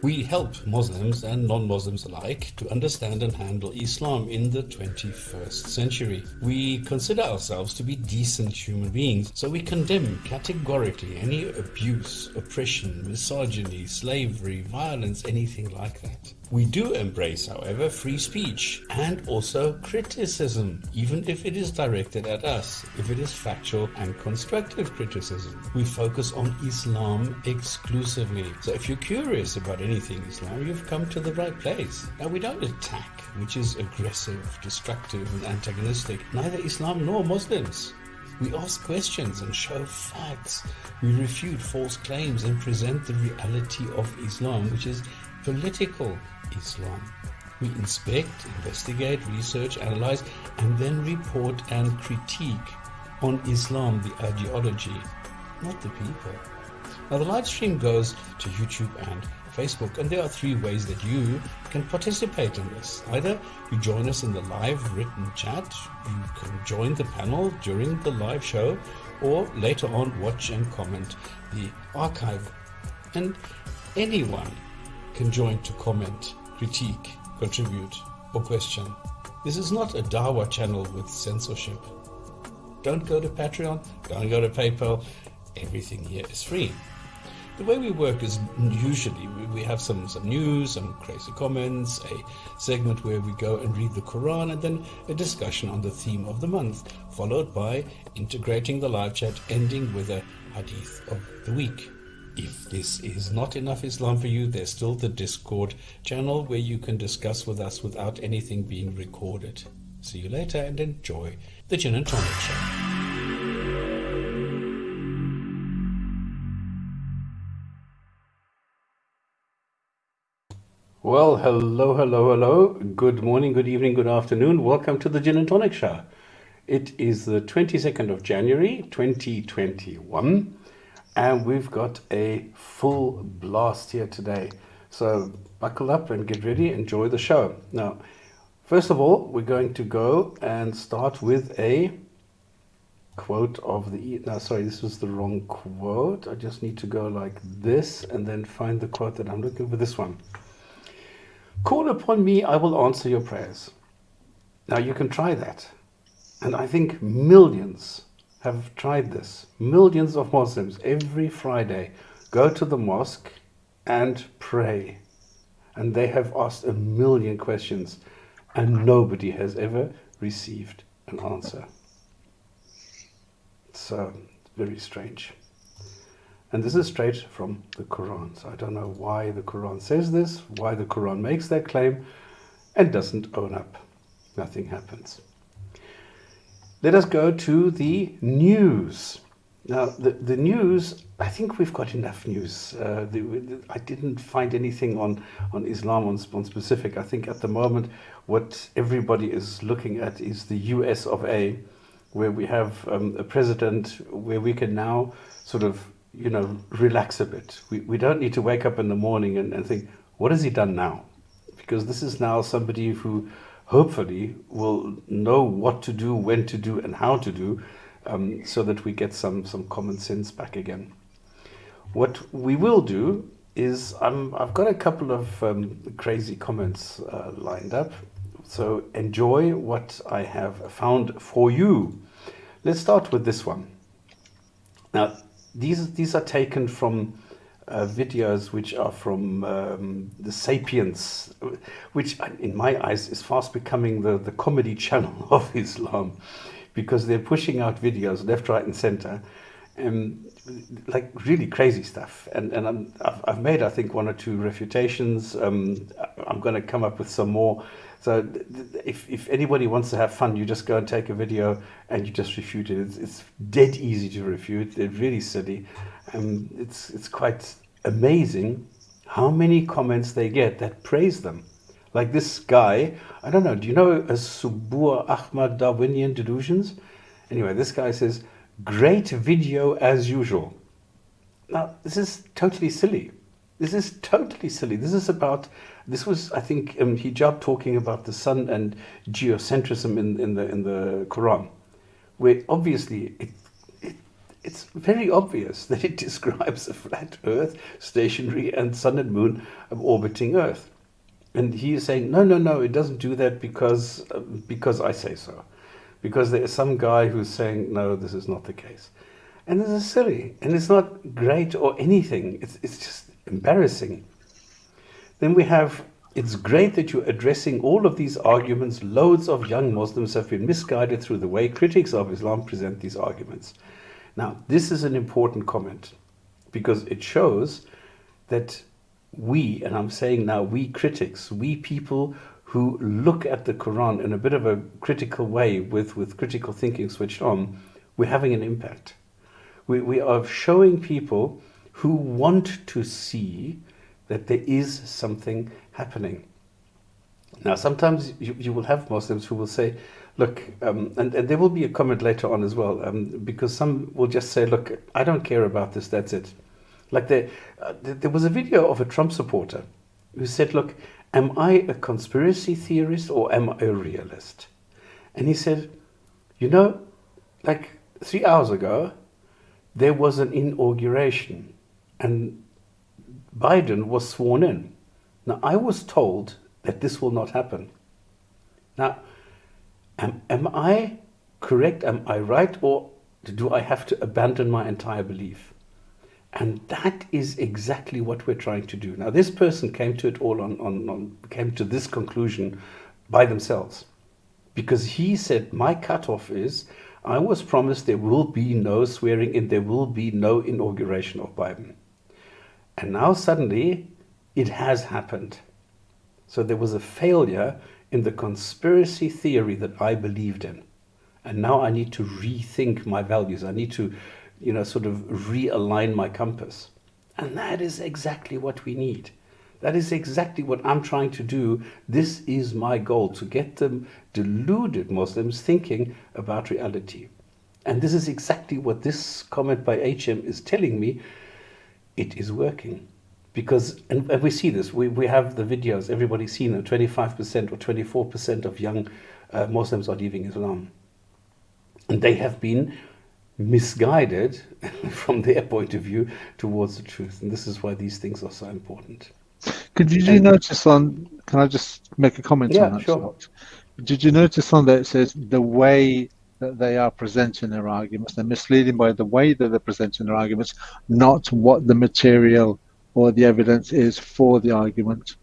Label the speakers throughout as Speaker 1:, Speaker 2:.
Speaker 1: We help Muslims and non-Muslims alike to understand and handle Islam in the 21st century. We consider ourselves to be decent human beings, so we condemn categorically any abuse, oppression, misogyny, slavery, violence, anything like that. We do embrace, however, free speech and also criticism, even if it is directed at us, if it is factual and constructive criticism. We focus on Islam exclusively. So if you're curious about anything Islam, you've come to the right place. Now, we don't attack, which is aggressive, destructive and antagonistic, neither Islam nor Muslims. We ask questions and show facts. We refute false claims and present the reality of Islam, which is political Islam. We inspect, investigate, research, analyze, and then report and critique on Islam, the ideology, not the people. Now, the live stream goes to YouTube and Facebook, and there are 3 ways that you can participate in this. Either you join us in the live written chat, you can join the panel during the live show, or later on watch and comment the archive. And anyone can join to comment, critique, contribute, or question. This is not a Dawa channel with censorship. Don't go to Patreon, don't go to PayPal. Everything here is free. The way we work is usually we have some news, some Krazy Komments, a segment where we go and read the Quran, and then a discussion on the theme of the month, followed by integrating the live chat, ending with a Hadith of the week. If this is not enough Islam for you, there's still the Discord channel where you can discuss with us without anything being recorded. See you later and enjoy the Jinn&Tonic show. Well, hello. Good morning, good evening, good afternoon. Welcome to the Jinn&Tonic show. It is the 22nd of January, 2021. And we've got a full blast here today. So buckle up and get ready, enjoy the show. Now, first of all, we're going to go and start with a quote of the... No, sorry, this was the wrong quote. I just need to go like this and then find the quote that I'm looking for, this one. Call upon me, I will answer your prayers. Now, you can try that. And I think millions have tried this. Millions of Muslims every Friday go to the mosque and pray. And they have asked a million questions and nobody has ever received an answer. So, very strange. And this is straight from the Quran. So I don't know why the Quran says this, why the Quran makes that claim and doesn't own up. Nothing happens. Let us go to the news. Now, the news, I think we've got enough news. I didn't find anything on Islam on specific. I think at the moment what everybody is looking at is the US of A, where we have a president where we can now sort of, relax a bit. We don't need to wake up in the morning and think, what has he done now? Because this is now somebody who hopefully will know what to do, when to do, and how to do, so that we get some common sense back again. What we will do is, I've got a couple of Krazy Komments lined up, so enjoy what I have found for you. Let's start with this one. Now, these are taken from videos which are from the Sapiens, which in my eyes is fast becoming the comedy channel of Islam, because they're pushing out videos left, right and center, like really crazy stuff. And I've made, I think, 1 or 2 refutations. I'm going to come up with some more. So if anybody wants to have fun, you just go and take a video and you just refute it. It's dead easy to refute. They're really silly. It's quite amazing how many comments they get that praise them. Like this guy, I don't know, do you know Subur Ahmad Darwinian delusions? Anyway, this guy says, great video as usual. Now, this is totally silly. This is totally silly. This was, I think, Hijab talking about the sun and geocentrism in the Quran, where obviously it's very obvious that it describes a flat Earth, stationary, and sun and moon orbiting Earth. And he is saying, no, no, no, it doesn't do that because I say so. Because there is some guy who's saying, no, this is not the case. And this is silly, and it's not great or anything. It's just embarrassing. Then we have, it's great that you're addressing all of these arguments. Loads of young Muslims have been misguided through the way critics of Islam present these arguments. Now, this is an important comment because it shows that we, and I'm saying now we critics, we people who look at the Quran in a bit of a critical way with critical thinking switched on, we're having an impact. We are showing people who want to see that there is something happening. Now, sometimes you will have Muslims who will say, look, and there will be a comment later on as well, because some will just say, look, I don't care about this, that's it. Like there was a video of a Trump supporter who said, look, am I a conspiracy theorist or am I a realist? And he said, you know, like 3 hours ago, there was an inauguration and Biden was sworn in. Now, I was told that this will not happen. Now, am I correct? Am I right? Or do I have to abandon my entire belief? And that is exactly what we're trying to do. Now, this person came to it all came to this conclusion by themselves. Because he said, my cutoff is, I was promised there will be no swearing in, there will be no inauguration of Biden. And now suddenly it has happened. So there was a failure in the conspiracy theory that I believed in. And now I need to rethink my values. I need to, sort of realign my compass. And that is exactly what we need. That is exactly what I'm trying to do. This is my goal, to get them deluded Muslims thinking about reality. And this is exactly what this comment by HM is telling me. It is working. Because, and we see this, we have the videos, everybody's seen it, 25% or 24% of young Muslims are leaving Islam. And they have been misguided from their point of view towards the truth. And this is why these things are so important.
Speaker 2: Did you notice on, can I just make a comment on that?
Speaker 1: Sure.
Speaker 2: Did you notice on that it says the way that they are presenting their arguments, they're misleading by the way that they're presenting their arguments, not what the material or the evidence is for the argument.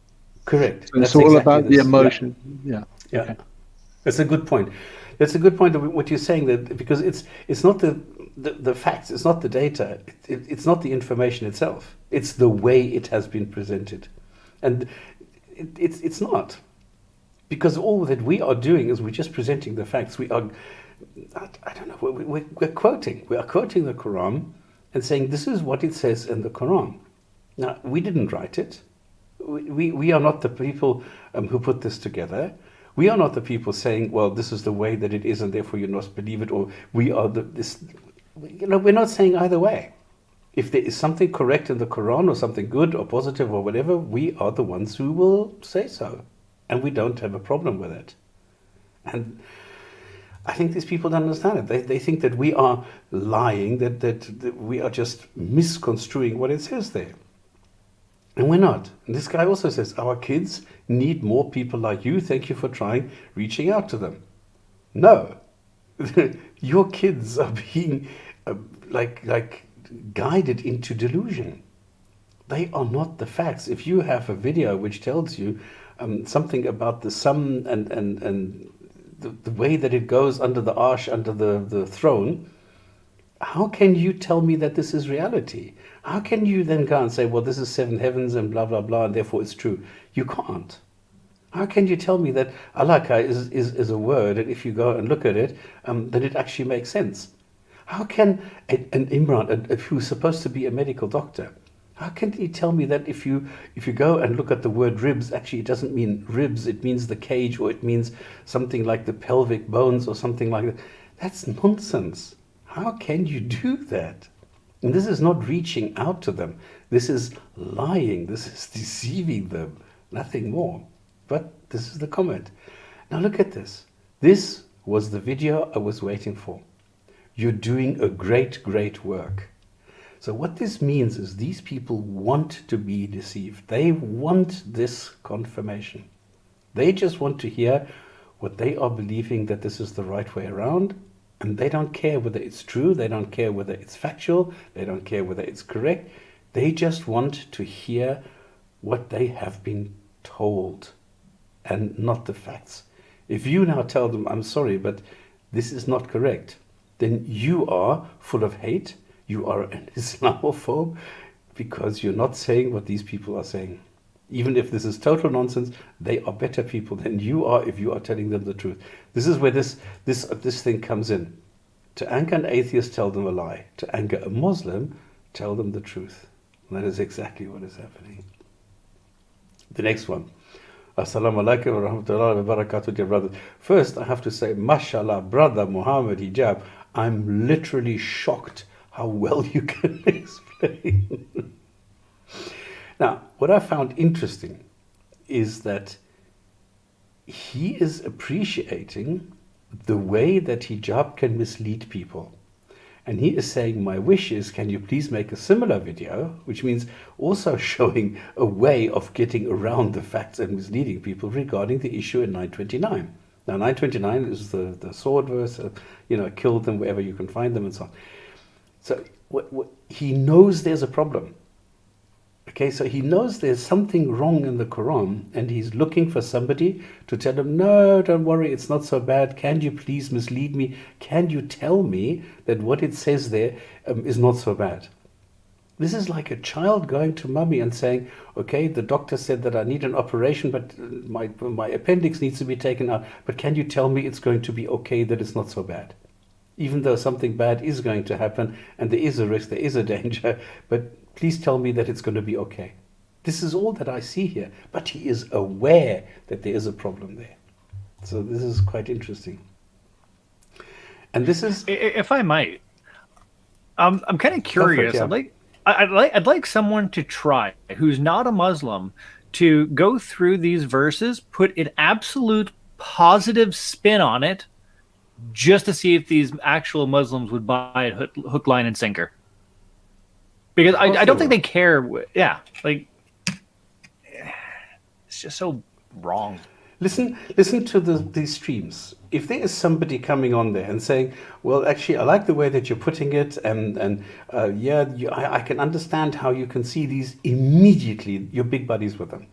Speaker 1: Correct.
Speaker 2: So it's all exactly about the emotion.
Speaker 1: Yeah. Okay. That's a good point. That's a good point of what you're saying, that because it's not the facts, it's not the data, it's not the information itself. It's the way it has been presented. And it's not. Because all that we are doing is we're just presenting the facts. We are, I don't know, we're quoting. We are quoting the Quran and saying this is what it says in the Quran. Now, we didn't write it. We are not the people who put this together. We are not the people saying, well, this is the way that it is and therefore you must believe it, or we are we're not saying either way. If there is something correct in the Quran or something good or positive or whatever, we are the ones who will say so. And we don't have a problem with it. And I think these people don't understand it. They think that we are lying, that we are just misconstruing what it says there. And we're not. And this guy also says, our kids need more people like you. Thank you for reaching out to them. No. Your kids are being like guided into delusion. They are not the facts. If you have a video which tells you something about the sun and the way that it goes under the arsh, under the throne, how can you tell me that this is reality? How can you then go and say, well, this is 7 heavens and blah, blah, blah, and therefore it's true? You can't. How can you tell me that alaka is a word, and if you go and look at it, then it actually makes sense? How can an Imran, who's supposed to be a medical doctor, how can he tell me that if you go and look at the word ribs, actually it doesn't mean ribs, it means the cage, or it means something like the pelvic bones or something like that? That's nonsense. How can you do that? And this is not reaching out to them. This is lying. This is deceiving them. Nothing more. But this is the comment. Now look at this. This was the video I was waiting for. you're doing a great, great work. So what this means is these people want to be deceived. They want this confirmation. They just want to hear what they are believing, that this is the right way around, and they don't care whether it's true, they don't care whether it's factual, they don't care whether it's correct. They just want to hear what they have been told and not the facts. If you now tell them, I'm sorry, but this is not correct, then you are full of hate, you are an Islamophobe, because you're not saying what these people are saying. Even if this is total nonsense, they are better people than you are if you are telling them the truth. This is where this thing comes in. To anger an atheist, tell them a lie. To anger a Muslim, tell them the truth. And that is exactly what is happening. The next one. Assalamu alaikum wa rahmatullahi wa barakatuh, dear brothers. First, I have to say, mashallah, brother Muhammad Hijab, I'm literally shocked how well you can explain. Now, what I found interesting is that he is appreciating the way that hijab can mislead people. And he is saying, my wish is, can you please make a similar video, which means also showing a way of getting around the facts and misleading people regarding the issue in 929. Now, 929 is the sword verse, kill them wherever you can find them and so on. So he knows there's a problem. Okay, so he knows there's something wrong in the Quran, and he's looking for somebody to tell him, no, don't worry, it's not so bad. Can you please mislead me? Can you tell me that what it says there is not so bad? This is like a child going to mummy and saying, okay, the doctor said that I need an operation, but my appendix needs to be taken out. But can you tell me it's going to be okay, that it's not so bad? Even though something bad is going to happen, and there is a risk, there is a danger, but please tell me that it's going to be okay. This is all that I see here. But he is aware that there is a problem there. So this is quite interesting. And this is...
Speaker 3: If I might, I'm kind of curious.
Speaker 1: Yeah.
Speaker 3: I'd like someone to try, who's not a Muslim, to go through these verses, put an absolute positive spin on it, just to see if these actual Muslims would buy it hook, line, and sinker. Because I don't think they care. Yeah, like, it's just so wrong.
Speaker 1: Listen to these streams. If there is somebody coming on there and saying, well, actually, I like the way that you're putting it, and I can understand how you can see these immediately, you're big buddies with them.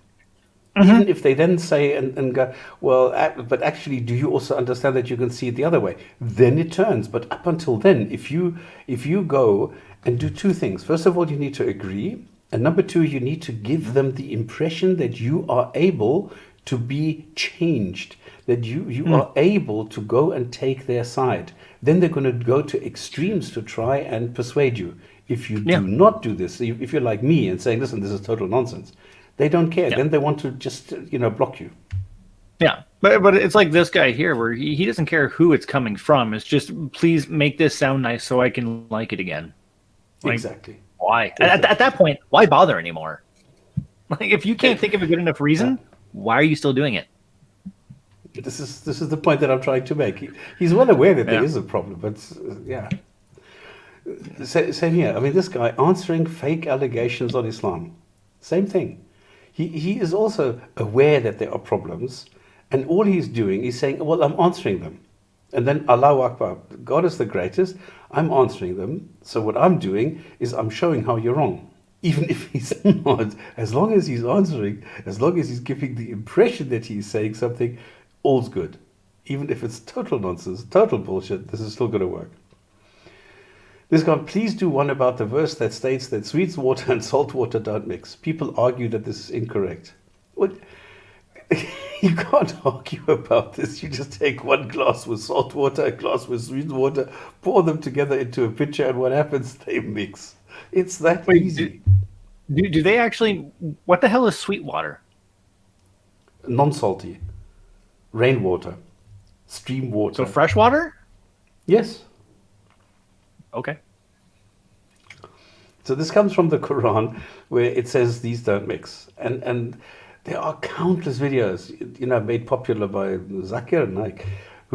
Speaker 1: Mm-hmm. Even if they then say and go, well, but actually, do you also understand that you can see it the other way? Then it turns. But up until then, if you go and do two things. First of all, you need to agree. And number two, you need to give them the impression that you are able to be changed, that you are able to go and take their side. Then they're going to go to extremes to try and persuade you. If you do not do this, if you're like me and saying, listen, this is total nonsense, they don't care. Yeah. Then they want to just, block you.
Speaker 3: Yeah, but it's like this guy here, where he doesn't care who it's coming from. It's just, please make this sound nice so I can like it again. Like, exactly. Why? Exactly. At that point, why bother anymore? Like, if you can't think of a good enough reason, why are you still doing it?
Speaker 1: This is the point that I'm trying to make. He's well aware that there is a problem, but same here. I mean, this guy answering fake allegations on Islam, same thing. He is also aware that there are problems, and all he's doing is saying, well, I'm answering them. And then Allahu Akbar, God is the greatest, I'm answering them. So what I'm doing is I'm showing how you're wrong. Even if he's not, as long as he's answering, as long as he's giving the impression that he's saying something, all's good. Even if it's total nonsense, total bullshit, this is still going to work. This guy, please do one about the verse that states that sweet water and salt water don't mix. People argue that this is incorrect. What? You can't argue about this. You just take one glass with salt water, a glass with sweet water, pour them together into a pitcher, and what happens? They mix. It's that easy.
Speaker 3: Do they actually... What the hell is sweet water?
Speaker 1: Non-salty. Rainwater. Stream water.
Speaker 3: So fresh water?
Speaker 1: Yes.
Speaker 3: Okay.
Speaker 1: So this comes from the Quran, where it says these don't mix. And there are countless videos, made popular by Zakir Naik,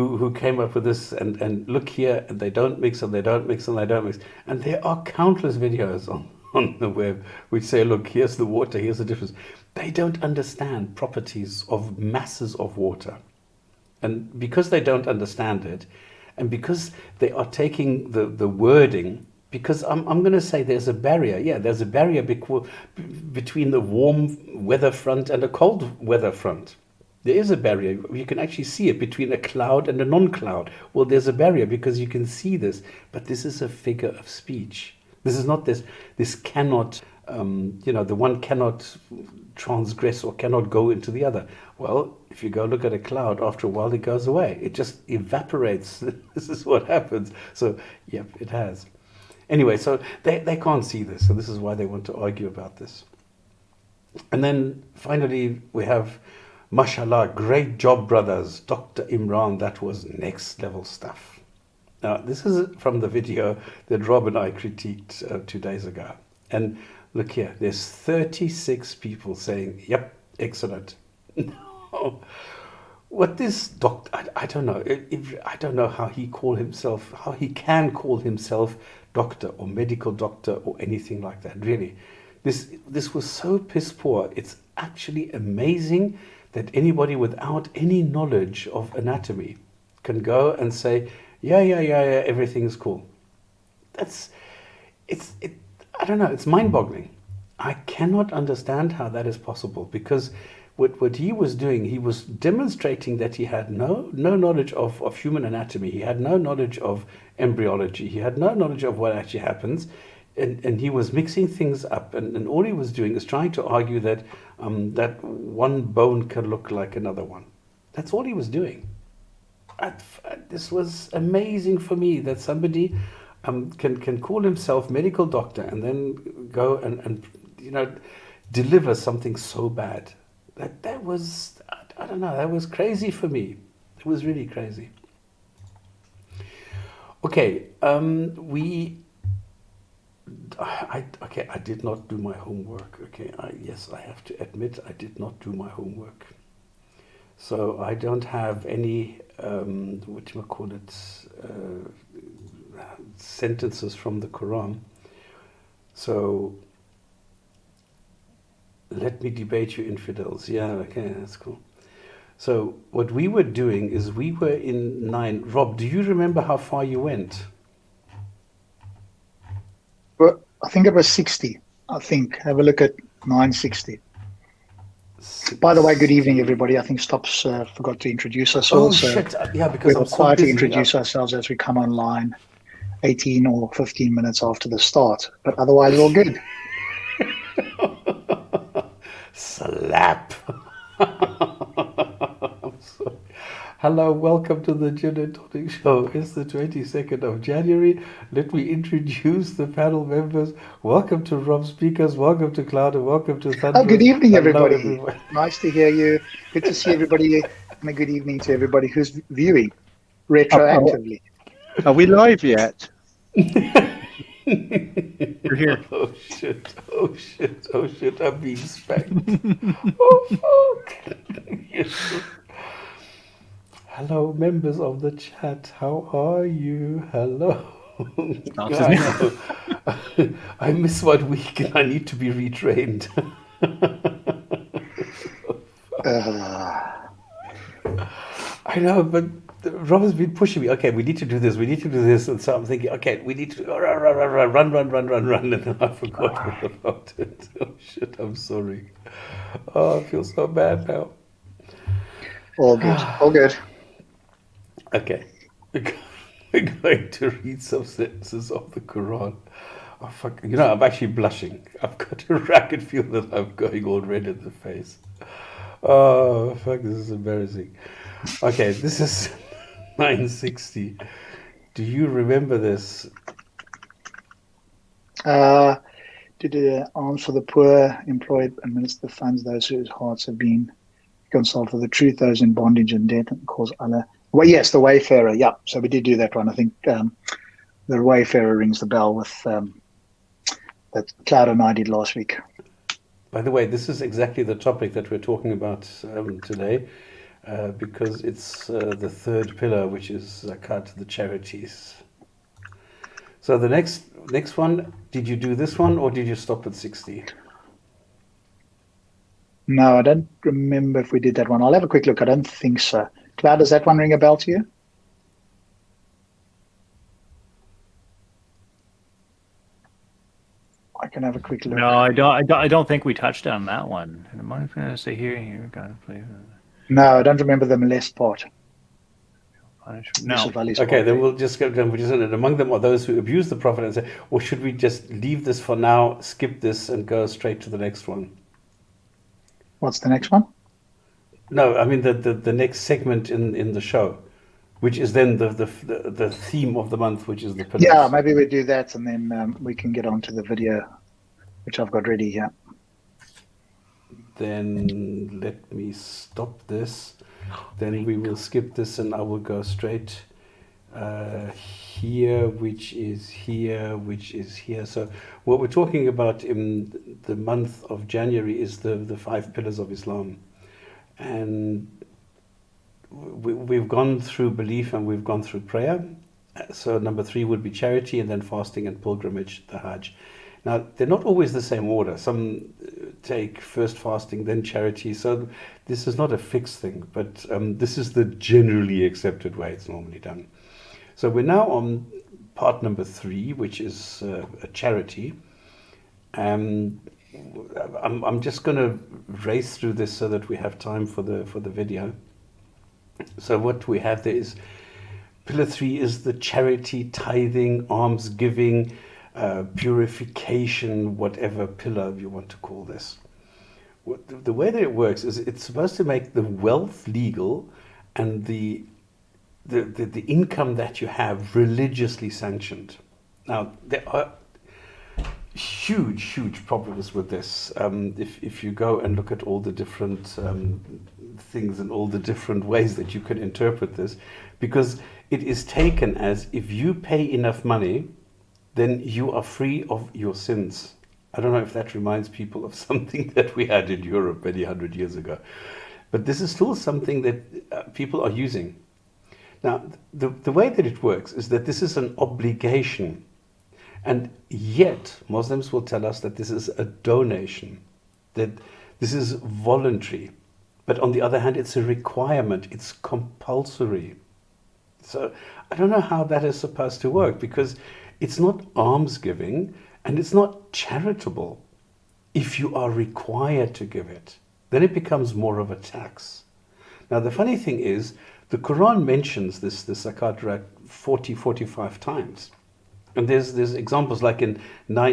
Speaker 1: who came up with this, and look here, and they don't mix, and they don't mix, and they don't mix. And there are countless videos on the web which say, look, here's the water, here's the difference. They don't understand properties of masses of water. And because they don't understand it, and because they are taking the wording, because I'm going to say there's a barrier. Yeah, there's a barrier between the warm weather front and a cold weather front. There is a barrier. You can actually see it between a cloud and a non-cloud. Well, there's a barrier because you can see this, but this is a figure of speech. This is not this. This cannot, the one cannot transgress or cannot go into the other. Well, if you go look at a cloud, after a while it goes away. It just evaporates. This is what happens. So, yep, it has. Anyway, so they can't see this. So this is why they want to argue about this. And then finally we have, mashallah, great job, brothers. Dr. Imran, that was next level stuff. Now, this is from the video that Rob and I critiqued 2 days ago. And look here, there's 36 people saying, yep, excellent. No. What this doctor, I don't know. I don't know how he can call himself doctor or medical doctor or anything like that, really. This was so piss poor. It's actually amazing that anybody without any knowledge of anatomy can go and say, yeah, everything's cool. I don't know, it's mind-boggling. I cannot understand how that is possible, because what he was doing, he was demonstrating that he had no knowledge of human anatomy. He had no knowledge of embryology. He had no knowledge of what actually happens. And he was mixing things up. And all he was doing is trying to argue that that one bone can look like another one. That's all he was doing. This was amazing for me, that somebody can call himself medical doctor and then go and deliver something so bad. That was, I don't know, that was crazy for me. It was really crazy. Okay, I did not do my homework. Okay, yes, I have to admit I did not do my homework. So I don't have any, sentences from the Quran. So let me debate you infidels. Yeah, okay, that's cool. So what we were doing is we were in 9. Rob, do you remember how far you went?
Speaker 4: Well, I think it was 60. I think. Have a look at 960. By the way, good evening, everybody. I think Stops forgot to introduce ourselves.
Speaker 1: Oh, shit. Yeah, because I'm
Speaker 4: we're required
Speaker 1: so
Speaker 4: to introduce ourselves as we come online 18 or 15 minutes after the start. But otherwise, all good.
Speaker 1: Slap. I'm sorry. Hello, welcome to the Jinn&Tonic show. It's the 22nd of January. Let me introduce the panel members. Welcome to Rob Speakers. Welcome to Cloud, and welcome to Thunder.
Speaker 4: Oh, good evening, everybody.
Speaker 1: Everyone.
Speaker 4: Nice to hear you. Good to see everybody. And a good evening to everybody who's viewing retroactively.
Speaker 2: Are we live yet?
Speaker 3: You're here.
Speaker 1: Oh shit, I'm being spanked. Oh, fuck. Hello, members of the chat. How are you? Hello. I miss 1 week and I need to be retrained. I know, but Rob has been pushing me. Okay, we need to do this. We need to do this. And so I'm thinking, okay, we need to run. And then I forgot all about it. Oh, shit, I'm sorry. Oh, I feel so bad now.
Speaker 4: All good. All good.
Speaker 1: Okay. We're going to read some sentences of the Quran. Oh, fuck. I'm actually blushing. I've got a ragged feel that I'm going all red in the face. Oh, fuck, this is embarrassing. Okay, this is 960. Do you remember this?
Speaker 4: Did alms for the poor, employed, administer funds, those whose hearts have been reconciled for the truth, those in bondage and debt, and cause Allah. Well, yes, the Wayfarer. Yeah, so we did do that one. I think the Wayfarer rings the bell with that Cloud and I did last week.
Speaker 1: By the way, this is exactly the topic that we're talking about today. because it's the third pillar, which is zakat, the charities. So the next one, did you do this one or did you stop at 60?
Speaker 4: No, I don't remember if we did that one. I'll have a quick look. I don't think so. Cloud, does that one ring a bell to you? I can have a quick look.
Speaker 3: No, I don't think we touched on that one. Am I going to say here, God, please.
Speaker 4: No, I don't remember the molest part.
Speaker 3: No.
Speaker 1: Okay, then we'll just go. And among them are those who abuse the Prophet and say, "Or should we just leave this for now, skip this, and go straight to the next one?"
Speaker 4: What's the next one?
Speaker 1: No, I mean the next segment in the show, which is then the theme of the month, which is the pillars.
Speaker 4: Yeah, maybe we do that, and then we can get on to the video, which I've got ready here.
Speaker 1: Then let me stop this. Then we will skip this, and I will go straight here, which is here, which is here. So what we're talking about in the month of January is the 5 pillars of Islam. And we've gone through belief and we've gone through prayer. So number 3 would be charity, and then fasting and pilgrimage, the Hajj. Now, they're not always the same order. Some take first fasting, then charity. So this is not a fixed thing, but this is the generally accepted way it's normally done. So we're now on part number 3, which is a charity. I'm just going to race through this so that we have time for the video. So what we have there is pillar 3 is the charity, tithing, alms giving, purification, whatever pillar you want to call this. The way that it works is it's supposed to make the wealth legal and the income that you have religiously sanctioned. Now, there are huge problems with this. If you go and look at all the different things and all the different ways that you can interpret this, because it is taken as if you pay enough money, then you are free of your sins. I don't know if that reminds people of something that we had in Europe many 100 years ago. But this is still something that people are using. Now, the way that it works is that this is an obligation. And yet, Muslims will tell us that this is a donation, that this is voluntary. But on the other hand, it's a requirement, it's compulsory. So I don't know how that is supposed to work, because it's not alms giving and it's not charitable if you are required to give it. Then it becomes more of a tax. Now, the funny thing is, the Quran mentions this zakat 45 times. And there's examples like in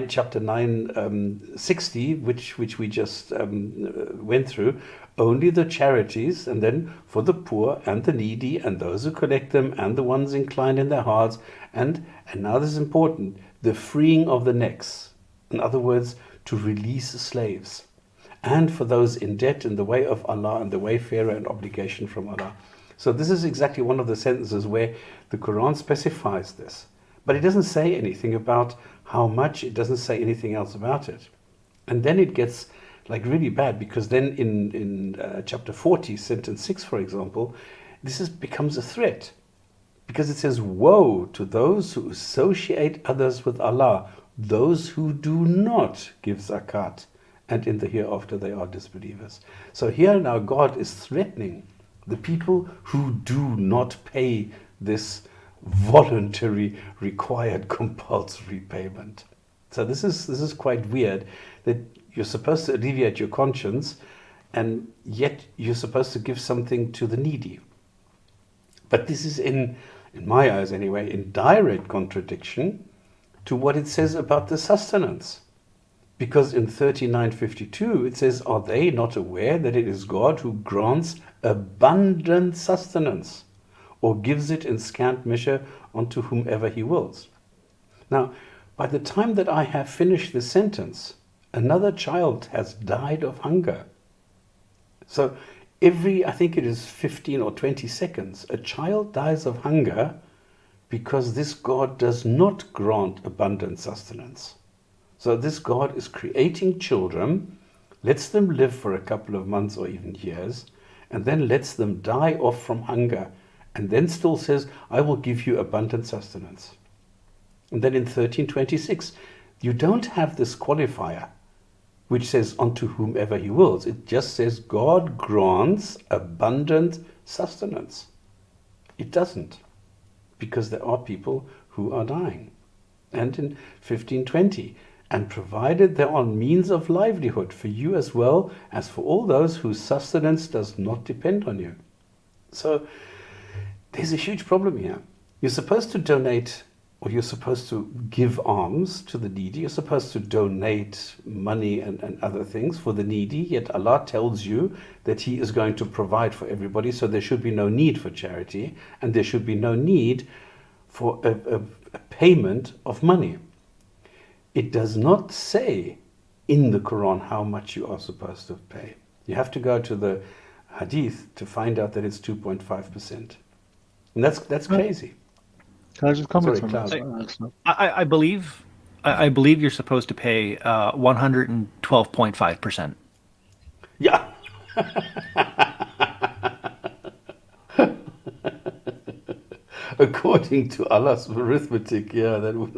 Speaker 1: chapter 9, 60, which we just went through, only the charities, and then for the poor and the needy and those who collect them and the ones inclined in their hearts, and now this is important, the freeing of the necks. In other words, to release slaves. And for those in debt in the way of Allah and the wayfarer and obligation from Allah. So this is exactly one of the sentences where the Quran specifies this. But it doesn't say anything about how much, it doesn't say anything else about it. And then it gets like really bad, because then in chapter 40, sentence 6, for example, this becomes a threat. Because it says, woe to those who associate others with Allah, those who do not give zakat, and in the hereafter they are disbelievers. So here now God is threatening the people who do not pay this voluntary, required, compulsory payment. So this is quite weird, that you're supposed to alleviate your conscience, and yet you're supposed to give something to the needy. But this is in my eyes anyway, in direct contradiction to what it says about the sustenance. Because in 39:52 it says, are they not aware that it is God who grants abundant sustenance, or gives it in scant measure unto whomever he wills? Now, by the time that I have finished this sentence, another child has died of hunger. So I think it is 15 or 20 seconds, a child dies of hunger because this God does not grant abundant sustenance. So this God is creating children, lets them live for a couple of months or even years, and then lets them die off from hunger, and then still says, I will give you abundant sustenance. And then in 1326, you don't have this qualifier which says unto whomever he wills. It just says God grants abundant sustenance. It doesn't, because there are people who are dying. And in 1520, and provided there are means of livelihood for you as well as for all those whose sustenance does not depend on you. So there's a huge problem here. You're supposed to donate, or you're supposed to give alms to the needy. You're supposed to donate money and other things for the needy. Yet Allah tells you that He is going to provide for everybody. So there should be no need for charity, and there should be no need for a payment of money. It does not say in the Quran how much you are supposed to pay. You have to go to the Hadith to find out that it's 2.5%. And that's crazy.
Speaker 2: Can I just comment
Speaker 1: Sorry,
Speaker 2: on
Speaker 1: Klaus.
Speaker 2: that?
Speaker 3: I believe you're supposed to pay 112.5%.
Speaker 1: Yeah. According to Allah's arithmetic, yeah, that would.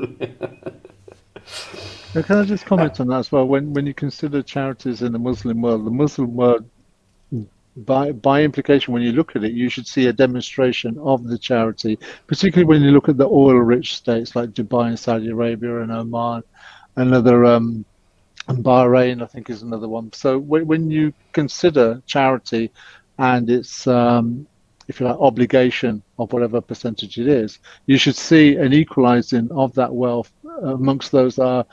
Speaker 2: Can I just comment on that as well? When you consider charities in the Muslim world, by implication, when you look at it, you should see a demonstration of the charity, particularly when you look at the oil-rich states like Dubai and Saudi Arabia and Oman, another and Bahrain, I think, is another one. So when you consider charity and its, if you like, obligation of whatever percentage it is, you should see an equalizing of that wealth amongst those that are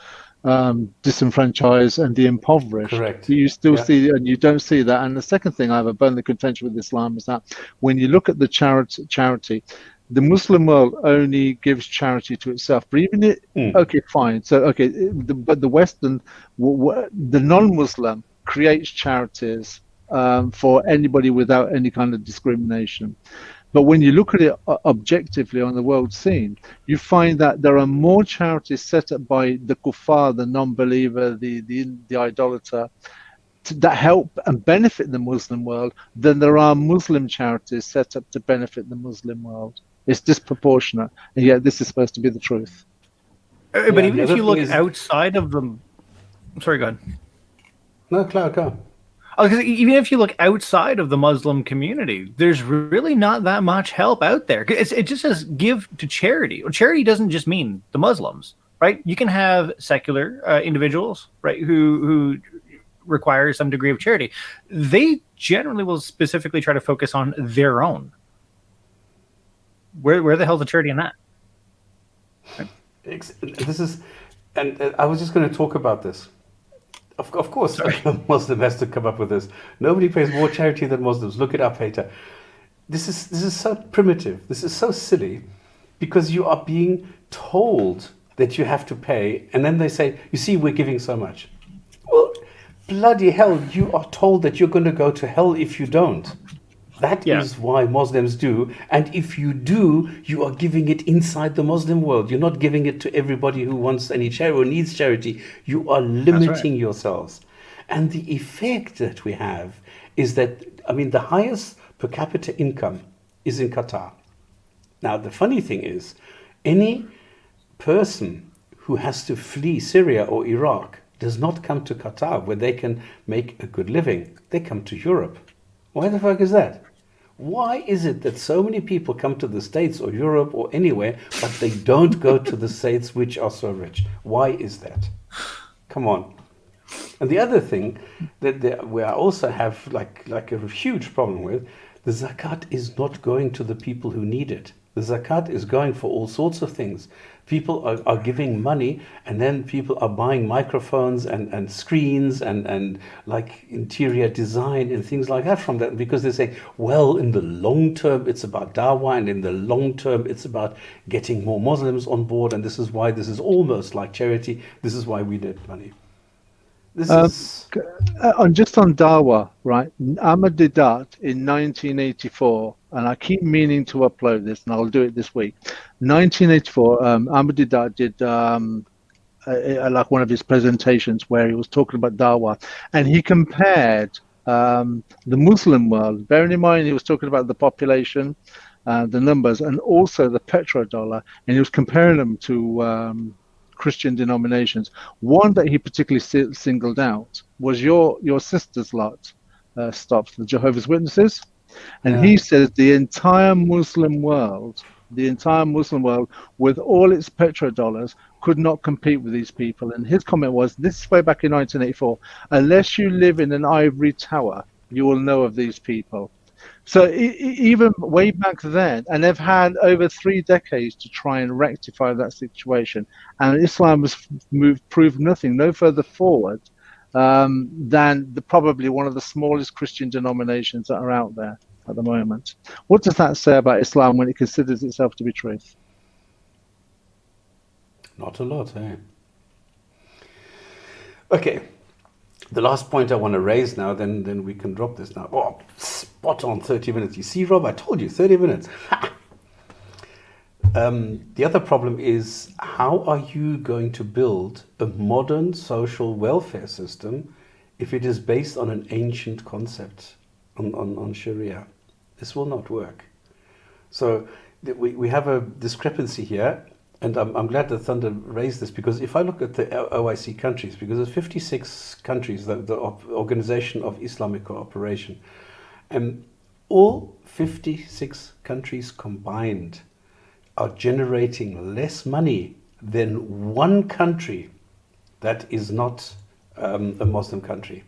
Speaker 2: disenfranchised and the impoverished.
Speaker 1: Correct.
Speaker 2: You still see, and you don't see that. And the second thing I have a bone of contention with Islam is that when you look at the charity, the Muslim world only gives charity to itself. But even okay, fine. So okay, but the Western, the non-Muslim creates charities for anybody without any kind of discrimination. But when you look at it objectively on the world scene, you find that there are more charities set up by the kuffar, the non-believer, the idolater, that help and benefit the Muslim world than there are Muslim charities set up to benefit the Muslim world. It's disproportionate, and yet this is supposed to be the truth.
Speaker 3: But even if you look outside of the... Sorry, go ahead.
Speaker 1: No, Cloud, go.
Speaker 3: Even if you look outside of the Muslim community, there's really not that much help out there. It just says give to charity. Well, charity doesn't just mean the Muslims, right? You can have secular individuals, right, who require some degree of charity. They generally will specifically try to focus on their own. Where the hell's the charity in that? Right?
Speaker 1: This is, and I was just going to talk about this. Of course, a Muslim has to come up with this. Nobody pays more charity than Muslims. Look it up, hater. This is so primitive. This is so silly, because you are being told that you have to pay, and then they say, "You see, we're giving so much." Well, bloody hell! You are told that you're going to go to hell if you don't. That is why Muslims do. And if you do, you are giving it inside the Muslim world. You're not giving it to everybody who wants any charity or needs charity. You are limiting yourselves. And the effect that we have is that, I mean, the highest per capita income is in Qatar. Now, the funny thing is, any person who has to flee Syria or Iraq does not come to Qatar where they can make a good living. They come to Europe. Why the fuck is that? Why is it that so many people come to the States or Europe or anywhere, but they don't go to the States which are so rich? Why is that? Come on. And the other thing that we also have like a huge problem with, the zakat is not going to the people who need it. The zakat is going for all sorts of things. People are giving money, and then people are buying microphones and screens and like interior design and things like that from that, because they say, well, in the long term it's about dawah, and in the long term it's about getting more Muslims on board, and this is why this is almost like charity. This is why we need money. This is
Speaker 2: just on dawah, right? Ahmad Didat in 1984, and I keep meaning to upload this, and I'll do it this week. 1984, Ahmad Didat did like one of his presentations where he was talking about dawah, and he compared the Muslim world. Bearing in mind, he was talking about the population, the numbers, and also the petrodollar, and he was comparing them to Christian denominations. One that he particularly singled out was your sister's lot, stops, the Jehovah's Witnesses. And he says the entire Muslim world, with all its petrodollars, could not compete with these people. And his comment was, this way back in 1984, unless you live in an ivory tower, you will know of these people. So even way back then, and they've had over 3 decades to try and rectify that situation. And Islam has proved nothing, no further forward than probably one of the smallest Christian denominations that are out there at the moment. What does that say about Islam when it considers itself to be truth?
Speaker 1: Not a lot, eh? Okay, the last point I want to raise now, then we can drop this now. Oh, spot on, 30 minutes. You see, Rob, I told you, 30 minutes. The other problem is, how are you going to build a modern social welfare system if it is based on an ancient concept on Sharia? This will not work. So we have a discrepancy here, and I'm glad that Thunder raised this, because if I look at the OIC countries, because there's 56 countries, the Organization of Islamic Cooperation, and all 56 countries combined are generating less money than one country that is not a Muslim country.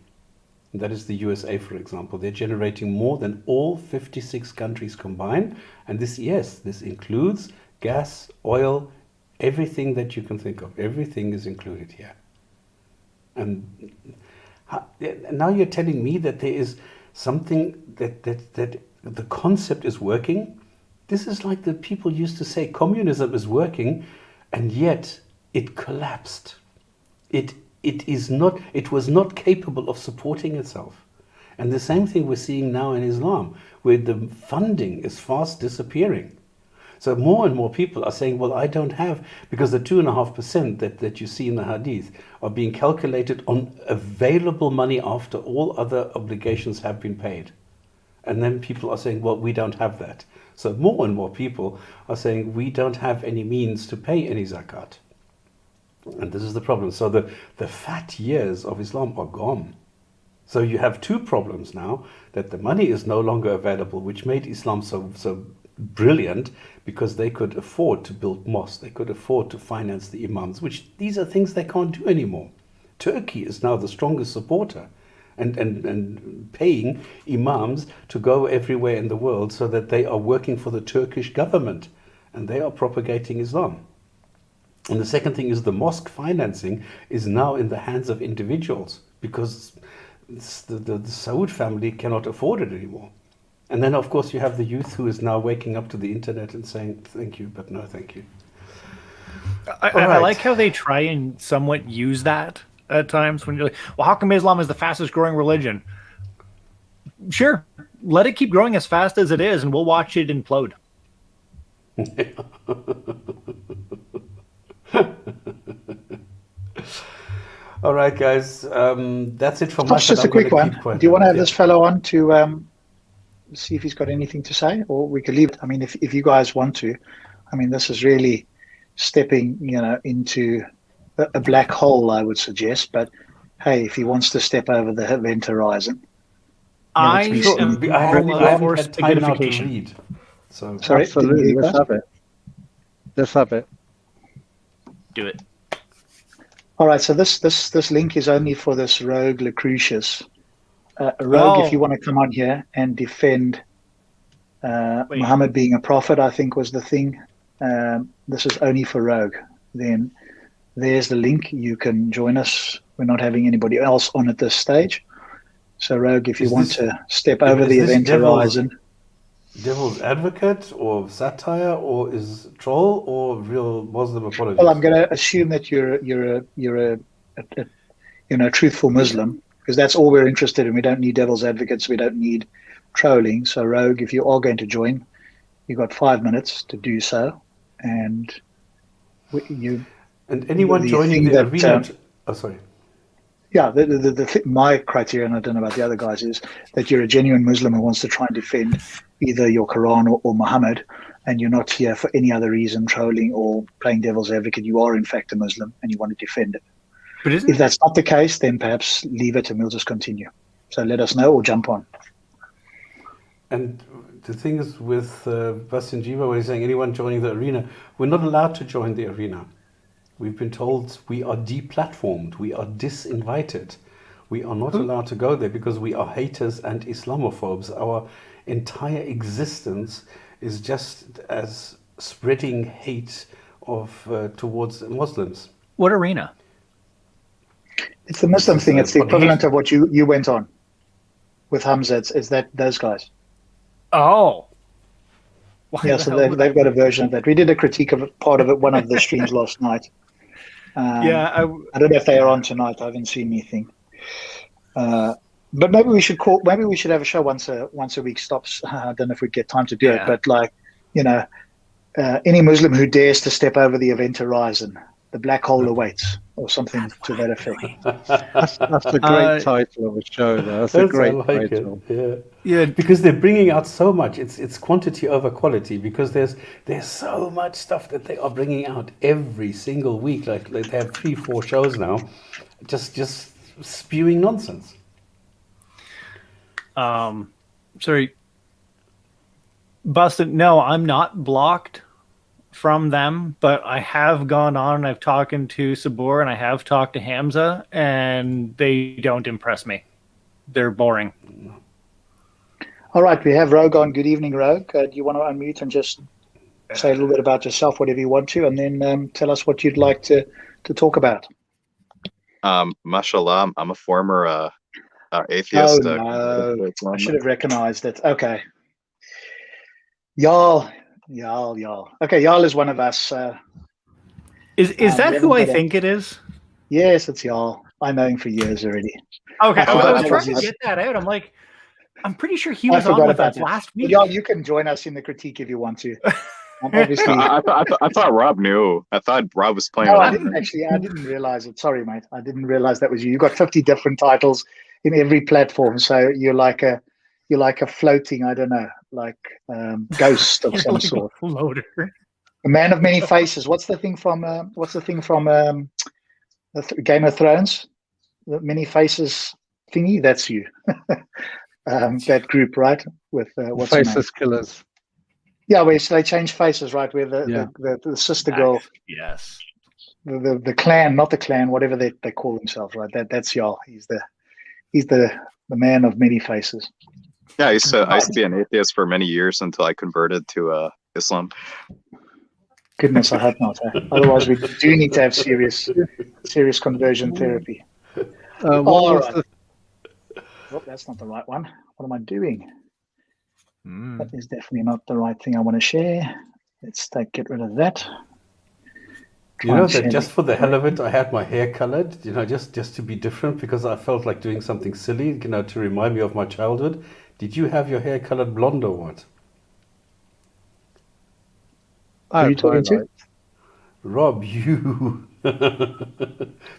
Speaker 1: And that is the USA, for example. They're generating more than all 56 countries combined. And this includes gas, oil, everything that you can think of. Everything is included here. And now you're telling me that there is something that the concept is working. This is like the people used to say communism is working, and yet it collapsed. It was not capable of supporting itself. And the same thing we're seeing now in Islam, where the funding is fast disappearing. So more and more people are saying, well, I don't have, because the 2.5% that you see in the Hadith are being calculated on available money after all other obligations have been paid. And then people are saying, well, we don't have that. So more and more people are saying, we don't have any means to pay any zakat. And this is the problem. So the fat years of Islam are gone. So you have two problems now, that the money is no longer available, which made Islam so brilliant, because they could afford to build mosques, they could afford to finance the imams, which these are things they can't do anymore. Turkey is now the strongest supporter and paying imams to go everywhere in the world so that they are working for the Turkish government and they are propagating Islam. And the second thing is the mosque financing is now in the hands of individuals, because the Saud family cannot afford it anymore. And then, of course, you have the youth who is now waking up to the internet and saying, thank you, but no thank you.
Speaker 3: I like how they try and somewhat use that at times when you're like, well, how come Islam is the fastest growing religion? Sure, let it keep growing as fast as it is, and we'll watch it implode.
Speaker 1: All right, guys, that's it from us.
Speaker 4: Just a quick one. Do you want to have this fellow on to see if he's got anything to say, or we could leave it? I mean, if you guys want to, I mean, this is really stepping, into a black hole, I would suggest. But hey, if he wants to step over the event horizon,
Speaker 1: I haven't had time now to read. So
Speaker 4: sorry,
Speaker 2: absolutely, let's have it.
Speaker 3: Do it.
Speaker 4: All right, so this link is only for this rogue Lucretius. Rogue, if you want to come on here and defend Muhammad being a prophet, I think was the thing. This is only for Rogue. Then there's the link. You can join us. We're not having anybody else on at this stage. So Rogue, if you want to step over the event horizon.
Speaker 1: Devil's advocate or satire, or is troll, or real Muslim apologist?
Speaker 4: Well, I'm going to assume that you're a truthful Muslim, because that's all we're interested in. We don't need devil's advocates. We don't need trolling. So Rogue, if you are going to join, you've got 5 minutes to do so. And
Speaker 1: anyone joining the arena. Sorry.
Speaker 4: Yeah, my criteria, and I don't know about the other guys, is that you're a genuine Muslim who wants to try and defend either your Quran or Muhammad, and you're not here for any other reason, trolling or playing devil's advocate. You are, in fact, a Muslim, and you want to defend it.
Speaker 3: But
Speaker 4: If that's not the case, then perhaps leave it and we'll just continue. So let us know or jump on.
Speaker 1: And the thing is with Bastian Jiva, where he's saying anyone joining the arena, we're not allowed to join the arena. We've been told we are deplatformed, we are disinvited. We are not allowed to go there because we are haters and Islamophobes. Our entire existence is just as spreading hate towards Muslims.
Speaker 3: What arena?
Speaker 4: It's the Muslim thing. It's the equivalent of what you went on with Hamza. It's that those guys.
Speaker 3: Oh.
Speaker 4: Yeah, so they've got a version of that. We did a critique of part of it, one of the streams last night.
Speaker 3: I
Speaker 4: don't know if they are on tonight. I haven't seen anything. But maybe we should have a show once a week. Stops. I don't know if we get time to do it, but any Muslim who dares to step over the event horizon, the black hole awaits, or something to that effect.
Speaker 2: That's a great title of a show, though. That's a great title.
Speaker 1: Yeah, because they're bringing out so much. It's quantity over quality, because there's so much stuff that they are bringing out every single week. Like they have 3-4 shows now, just spewing nonsense.
Speaker 3: Sorry, Busted. No, I'm not blocked from them, but I have gone on and I've talked to Sabur and I have talked to Hamza, and they don't impress me. They're boring.
Speaker 4: All right, we have Rogue on. Good evening, Rogue. Do you want to unmute and just say a little bit about yourself, whatever you want to, and then tell us what you'd like to talk about?
Speaker 5: Mashallah, I'm a former atheist.
Speaker 4: Oh, no. I should have recognized it. Okay. Y'all. Okay, y'all is one of us.
Speaker 3: Is that who I think it is?
Speaker 4: Yes, it's y'all. I know him for years already.
Speaker 3: Okay, I was trying to get that out. I'm like, I'm pretty sure he was on with us last week.
Speaker 4: Y'all, you can join us in the critique if you want to. Obviously,
Speaker 5: I thought Rob knew. I thought Rob was playing.
Speaker 4: No, I didn't actually. I didn't realize it. Sorry, mate. I didn't realize that was you. You got 50 different titles in every platform, so you're like a floating, I don't know, like ghost of some sort.
Speaker 3: Floater.
Speaker 4: A man of many faces. What's the thing from Game of Thrones? The many faces thingy. That's you. That group, right? With what's
Speaker 2: Faceless Killers.
Speaker 4: Yeah, where they change faces, right? Where the sister girl.
Speaker 3: Yes.
Speaker 4: The clan, not the clan, whatever they call themselves, right? That's y'all. He's the man of many faces.
Speaker 5: Yeah, I used to be an atheist for many years until I converted to Islam.
Speaker 4: Goodness, I hope not. Otherwise, we do need to have serious conversion therapy. Oh, that's not the right one. What am I doing? That is definitely not the right thing I want to share. Let's get rid of that.
Speaker 1: You know that just for the hell of it, I had my hair colored, just to be different, because I felt like doing something silly, to remind me of my childhood. Did you have your hair colored blonde or what?
Speaker 4: Are you talking to?
Speaker 1: Rob, you.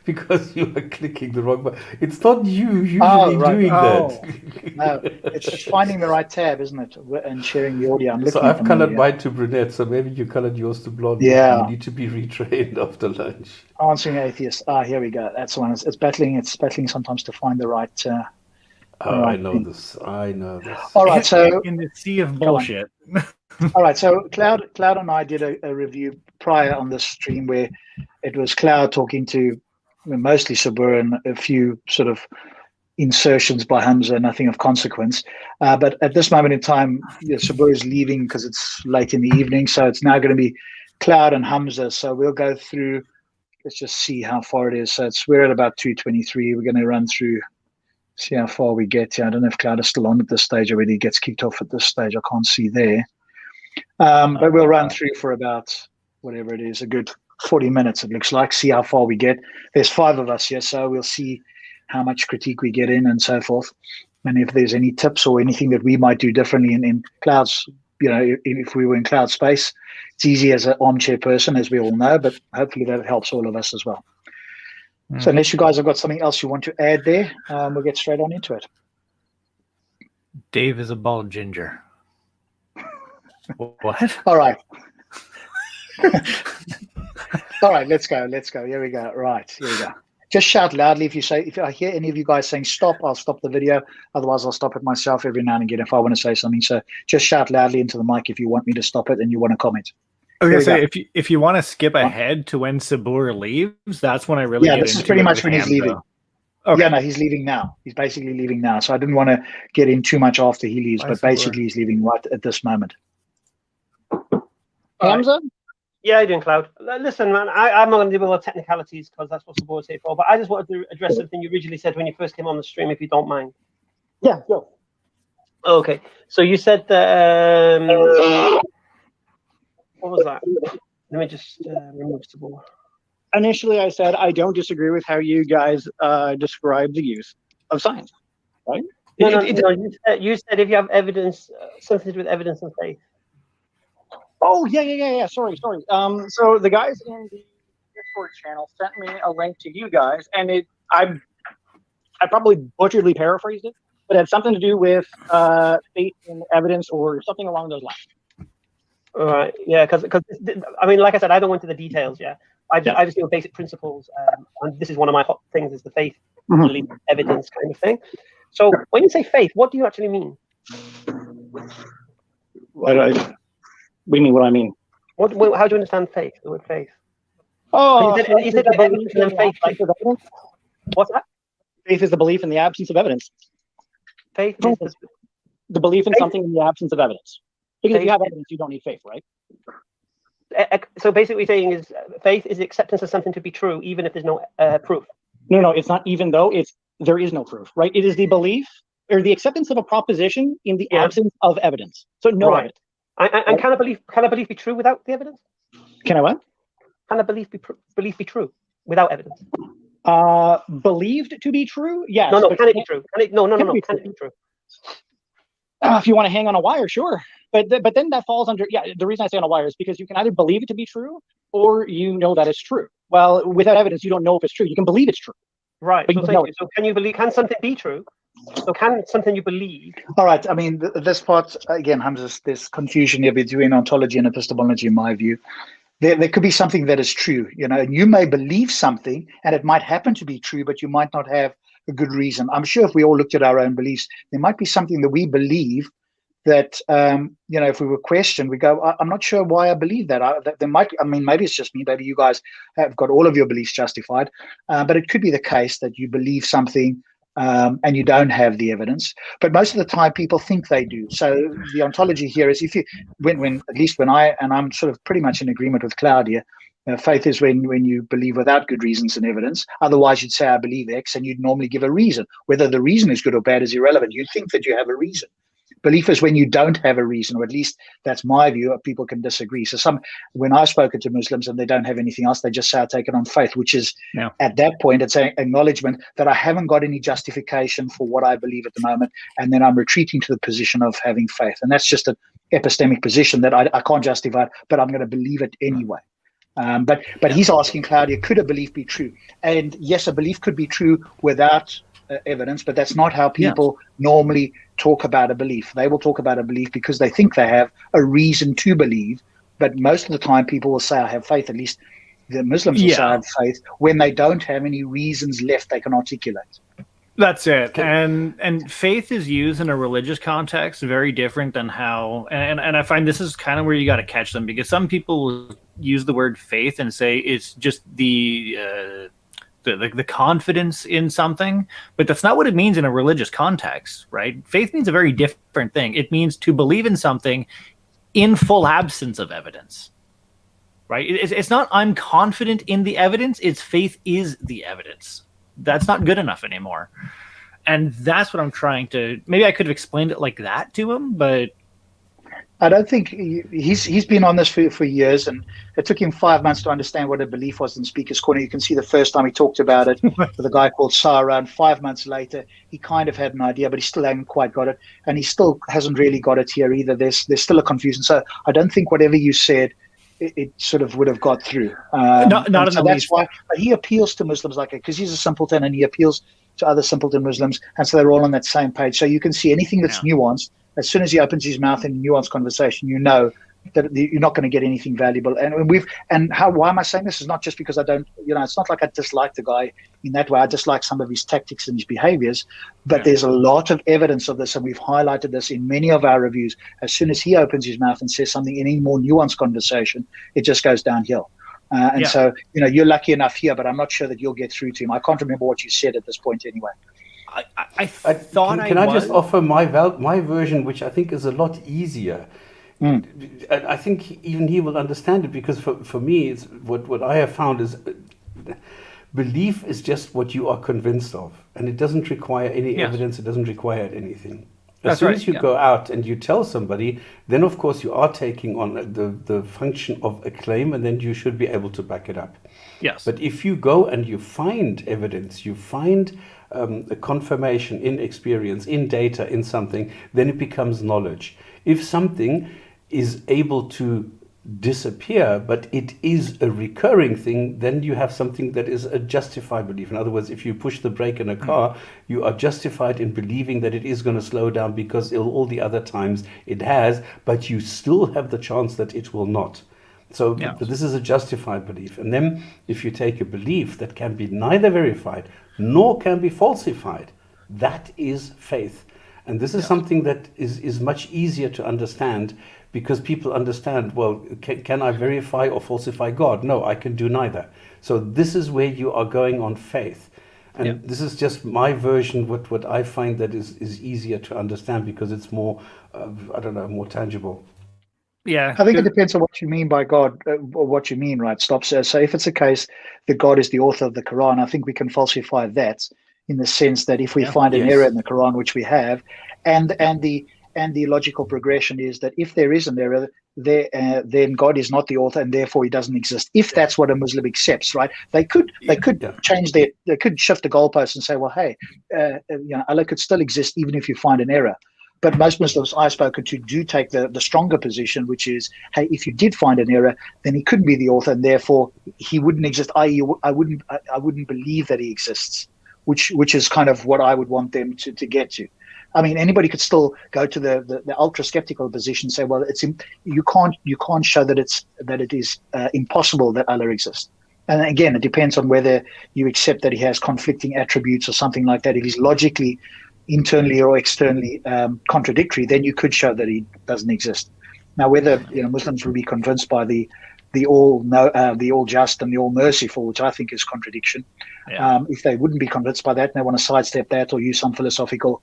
Speaker 1: Because you are clicking the wrong button. It's not you usually doing that.
Speaker 4: No, it's just finding the right tab, isn't it? And sharing the audio.
Speaker 1: So I've colored mine to brunette, so maybe you colored yours to blonde.
Speaker 4: Yeah.
Speaker 1: You need to be retrained after lunch.
Speaker 4: Answering atheist. Here we go. That's the one. It's battling sometimes to find the right...
Speaker 1: I know this.
Speaker 4: All right, so...
Speaker 3: In the sea of bullshit.
Speaker 4: All right, so Cloud and I did a review prior on this stream where it was Cloud talking to mostly Sabur and a few sort of insertions by Hamza, nothing of consequence. But at this moment in time, Sabur is leaving because it's late in the evening, so it's now going to be Cloud and Hamza. So we'll go through, let's just see how far it is. So we're at about 2:23. We're going to run through, see how far we get here. I don't know if Cloud is still on at this stage already. He gets kicked off at this stage. I can't see there. But we'll run through for about, whatever it is, a good 40 minutes, it looks like, see how far we get. There's 5 of us here, so we'll see how much critique we get in and so forth. And if there's any tips or anything that we might do differently in Cloud's, if we were in Cloud space, it's easy as an armchair person, as we all know, but hopefully that helps all of us as well. So unless you guys have got something else you want to add there, we'll get straight on into it.
Speaker 3: Dave is a bald ginger. What?
Speaker 4: All right. All right, let's go. Here we go. Right, here we go. Just shout loudly if I hear any of you guys saying stop, I'll stop the video. Otherwise, I'll stop it myself every now and again if I want to say something. So just shout loudly into the mic if you want me to stop it and you want to comment.
Speaker 3: Okay, so if you want to skip ahead to when Sabur leaves, that's when I really get
Speaker 4: this
Speaker 3: into
Speaker 4: is pretty
Speaker 3: it
Speaker 4: much
Speaker 3: with
Speaker 4: when he's
Speaker 3: Hamza.
Speaker 4: leaving.
Speaker 3: Okay.
Speaker 4: Yeah, no, he's leaving now. He's basically leaving now. So I didn't want to get in too much after he leaves, but basically he's leaving right at this moment.
Speaker 6: Hamza? Yeah, how you doing, Cloud? Listen, man, I'm not going to deal with all the technicalities because that's what the board's here for. But I just wanted to address something you originally said when you first came on the stream, if you don't mind.
Speaker 7: Yeah, go.
Speaker 6: Okay, so you said that. What was that? Let me just remove Sabor.
Speaker 7: Initially, I said I don't disagree with how you guys describe the use of science, right?
Speaker 6: No. You said if you have evidence, something to do with evidence and faith.
Speaker 7: Oh, yeah. Sorry. So the guys in the Discord channel sent me a link to you guys, and I probably butcheredly paraphrased it, but it had something to do with faith in evidence or something along those lines.
Speaker 6: All right, yeah, because I mean, like I said, I don't go into the details. Yeah, I just know basic principles, and this is one of my hot things: is the faith, belief, evidence kind of thing. So when you say faith, what do you actually mean?
Speaker 7: What do you mean? What do I mean?
Speaker 6: How do you understand faith? The word faith.
Speaker 7: Oh,
Speaker 6: you said evidence and faith. What's that?
Speaker 7: Faith is the belief in the absence of evidence.
Speaker 6: Faith is
Speaker 7: the belief in something in the absence of evidence. Because if you have evidence, you don't need faith, right?
Speaker 6: So basically, what you're saying is faith is the acceptance of something to be true, even if there's no proof.
Speaker 7: No, it's not even though there is no proof, right? It is the belief or the acceptance of a proposition in the absence of evidence. So no evidence.
Speaker 6: And can a belief be true without the evidence?
Speaker 7: Can I what?
Speaker 6: Can a belief be true without evidence?
Speaker 7: Believed to be true? Yes.
Speaker 6: No. Can it be true? Can it be true?
Speaker 7: If you want to hang on a wire, sure. But then that falls under, the reason I say on a wire is because you can either believe it to be true or you know that it's true. Well, without evidence, you don't know if it's true. You can believe it's true.
Speaker 6: Right. So can something be true? So can something you believe?
Speaker 4: All right. I mean, this part, again, Hamza, there's confusion here between ontology and epistemology, in my view. There could be something that is true, and you may believe something and it might happen to be true, but you might not have a good reason. I'm sure if we all looked at our own beliefs, there might be something that we believe that, if we were questioned, we go, I'm not sure why I believe that. Maybe it's just me, maybe you guys have got all of your beliefs justified, but it could be the case that you believe something and you don't have the evidence. But most of the time people think they do. So the ontology here is I'm sort of pretty much in agreement with Claudia, faith is when you believe without good reasons and evidence. Otherwise, you'd say, I believe X, and you'd normally give a reason. Whether the reason is good or bad is irrelevant. You think that you have a reason. Belief is when you don't have a reason, or at least that's my view. People can disagree. So when I've spoken to Muslims and they don't have anything else, they just say, I take it on faith, which is at that point, it's an acknowledgement that I haven't got any justification for what I believe at the moment. And then I'm retreating to the position of having faith. And that's just an epistemic position that I can't justify, but I'm going to believe it anyway. But he's asking Claudia, could a belief be true? And yes, a belief could be true without evidence, but that's not how people normally talk about a belief. They will talk about a belief because they think they have a reason to believe, but most of the time people will say, I have faith. At least the Muslims will say, I have faith, when they don't have any reasons left they can articulate.
Speaker 3: That's it. And faith is used in a religious context very different than how, and I find this is kind of where you got to catch them, because some people will use the word faith and say it's just the confidence in something, but that's not what it means in a religious context, right? Faith means a very different thing. It means to believe in something in full absence of evidence, right? It's not I'm confident in the evidence, it's faith is the evidence. That's not good enough anymore. And that's what I'm trying to, maybe I could have explained it like that to him, but
Speaker 4: I don't think he's been on this for years, and it took him 5 months to understand what a belief was in Speaker's Corner. You can see the first time he talked about it with a guy called Sarah, and 5 months later, he kind of had an idea, but he still hadn't quite got it, and he still hasn't really got it here either. There's still a confusion. So I don't think whatever you said it sort of would have got through.
Speaker 3: Not in the
Speaker 4: that's
Speaker 3: least.
Speaker 4: why. But he appeals to Muslims like it because he's a simpleton, and he appeals to other simpleton Muslims, and so they're all on that same page. So you can see anything that's nuanced. As soon as he opens his mouth in a nuanced conversation, you know that you're not going to get anything valuable. Why am I saying this? Is not just because I don't, it's not like I dislike the guy in that way. I dislike some of his tactics and his behaviors, but there's a lot of evidence of this, and we've highlighted this in many of our reviews. As soon as he opens his mouth and says something in any more nuanced conversation, it just goes downhill. So, you're lucky enough here, but I'm not sure that you'll get through to him. I can't remember what you said at this point anyway.
Speaker 3: I thought
Speaker 1: Can I just offer my version, which I think is a lot easier. I think even he will understand it, because for me, it's what I have found is belief is just what you are convinced of, and it doesn't require any evidence. It doesn't require anything. As soon as you go out and you tell somebody, then of course you are taking on the function of a claim, and then you should be able to back it up.
Speaker 3: Yes.
Speaker 1: But if you go and you find evidence, you find a confirmation in experience, in data, in something, then it becomes knowledge. If something is able to disappear, but it is a recurring thing, then you have something that is a justified belief. In other words, if you push the brake in a car, you are justified in believing that it is going to slow down because all the other times it has, but you still have the chance that it will not. So this is a justified belief. And then if you take a belief that can be neither verified nor can be falsified, that is faith. And this is something that is much easier to understand, because people understand, well, can I verify or falsify God? No, I can do neither. So this is where you are going on faith. And this is just my version, what I find that is easier to understand, because it's more, more tangible.
Speaker 3: Yeah.
Speaker 4: I think it depends on what you mean by God, or what you mean, right? So if it's a case that God is the author of the Quran, I think we can falsify that, in the sense that if we find an error in the Quran, which we have, and the logical progression is that if there is an error, then God is not the author, and therefore he doesn't exist. If that's what a Muslim accepts, right? They could change they could shift the goalpost and say, well, hey, Allah could still exist even if you find an error. But most Muslims I've spoken to do take the stronger position, which is, hey, if you did find an error, then he couldn't be the author, and therefore he wouldn't exist. I wouldn't believe that he exists, which is kind of what I would want them to get to. I mean, anybody could still go to the ultra skeptical position and say, well, you can't show that it is impossible that Allah exists. And again, it depends on whether you accept that he has conflicting attributes or something like that. If he's logically, internally or externally contradictory, then you could show that he doesn't exist. Now, whether Muslims will be convinced by the all just and the all merciful, which I think is contradiction. If they wouldn't be convinced by that and they want to sidestep that or use some philosophical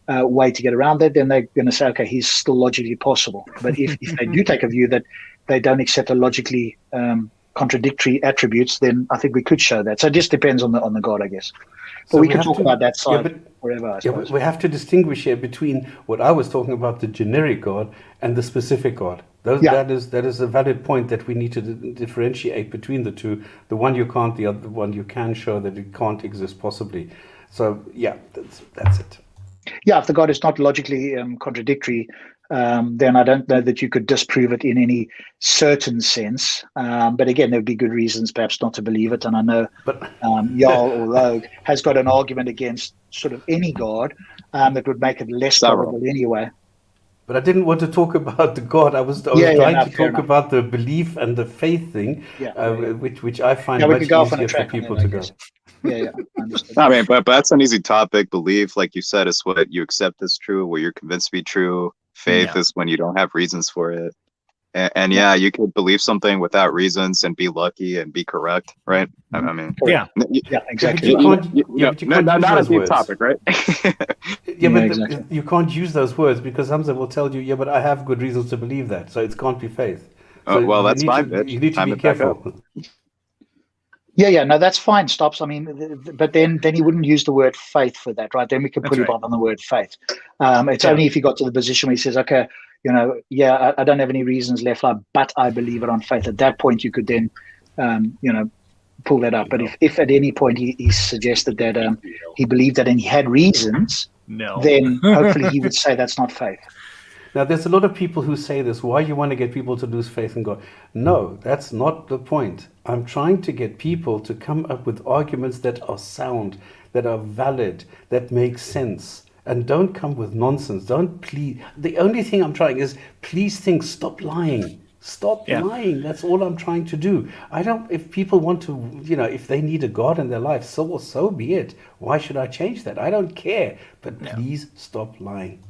Speaker 4: way to get around that, then they're going to say, okay, he's still logically possible. But if they do take a view that they don't accept a logically contradictory attributes, then I think we could show that. So it just depends on the God, I guess. But we can talk about that side forever, I suppose.
Speaker 1: But we have to distinguish here between what I was talking about, the generic God, and the specific God. That is a valid point, that we need to differentiate between the two. The one you can't, the other one you can show that it can't exist possibly. So that's it.
Speaker 4: Yeah, if the God is not logically contradictory, then I don't know that you could disprove it in any certain sense. But again, there would be good reasons perhaps not to believe it. And I know Jarl or Rogue has got an argument against sort of any God that would make it less probable anyway.
Speaker 1: But I didn't want to talk about the God. I was trying to talk about the belief and the faith thing, which I find much easier for people to go.
Speaker 4: Yeah, understood.
Speaker 5: I mean, but that's an easy topic. Belief, like you said, is what you accept as true, what you're convinced to be true. Faith is when you don't have reasons for it. And you could believe something without reasons and be lucky and be correct, right? I mean,
Speaker 4: exactly.
Speaker 5: Not a deep topic, right?
Speaker 1: You can't use those words, because Hamza will tell you, but I have good reasons to believe that, so it can't be faith.
Speaker 5: So well, that's my bitch.
Speaker 1: You need to be careful.
Speaker 4: No, that's fine, Stops. I mean, but then he wouldn't use the word faith for that, right? Then we could put him on the word faith. It's only if he got to the position where he says, okay, I don't have any reasons left, but I believe it on faith. At that point, you could then, pull that up. But if at any point he suggested that he believed that and he had reasons, then hopefully he would say that's not faith.
Speaker 1: Now, there's a lot of people who say this, why you want to get people to lose faith in God. No, that's not the point. I'm trying to get people to come up with arguments that are sound, that are valid, that make sense. And don't come with nonsense. Don't please. The only thing I'm trying is, please think, stop lying. Stop lying. That's all I'm trying to do. I don't, if people want to, if they need a God in their life, so be it. Why should I change that? I don't care. But please stop lying.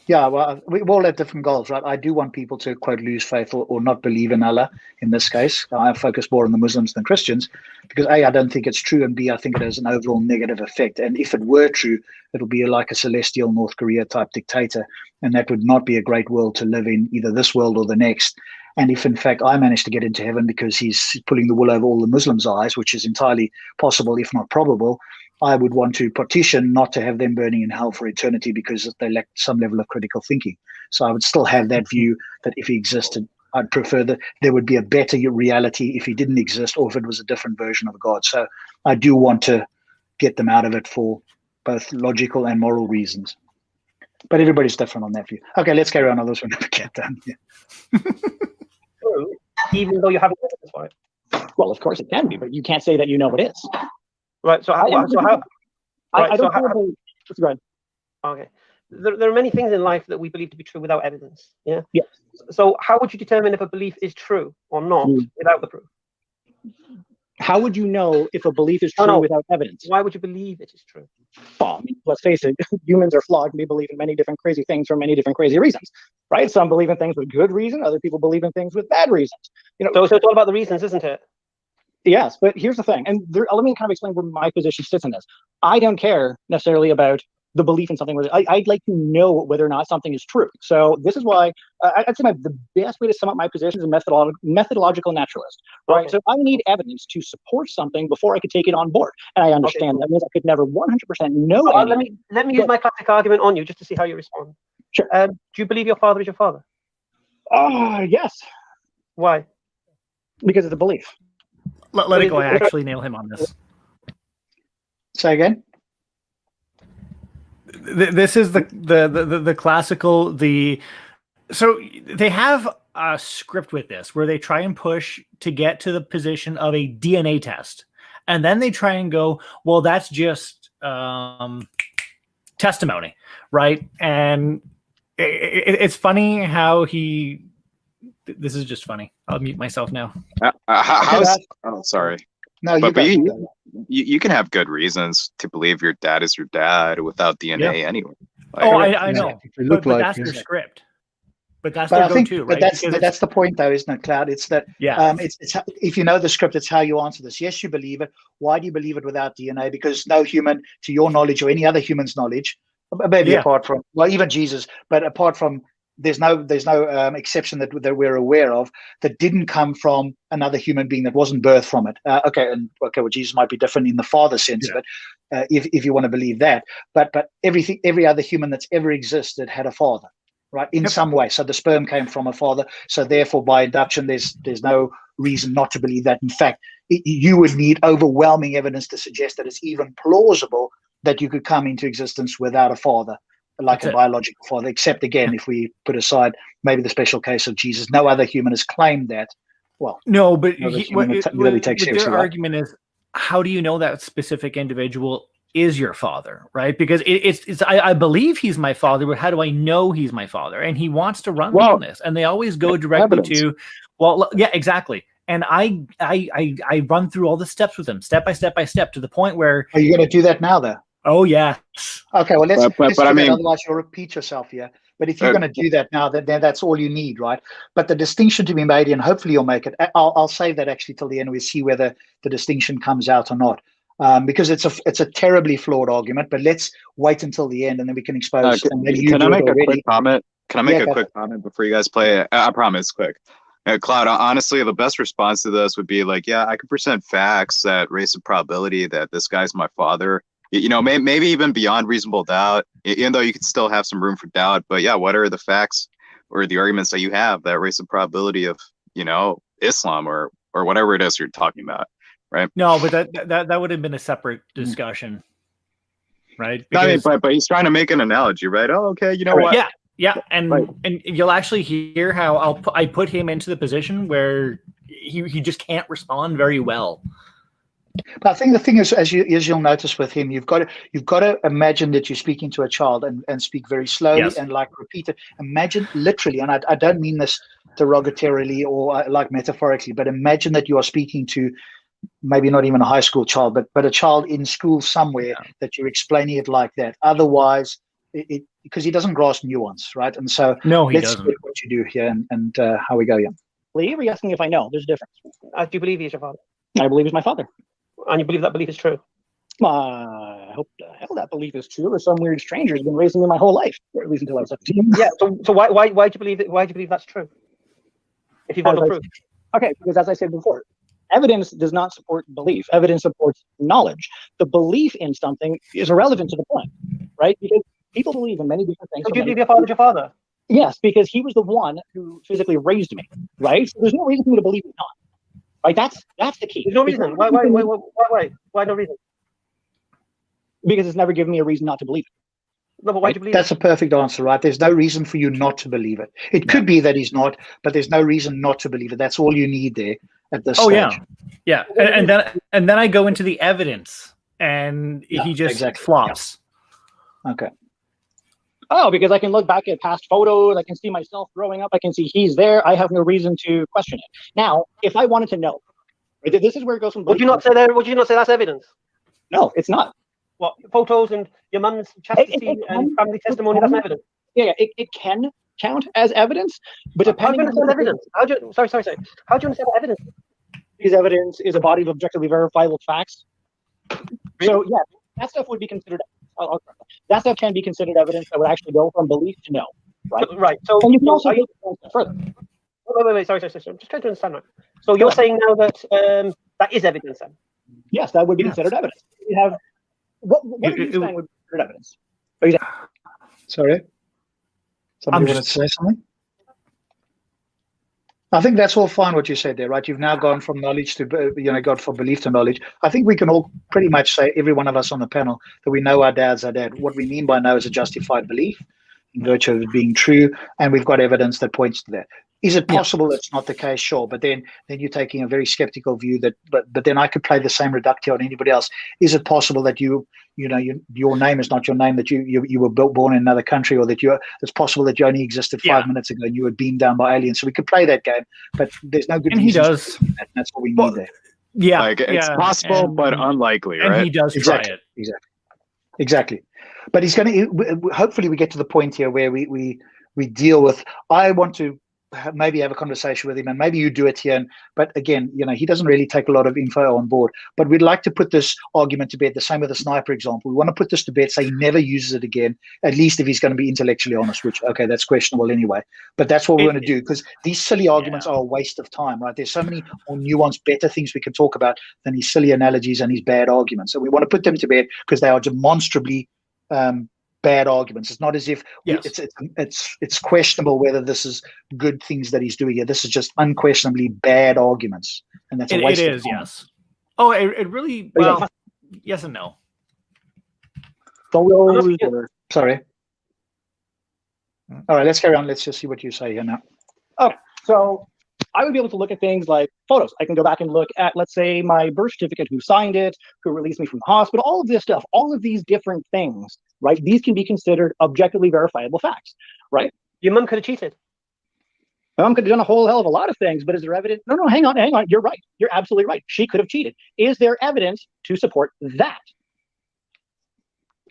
Speaker 4: Yeah, well, we all have different goals, right? I do want people to, quote, lose faith or not believe in Allah in this case. I focus more on the Muslims than Christians because A, I don't think it's true, and B, I think it has an overall negative effect. And if it were true, it'll be like a celestial North Korea type dictator, and that would not be a great world to live in, either this world or the next. And if, in fact, I manage to get into heaven because he's pulling the wool over all the Muslims' eyes, which is entirely possible, if not probable, I would want to petition not to have them burning in hell for eternity because they lack some level of critical thinking. So I would still have that view that if he existed, I'd prefer that there would be a better reality if he didn't exist or if it was a different version of God. So I do want to get them out of it for both logical and moral reasons. But everybody's different on that view. Okay, let's carry on. Others will never get done. Yeah.
Speaker 6: True, even though you haven't evidence for it.
Speaker 7: Well, of course it can be, but you can't say that you know it is.
Speaker 6: Right. So how?
Speaker 7: I don't feel go ahead.
Speaker 6: Okay. There are many things in life that we believe to be true without evidence. Yeah.
Speaker 7: Yes.
Speaker 6: So how would you determine if a belief is true or not without the proof?
Speaker 7: How would you know if a belief is true without evidence?
Speaker 6: Why would you believe it is true?
Speaker 7: Well, I mean, let's face it, humans are flawed. We believe in many different crazy things for many different crazy reasons, right? Some believe in things with good reason. Other people believe in things with bad reasons.
Speaker 6: So it's all about the reasons, isn't it?
Speaker 7: Yes, but here's the thing, and let me kind of explain where my position sits in this. I don't care necessarily about the belief in something. I'd like to know whether or not something is true. So this is why I'd say the best way to sum up my position is a methodological naturalist, right? Okay. So I need evidence to support something before I could take it on board. And I understand that means I could never 100% know.
Speaker 6: Let me use my classic argument on you just to see how you respond.
Speaker 7: Sure.
Speaker 6: Do you believe your father is your father?
Speaker 7: Yes.
Speaker 6: Why?
Speaker 7: Because of the belief.
Speaker 3: Let it go. I actually nail him on this.
Speaker 4: Say again.
Speaker 3: This is the classical so they have a script with this where they try and push to get to the position of a DNA test, and then they try and go, well, that's just testimony, right? And it's funny how this is just funny. I'll mute myself now.
Speaker 5: Sorry.
Speaker 4: No,
Speaker 5: you can have good reasons to believe your dad is your dad without DNA anyway.
Speaker 3: I know. But that's their script. But that's their go-to, right?
Speaker 4: But that's the point, though, isn't it, Cloud? It's that it's if you know the script, it's how you answer this. Yes, you believe it. Why do you believe it without DNA? Because no human, to your knowledge or any other human's knowledge, maybe apart from, well, even Jesus, but apart from, there's no exception that we're aware of that didn't come from another human being that wasn't birthed from it. Well, Jesus might be different in the father sense, but if you want to believe that, but every other human that's ever existed had a father, right? In some way. So the sperm came from a father. So therefore, by induction, there's no reason not to believe that. In fact, you would need overwhelming evidence to suggest that it's even plausible that you could come into existence without a father, like a biological father, except again, if we put aside maybe the special case of Jesus, no other human has claimed that. Well,
Speaker 3: no, but their argument is, how do you know that specific individual is your father, right? Because I believe he's my father, but how do I know he's my father? And he wants to run on this, and they always go directly to, exactly. And I run through all the steps with him, step by step, to the point where.
Speaker 4: Are you going to do that now, though?
Speaker 3: Oh yeah.
Speaker 4: Okay. Well, let's do that, otherwise you'll repeat yourself here. But if you're going to do that now, then that's all you need, right? But the distinction to be made, and hopefully you'll make it. I'll save that actually till the end. We'll see whether the distinction comes out or not, because it's a terribly flawed argument. But let's wait until the end, and then we can expose.
Speaker 5: Can I make a quick comment? Can I make a quick comment before you guys play it? I promise, quick. Cloud, honestly, the best response to this would be like, yeah, I could present facts that raise the probability that this guy's my father. Maybe even beyond reasonable doubt, even though you could still have some room for doubt. But yeah, what are the facts or the arguments that you have that raise the probability of, Islam or whatever it is you're talking about, right?
Speaker 3: No, but that would have been a separate discussion. right?
Speaker 5: I mean,
Speaker 3: Because,
Speaker 5: but he's trying to make an analogy, right? Oh, okay, you know what?
Speaker 3: yeah, and
Speaker 7: Right.
Speaker 3: and you'll actually hear how I put him into the position where he just can't respond very well.
Speaker 4: But I think the thing is, as you'll notice with him, you've got to imagine that you're speaking to a child and speak very slowly
Speaker 3: Yes.
Speaker 4: and like repeat it. Imagine literally, and I don't mean this derogatorily or like metaphorically, but imagine that you are speaking to maybe not even a high school child, but a child in school somewhere, that you're explaining it like that. Otherwise, because he doesn't grasp nuance, right? And so
Speaker 3: No, he
Speaker 4: let's
Speaker 3: doesn't.
Speaker 4: see what you do here and how we go. Yeah.
Speaker 7: Believe? Are you asking if I know? There's a difference.
Speaker 6: Do you believe he's your father?
Speaker 7: I believe he's my father.
Speaker 6: And you believe that belief is true?
Speaker 7: I hope the hell that belief is true, or some weird stranger has been raising me my whole life, or at least until I was 17.
Speaker 6: Yeah. So why do you believe it? Why do you believe that's true? If you've got no proof.
Speaker 7: Okay, because as I said before, evidence does not support belief. Evidence supports knowledge. The belief in something is irrelevant to the point, right? Because people believe in many different things.
Speaker 6: So do you believe your father's your father?
Speaker 7: Yes, because he was the one who physically raised me, right? So there's no reason for me to believe he's not. Right? That's the key.
Speaker 6: There's no reason. Why no reason?
Speaker 7: Because it's never given me a reason not to believe it.
Speaker 6: No, but why do you believe
Speaker 4: That's a perfect answer, right? There's no reason for you not to believe it. It could be that he's not, but there's no reason not to believe it. That's all you need there at this stage.
Speaker 3: Yeah. And then I go into the evidence, and he just flops.
Speaker 4: Yeah. Okay.
Speaker 7: Oh, because I can look back at past photos, I can see myself growing up, I can see he's there, I have no reason to question it. Now, if I wanted to know, right, this is where it goes from
Speaker 6: Would you not say that's evidence?
Speaker 7: No, it's not.
Speaker 6: What, photos and your mum's chastity and family testimony, that's not evidence?
Speaker 7: Yeah, it can count as evidence, but depending
Speaker 6: on evidence. How do you understand evidence?
Speaker 7: Because evidence is a body of objectively verifiable facts. So yeah, that stuff would be considered. That stuff can be considered evidence that would actually go from belief to know, right?
Speaker 6: Right. So
Speaker 7: and you can also go one step further.
Speaker 6: Wait. Sorry. I'm just trying to understand that. So you're saying now that that is evidence then?
Speaker 7: Yes, that would be considered evidence. You have what are you saying would be considered evidence?
Speaker 4: Sorry. Somebody wanted to say something? I think that's all fine what you said there, right? You've now gone from knowledge to, gone from belief to knowledge. I think we can all pretty much say, every one of us on the panel, that we know our dad's our dad. What we mean by know is a justified belief in virtue of it being true, and we've got evidence that points to that. Is it possible that's not the case? Sure, but then you're taking a very skeptical view that, but then I could play the same reductio on anybody else. Is it possible that your name is not your name, that you were born in another country, or that it's possible that you only existed 5 minutes ago and you were beamed down by aliens? So we could play that game, but there's no good reason.
Speaker 3: And he does.
Speaker 4: That's what we need there.
Speaker 3: Yeah,
Speaker 5: like it's possible, but unlikely, right?
Speaker 3: And he does try it.
Speaker 4: Exactly. But he's going to. Hopefully, we get to the point here where we deal with. I want to maybe have a conversation with him, and maybe you do it here. But again, he doesn't really take a lot of info on board. But we'd like to put this argument to bed. The same with the sniper example. We want to put this to bed, say he never uses it again. At least if he's going to be intellectually honest, which that's questionable anyway. But that's what we're going to do, because these silly arguments are a waste of time, right? There's so many more nuanced, better things we can talk about than these silly analogies and these bad arguments. So we want to put them to bed because they are demonstrably bad arguments. It's not as if it's questionable whether this is good things that he's doing here. This is just unquestionably bad arguments, and that's a waste of time.
Speaker 3: Yes. Oh, it really. Well, yes and no.
Speaker 4: Sorry. All right, let's carry on. Let's just see what you say here now.
Speaker 7: Okay, so I would be able to look at things like photos. I can go back and look at, let's say, my birth certificate, who signed it, who released me from the hospital, all of this stuff, all of these different things, right? These can be considered objectively verifiable facts, right?
Speaker 6: Your mum could have cheated.
Speaker 7: My mom could have done a whole hell of a lot of things, but is there evidence? No, hang on. You're right. You're absolutely right. She could have cheated. Is there evidence to support that?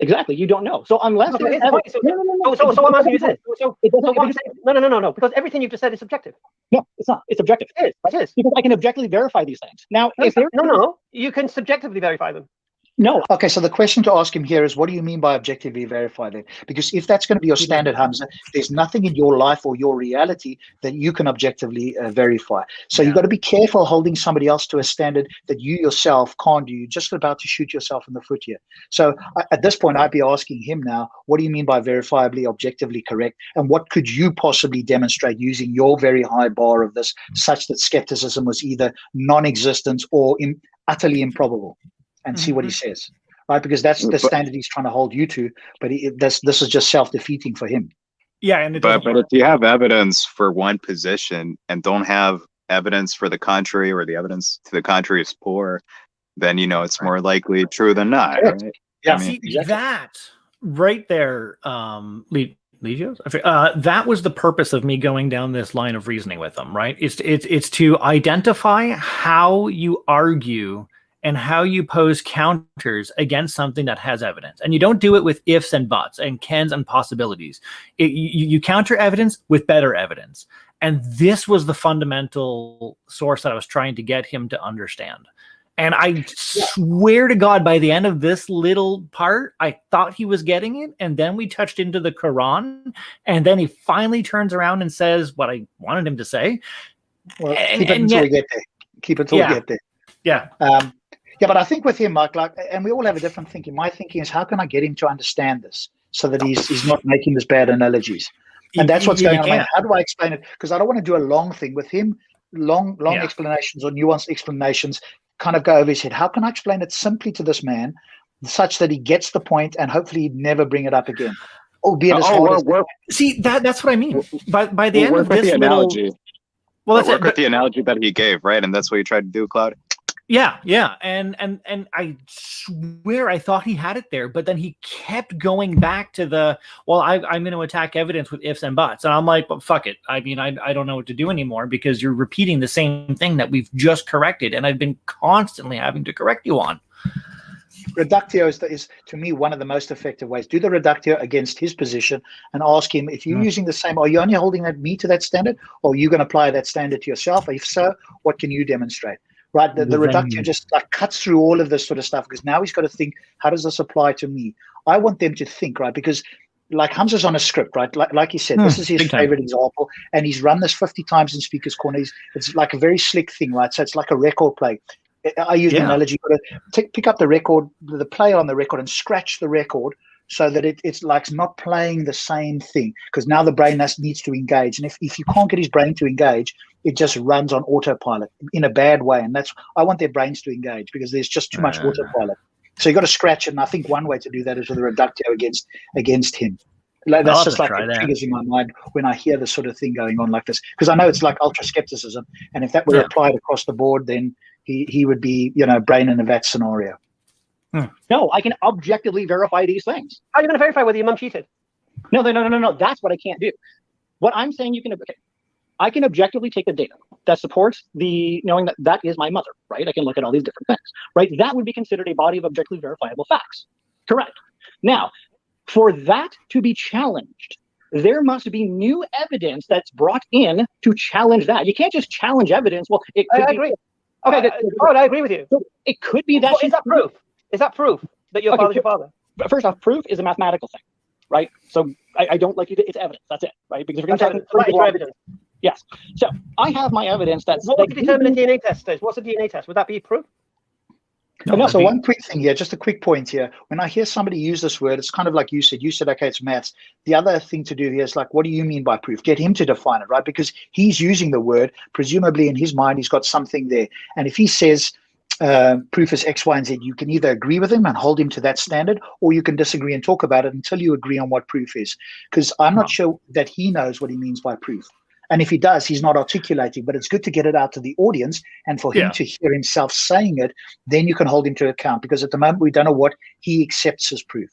Speaker 7: Exactly. You don't know. So unless
Speaker 6: So I'm asking you this. No. Because everything you've just said is subjective.
Speaker 7: No, it's not. It's objective.
Speaker 6: It is.
Speaker 7: Because I can objectively verify these things. Now,
Speaker 6: you can subjectively verify them.
Speaker 7: No.
Speaker 4: Okay, so the question to ask him here is, what do you mean by objectively verify then? Because if that's going to be your standard, Hamza, there's nothing in your life or your reality that you can objectively verify. So you've got to be careful holding somebody else to a standard that you yourself can't do. You're just about to shoot yourself in the foot here. So at this point, I'd be asking him now, what do you mean by verifiably, objectively correct? And what could you possibly demonstrate using your very high bar of this, such that skepticism was either non-existent or utterly improbable? And see what he says, right? Because that's the standard he's trying to hold you to. But this is just self-defeating for him.
Speaker 3: Yeah, and
Speaker 5: but if you have evidence for one position and don't have evidence for the contrary, or the evidence to the contrary is poor, then it's more likely true than not. Right?
Speaker 4: Yeah,
Speaker 3: see, that right there, that was the purpose of me going down this line of reasoning with them, right? It's to identify how you argue and how you pose counters against something that has evidence. And you don't do it with ifs and buts and cans and possibilities. You counter evidence with better evidence. And this was the fundamental source that I was trying to get him to understand. And I swear to God, by the end of this little part, I thought he was getting it. And then we touched into the Quran. And then he finally turns around and says what I wanted him to say.
Speaker 4: Well, keep it until we get there. Keep it until we get there.
Speaker 3: Yeah.
Speaker 4: Yeah, but I think with him, Mike, and we all have a different thinking. My thinking is, how can I get him to understand this so that he's not making these bad analogies? And that's what's going on. How do I explain it? Because I don't want to do a long thing with him, long explanations or nuanced explanations kind of go over his head. How can I explain it simply to this man such that he gets the point and hopefully he'd never bring it up again? Albeit as hard as
Speaker 3: see, that's what I mean. By the end of this
Speaker 5: analogy.
Speaker 3: Well, that's
Speaker 5: work with the analogy that he gave, right? And that's what you tried to do, Cloud.
Speaker 3: Yeah, and I swear I thought he had it there, but then he kept going back to I'm going to attack evidence with ifs and buts, and I'm like, well, fuck it. I mean, I don't know what to do anymore because you're repeating the same thing that we've just corrected, and I've been constantly having to correct you on.
Speaker 4: Reductio is to me one of the most effective ways. Do the reductio against his position and ask him, if you're using the same, are you only holding me to that standard, or are you going to apply that standard to yourself? If so, what can you demonstrate? Right, the reductio just cuts through all of this sort of stuff, because now he's got to think, how does this apply to me? I want them to think, right? Because like Hamza's on a script, right? Like he said, this is his favorite example, and he's run this 50 times in Speaker's Corner. It's like a very slick thing, right? So it's like a record play. I use the analogy, you've got to pick up the record, the player on the record, and scratch the record so that it's like not playing the same thing, because now the brain needs to engage. And if you can't get his brain to engage, it just runs on autopilot in a bad way. And I want their brains to engage, because there's just too much autopilot. So you got to scratch it. And I think one way to do that is with a reductio against him. That's just like it triggers in my mind when I hear this sort of thing going on like this, because I know it's like ultra skepticism. And if that were applied across the board, then he would be, brain in a vat scenario.
Speaker 7: No, I can objectively verify these things.
Speaker 6: How are you going to verify whether your mum cheated?
Speaker 7: No. That's what I can't do. What I'm saying, I can objectively take the data that supports the knowing that is my mother, right? I can look at all these different things, right? That would be considered a body of objectively verifiable facts. Correct. Now, for that to be challenged, there must be new evidence that's brought in to challenge that. You can't just challenge evidence. Well,
Speaker 6: I agree. Okay, I agree with you.
Speaker 7: So it could be that.
Speaker 6: Is that proof? Is that proof that your father's your father?
Speaker 7: First off, proof is a mathematical thing, right? So I don't like you to, it's evidence. That's it, right? Because if we're going to
Speaker 6: talk evidence.
Speaker 7: Yes. So I have my evidence that's.
Speaker 6: What would determine a DNA test is? What's a DNA test? Would that be proof?
Speaker 4: No, so one quick thing here, just a quick point here. When I hear somebody use this word, it's kind of like you said, okay, it's maths. The other thing to do here is like, what do you mean by proof? Get him to define it, right? Because he's using the word, presumably in his mind, he's got something there. And if he says proof is X, Y, and Z, you can either agree with him and hold him to that standard, or you can disagree and talk about it until you agree on what proof is. Because I'm not sure that he knows what he means by proof. And if he does, he's not articulating, but it's good to get it out to the audience and for him to hear himself saying it. Then you can hold him to account, because at the moment we don't know what he accepts as proof.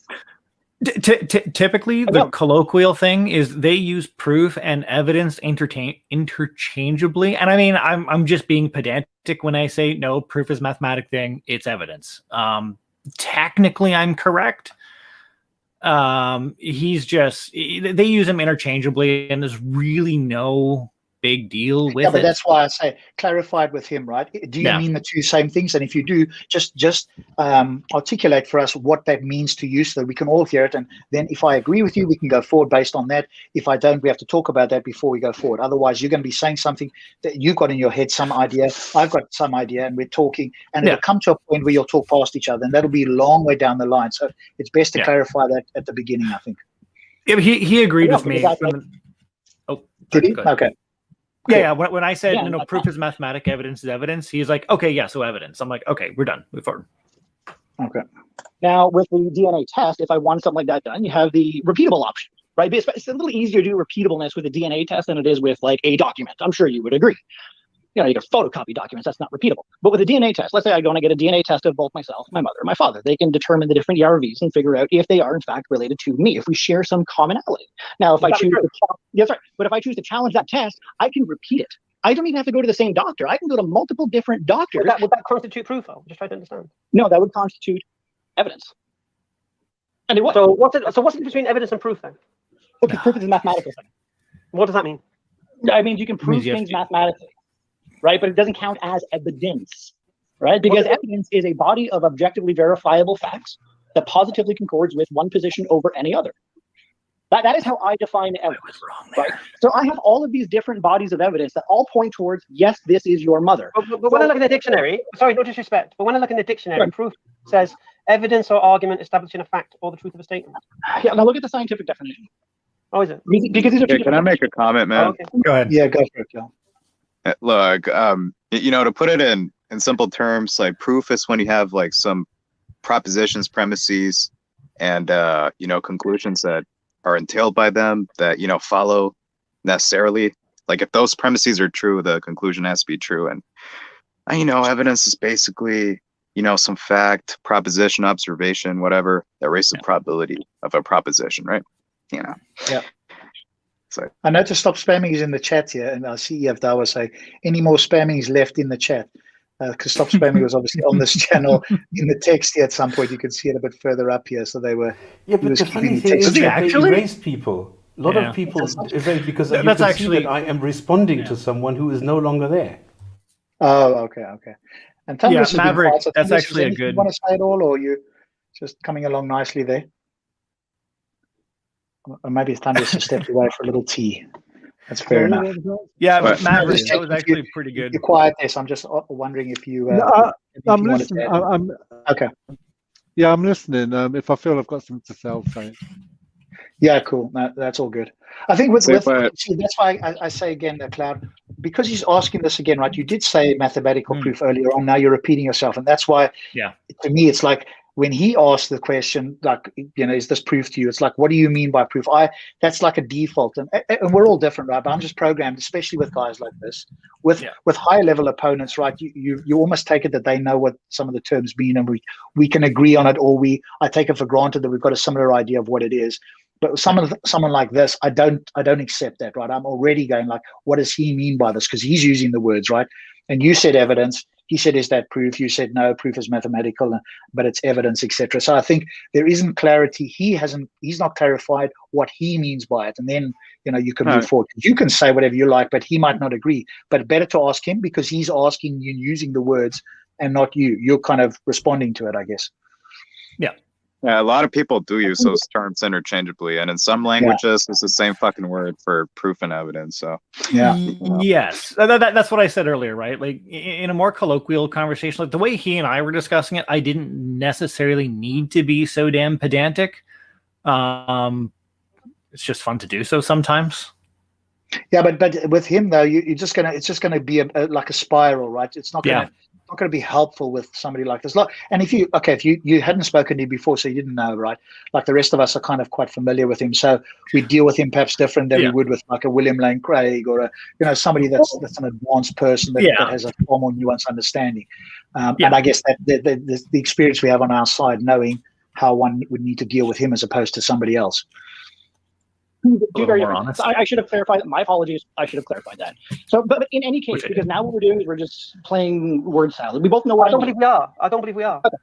Speaker 3: Typically, the colloquial thing is they use proof and evidence interchangeably. And I mean, I'm just being pedantic when I say no, proof is mathematic thing, it's evidence. Technically, I'm correct. He's just, they use them interchangeably, and there's really no big deal with it.
Speaker 4: But that's why I say clarify it with him, right? Do you mean the two same things? And if you do, just articulate for us what that means to you so that we can all hear it. And then if I agree with you, we can go forward based on that. If I don't, we have to talk about that before we go forward. Otherwise, you're going to be saying something that you've got in your head, some idea, I've got some idea, and we're talking, and it'll come to a point where you'll talk past each other, and that'll be a long way down the line. So it's best to clarify that at the beginning, I think.
Speaker 3: Yeah, but he agreed with me.
Speaker 4: Did he? Okay.
Speaker 3: Yeah. When I said, proof is mathematic, evidence is evidence, he's like, okay, yeah, so evidence. I'm like, okay, we're done. Move forward.
Speaker 4: Okay.
Speaker 7: Now, with the DNA test, if I want something like that done, you have the repeatable option, right? It's a little easier to do repeatableness with a DNA test than it is with like a document. I'm sure you would agree. You know, you can photocopy documents, that's not repeatable. But with a DNA test, let's say I go and I get a DNA test of both myself, my mother, and my father. They can determine the different ERVs and figure out if they are in fact related to me, if we share some commonality. Now, if I choose to, that's right. But if I choose to challenge that test, I can repeat it. I don't even have to go to the same doctor. I can go to multiple different doctors.
Speaker 6: Would that constitute proof, though? Just try to understand.
Speaker 7: No, that would constitute evidence. And it would.
Speaker 6: So what's the between evidence and proof then?
Speaker 7: Okay, proof is a mathematical thing.
Speaker 6: What does that mean?
Speaker 7: I mean, you can prove things mathematically, right? But it doesn't count as evidence, right? Because evidence is a body of objectively verifiable facts that positively concords with one position over any other. That is how I define evidence, right? So I have all of these different bodies of evidence that all point towards, yes, this is your mother.
Speaker 6: But when I look in the dictionary, sorry, no disrespect, but when I look in the dictionary, proof says evidence or argument establishing a fact or the truth of a statement.
Speaker 7: Yeah, now look at the scientific definition.
Speaker 6: Oh, is it?
Speaker 7: Because these are
Speaker 5: Can I make a comment, man?
Speaker 6: Oh, okay.
Speaker 3: Go ahead.
Speaker 4: Yeah, go for it, Joe.
Speaker 5: Look, you know, to put it in simple terms, like proof is when you have like some propositions, premises, and you know, conclusions that are entailed by them that, you know, follow necessarily. Like if those premises are true, the conclusion has to be true. And you know, evidence is basically, you know, some fact, proposition, observation, whatever that raises the probability of a proposition, right? You know.
Speaker 4: Yeah.
Speaker 5: So
Speaker 4: I know to stop spamming is in the chat here, and I see EF Dawa say any more spamming is left in the chat. Because stop spamming was obviously on this channel in the text here at some point. You could see it a bit further up here, so they were.
Speaker 1: Yeah, but the funny thing is that they erase people. A lot of people erase because you can see that I am responding to someone who is no longer there.
Speaker 4: Oh, okay. And Thunderous has been
Speaker 3: Maverick,
Speaker 4: quiet, so
Speaker 3: that's
Speaker 4: Thunderous,
Speaker 3: actually
Speaker 4: is
Speaker 3: a good.
Speaker 4: You want to say it all, or you just coming along nicely there? Or maybe Thunderous has stepped away for a little tea. That's fair enough.
Speaker 3: Yeah,
Speaker 5: But-
Speaker 3: Maverick, that was actually pretty good.
Speaker 4: You're quiet there, so I'm just wondering if you.
Speaker 2: I'm listening.
Speaker 4: Okay.
Speaker 2: Yeah, I'm listening. If I feel I've got something to say, I'll say it.
Speaker 4: Yeah, cool. No, that's all good. I think with
Speaker 5: See,
Speaker 4: that's why I say again, Cloud, because he's asking this again, right? You did say mathematical proof earlier on. Now you're repeating yourself, and that's why.
Speaker 3: Yeah.
Speaker 4: To me, it's like when he asked the question, like, you know, is this proof to you? It's like, what do you mean by proof? That's like a default, and we're all different, right? But I'm just programmed, especially with guys like this, with higher level opponents, right? You almost take it that they know what some of the terms mean, and we can agree on it, or I take it for granted that we've got a similar idea of what it is. But someone like this, I don't accept that, right? I'm already going like, what does he mean by this? Because he's using the words, right? And you said evidence. He said, is that proof? You said, no, proof is mathematical, but it's evidence, etc. So I think there isn't clarity. He's not clarified what he means by it. And then, you know, you can move forward. You can say whatever you like, but he might not agree. But better to ask him because he's asking you using the words and not you. You're kind of responding to it, I guess.
Speaker 5: yeah, a lot of people do use those terms interchangeably, and in some languages, it's the same fucking word for proof and evidence. So
Speaker 3: Yes, that's what I said earlier, right? Like in a more colloquial conversation, like the way he and I were discussing it, I didn't necessarily need to be so damn pedantic. It's just fun to do so sometimes.
Speaker 4: Yeah, but with him though, it's just gonna be like a spiral, right? It's not gonna. Not going to be helpful with somebody like this. And if you hadn't spoken to him before, so you didn't know, right? Like the rest of us are kind of quite familiar with him, so we deal with him perhaps different than we would with like a William Lane Craig or somebody that's an advanced person that has a far more nuanced understanding. And I guess that the experience we have on our side, knowing how one would need to deal with him as opposed to somebody else.
Speaker 7: I should have clarified. My apologies. I should have clarified that. So, but in any case, because now what we're doing is we're just playing word salad. We both know what
Speaker 6: I don't believe we are. I don't believe we are.
Speaker 7: Okay.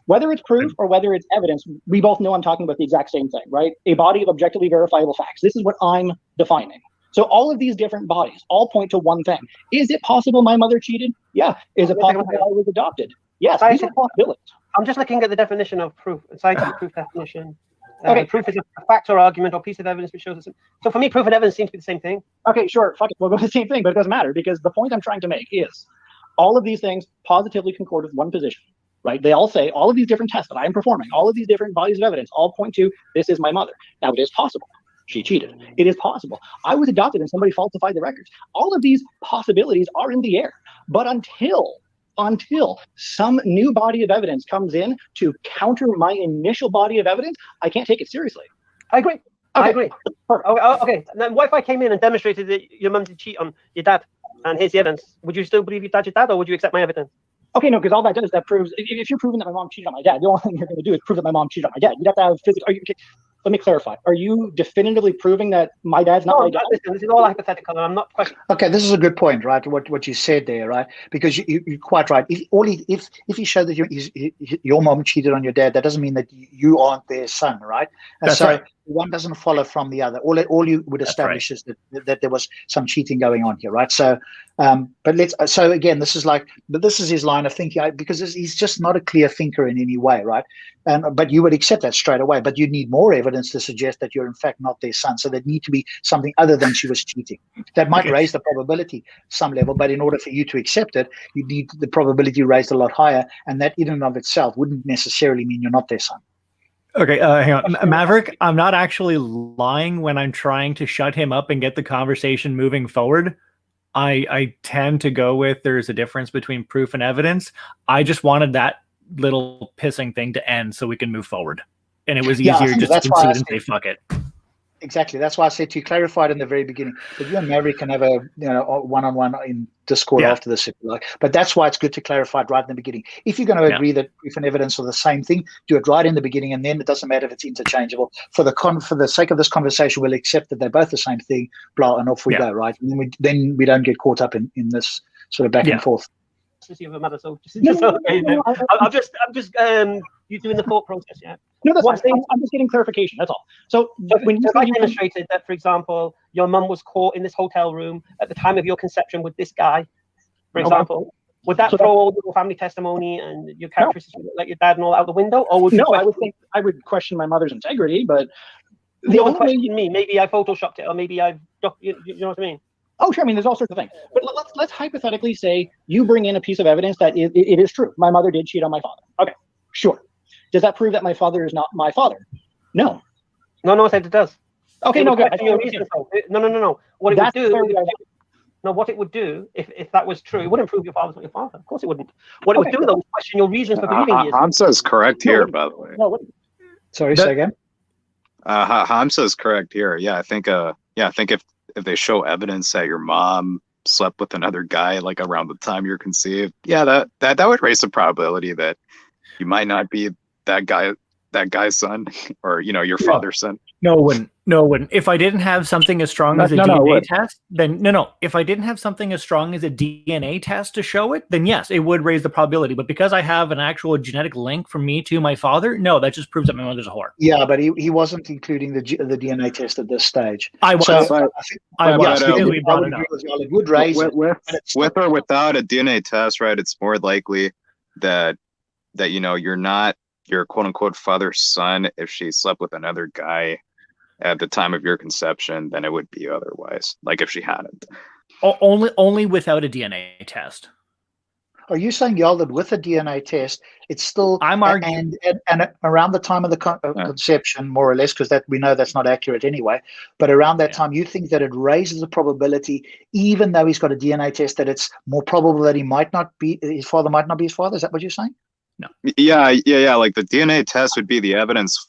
Speaker 7: Whether it's proof or whether it's evidence, we both know I'm talking about the exact same thing, right? A body of objectively verifiable facts. This is what I'm defining. So all of these different bodies all point to one thing. Is it possible my mother cheated? Yeah. Is it possible I was adopted? Yes. These are possibilities.
Speaker 6: I'm just looking at the definition of proof, scientific proof definition. Proof is a fact or argument or piece of evidence which shows us. So for me, proof and evidence seems to be the same thing.
Speaker 7: Okay, sure. Fuck it. We'll go with the same thing, but it doesn't matter because the point I'm trying to make is all of these things positively concord with one position, right? They all say all of these different tests that I am performing, all of these different bodies of evidence all point to this is my mother. Now, it is possible she cheated. It is possible I was adopted and somebody falsified the records. All of these possibilities are in the air. But until until some new body of evidence comes in to counter my initial body of evidence, I can't take it seriously.
Speaker 6: I agree.
Speaker 7: Okay.
Speaker 6: I agree. Okay. Then what if I came in and demonstrated that your mum did cheat on your dad, and here's the evidence? Would you still believe your dad, or would you accept my evidence?
Speaker 7: Okay, no, because all that does, that proves, if you're proving that my mom cheated on my dad, the only thing you're going to do is prove that my mom cheated on my dad. You'd have to have physical. Let me clarify. Are you definitively proving that my dad's not my dad?
Speaker 6: Listen, this is all hypothetical, and I'm not questioning.
Speaker 4: Okay, this is a good point, right? What you said there, right? Because you're quite right. If you show that your mom cheated on your dad, that doesn't mean that you aren't their son, right? And
Speaker 3: That's
Speaker 4: so
Speaker 3: right.
Speaker 4: one doesn't follow from the other. All you would establish is that there was some cheating going on here, right? So, so again, this is his line of thinking, because he's just not a clear thinker in any way, right? But you would accept that straight away. But you need more evidence to suggest that you're in fact not their son. So there need to be something other than she was cheating. That might raise the probability some level, but in order for you to accept it, you need the probability raised a lot higher, and that in and of itself wouldn't necessarily mean you're not their son.
Speaker 3: Okay, hang on. Maverick, I'm not actually lying when I'm trying to shut him up and get the conversation moving forward. I tend to go with there's a difference between proof and evidence. I just wanted that little pissing thing to end so we can move forward. And it was easier just to concede and say, fuck it.
Speaker 4: Exactly. That's why I said to you, clarified in the very beginning that you and Maverick can have a one-on-one in Discord after this, if you like. But that's why it's good to clarify it right in the beginning. If you're going to agree that proof and evidence are the same thing, do it right in the beginning, and then it doesn't matter if it's interchangeable. For the sake of this conversation, we'll accept that they're both the same thing, blah, and off we go, right? And then we don't get caught up in this sort of back and forth.
Speaker 6: I'm just you doing the thought process,
Speaker 7: No, that's fine. I'm just getting clarification. That's all. So when you
Speaker 6: demonstrated that, for example, your mum was caught in this hotel room at the time of your conception with this guy, for example, would that throw all your family testimony and your characteristics like your dad and all out the window? Or would you
Speaker 7: I would question my mother's integrity, but
Speaker 6: the only question me, maybe I photoshopped it, or maybe you know what I mean?
Speaker 7: Oh, sure. I mean, there's all sorts of things. But let's hypothetically say you bring in a piece of evidence that it is true. My mother did cheat on my father. Okay, sure. Does that prove that my father is not my father? No.
Speaker 6: No, I said it does.
Speaker 7: Okay, no, good.
Speaker 6: No. What it would do, if that was true, it wouldn't prove your father's not your father. Of course it wouldn't. What it would do, though, is question your reasons for believing you.
Speaker 5: Hamza is correct here, by the way.
Speaker 4: Sorry, say again?
Speaker 5: Hamza is correct here. I think if they show evidence that your mom slept with another guy like around the time you're conceived, that would raise the probability that you might not be that guy's son, or your father's son.
Speaker 3: No, it wouldn't. If I didn't have something as strong as a DNA test, then no. If I didn't have something as strong as a DNA test to show it, then yes, it would raise the probability. But because I have an actual genetic link from me to my father, no, that just proves that my mother's a whore.
Speaker 4: Yeah, but he wasn't including the DNA test at this stage.
Speaker 3: I was.
Speaker 4: It would raise
Speaker 5: with or without a DNA test, right? It's more likely that you're not your quote unquote father's son if she slept with another guy at the time of your conception than it would be otherwise, like if she hadn't.
Speaker 3: Only without a DNA test.
Speaker 4: Are you saying, Yal, that with a DNA test, it's still...
Speaker 3: I'm arguing...
Speaker 4: And around the time of the conception, more or less, because that we know that's not accurate anyway, but around that time, you think that it raises the probability, even though he's got a DNA test, that it's more probable that his father might not be his father? Is that what you're saying?
Speaker 3: No.
Speaker 5: Yeah. Like the DNA test would be the evidence,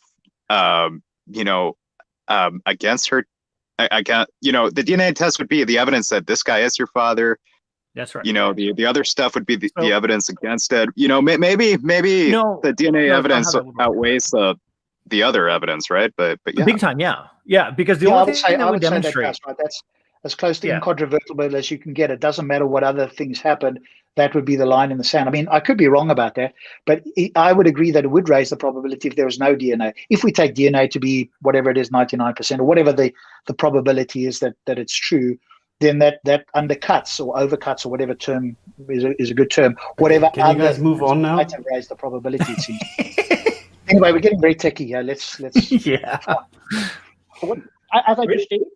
Speaker 5: against her. The DNA test would be the evidence that this guy is your father.
Speaker 3: That's right.
Speaker 5: The other stuff would be the evidence against it. Maybe the DNA evidence outweighs the other evidence, right? But yeah,
Speaker 3: big time, yeah. Because the only thing that would demonstrate
Speaker 4: that's as close to incontrovertible as you can get. It doesn't matter what other things happened. That would be the line in the sand. I mean, I could be wrong about that, but I would agree that it would raise the probability if there was no DNA. If we take DNA to be whatever it is, 99%, or whatever the probability is that it's true, then that undercuts or overcuts, or whatever term is a good term. Whatever.
Speaker 1: Can you guys move on now?
Speaker 4: Might have raised the probability, it seems. Anyway, we're getting very techy here. Let's.
Speaker 3: Yeah.
Speaker 7: As I just stated,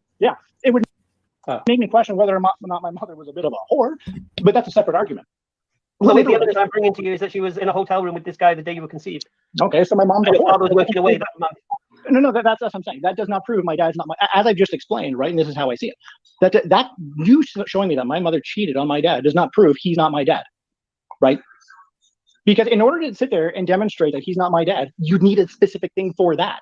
Speaker 7: it would make me question whether or not my mother was a bit of a whore, but that's a separate argument.
Speaker 6: Well, the evidence I'm bringing to you is that she was in a hotel room with this guy the day you were conceived.
Speaker 7: Okay, so my mom's a whore.
Speaker 6: Father was working away that month.
Speaker 7: No, that's what I'm saying. That does not prove my dad's not my. As I just explained, right, and this is how I see it. That you showing me that my mother cheated on my dad does not prove he's not my dad, right? Because in order to sit there and demonstrate that he's not my dad, you need a specific thing for that.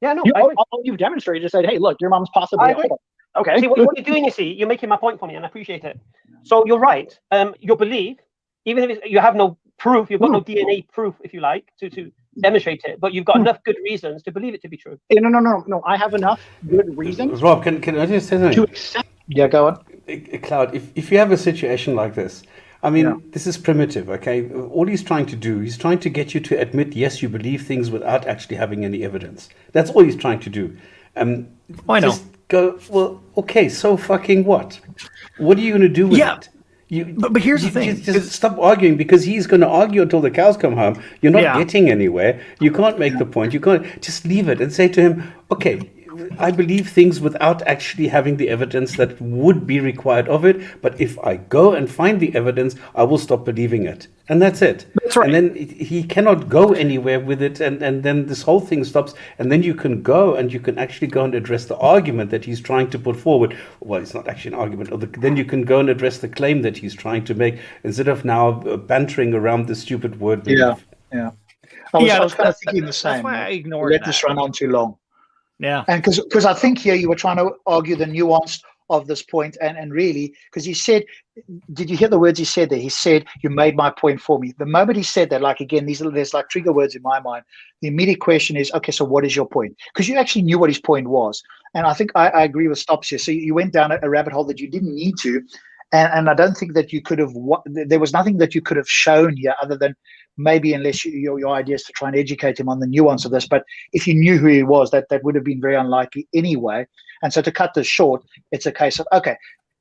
Speaker 6: Yeah, no,
Speaker 7: all you've demonstrated is said, hey, look, your mom's possibly a whore. Okay.
Speaker 6: See, what you're doing, you see, you're making my point for me, and I appreciate it. So you're right. Your belief, even if you have no proof, you've got no DNA proof, if you like, to demonstrate it, but you've got enough good reasons to believe it to be true.
Speaker 7: No. I have enough good reasons.
Speaker 1: Rob, can I just say something?
Speaker 7: To accept. Yeah, go on.
Speaker 1: Cloud, if you have a situation like this, I mean, this is primitive, okay? All he's trying to do, he's trying to get you to admit, yes, you believe things without actually having any evidence. That's all he's trying to do.
Speaker 3: I know.
Speaker 1: Just go, well, okay, so fucking what? What are you going to do with it?
Speaker 3: But here's the thing.
Speaker 1: Just stop arguing, because he's going to argue until the cows come home. You're not getting anywhere. You can't make the point. You can't just leave it and say to him, okay, I believe things without actually having the evidence that would be required of it. But if I go and find the evidence, I will stop believing it. And that's it.
Speaker 3: That's right.
Speaker 1: And then he cannot go anywhere with it. And then this whole thing stops. And then you can go and you can actually go and address the argument that he's trying to put forward. Well, it's not actually an argument. Then you can go and address the claim that he's trying to make, instead of now bantering around the stupid word belief.
Speaker 4: Yeah. I was kind of thinking the same.
Speaker 3: That's why I ignored
Speaker 4: Let this run on too long.
Speaker 3: Yeah.
Speaker 4: And because I think here you were trying to argue the nuance of this point, and really, because he said, did you hear the words he said there? He said, you made my point for me. The moment he said that, like, again, there's like trigger words in my mind. The immediate question is, okay, so what is your point? Because you actually knew what his point was. And I think I agree with Stops here. So you went down a rabbit hole that you didn't need to. And I don't think that you could have, there was nothing that you could have shown here other than maybe, unless your idea is to try and educate him on the nuance of this. But if you knew who he was, that would have been very unlikely anyway. And so to cut this short, it's a case of, okay,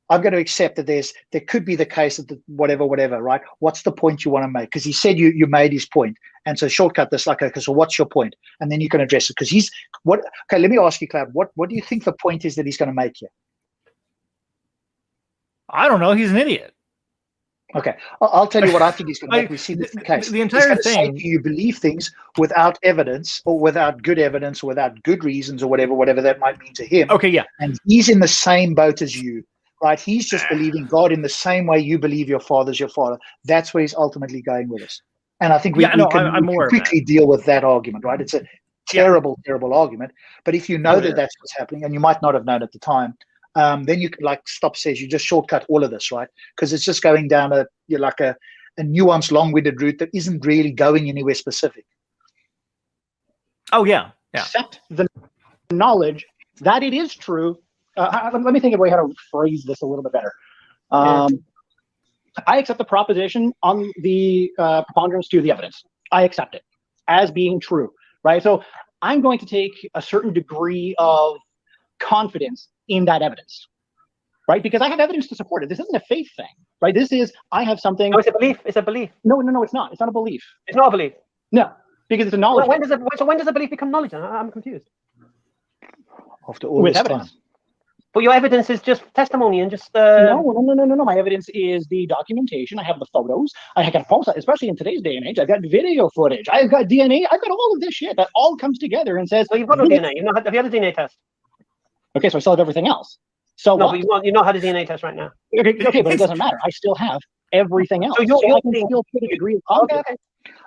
Speaker 4: I'm going to accept that there could be the case of the whatever, right? What's the point you want to make? Because he said you made his point. And so shortcut this, like, okay, so what's your point? And then you can address it. Because okay, let me ask you, Cloud, what do you think the point is that he's going to make here?
Speaker 3: I don't know. He's an idiot.
Speaker 4: Okay, I'll tell you what I think he's going to make. We see this in the case.
Speaker 3: The entire thing.
Speaker 4: You believe things without evidence, or without good evidence, or without good reasons, or whatever that might mean to him.
Speaker 3: Okay, yeah. And
Speaker 4: he's in the same boat as you, right? He's just believing God in the same way you believe your father's your father. That's where he's ultimately going with us. And I think we can quickly deal with that argument, right? It's a terrible argument. But if you know that that's what's happening, and you might not have known at the time, then you can, like Stop says, you just shortcut all of this, right? Because it's just going down a nuanced, long-winded route that isn't really going anywhere specific.
Speaker 3: Oh, yeah.
Speaker 7: Accept the knowledge that it is true. Let me think of a way how to phrase this a little bit better. I accept the proposition on the preponderance to the evidence. I accept it as being true, right? So I'm going to take a certain degree of confidence in that evidence, right? Because I have evidence to support it. This isn't a faith thing, right? This is, I have something.
Speaker 6: No, it's a belief. It's a belief.
Speaker 7: No, it's not. It's not a belief.
Speaker 6: It's not a belief.
Speaker 7: No, because it's a knowledge.
Speaker 6: Well, when does a belief become knowledge? I'm confused.
Speaker 4: After all this evidence.
Speaker 6: Time. But your evidence is just testimony and just.
Speaker 7: No. My evidence is the documentation. I have the photos. I got photos, especially in today's day and age. I've got video footage. I've got DNA. I've got all of this shit that all comes together and says.
Speaker 6: Well, you've got no DNA. Have you had a DNA test?
Speaker 7: Okay, so I still have everything else. So
Speaker 6: no, but you've not had a DNA test right now.
Speaker 7: Okay, but it doesn't matter. I still have everything else. So I can still put a degree of confidence.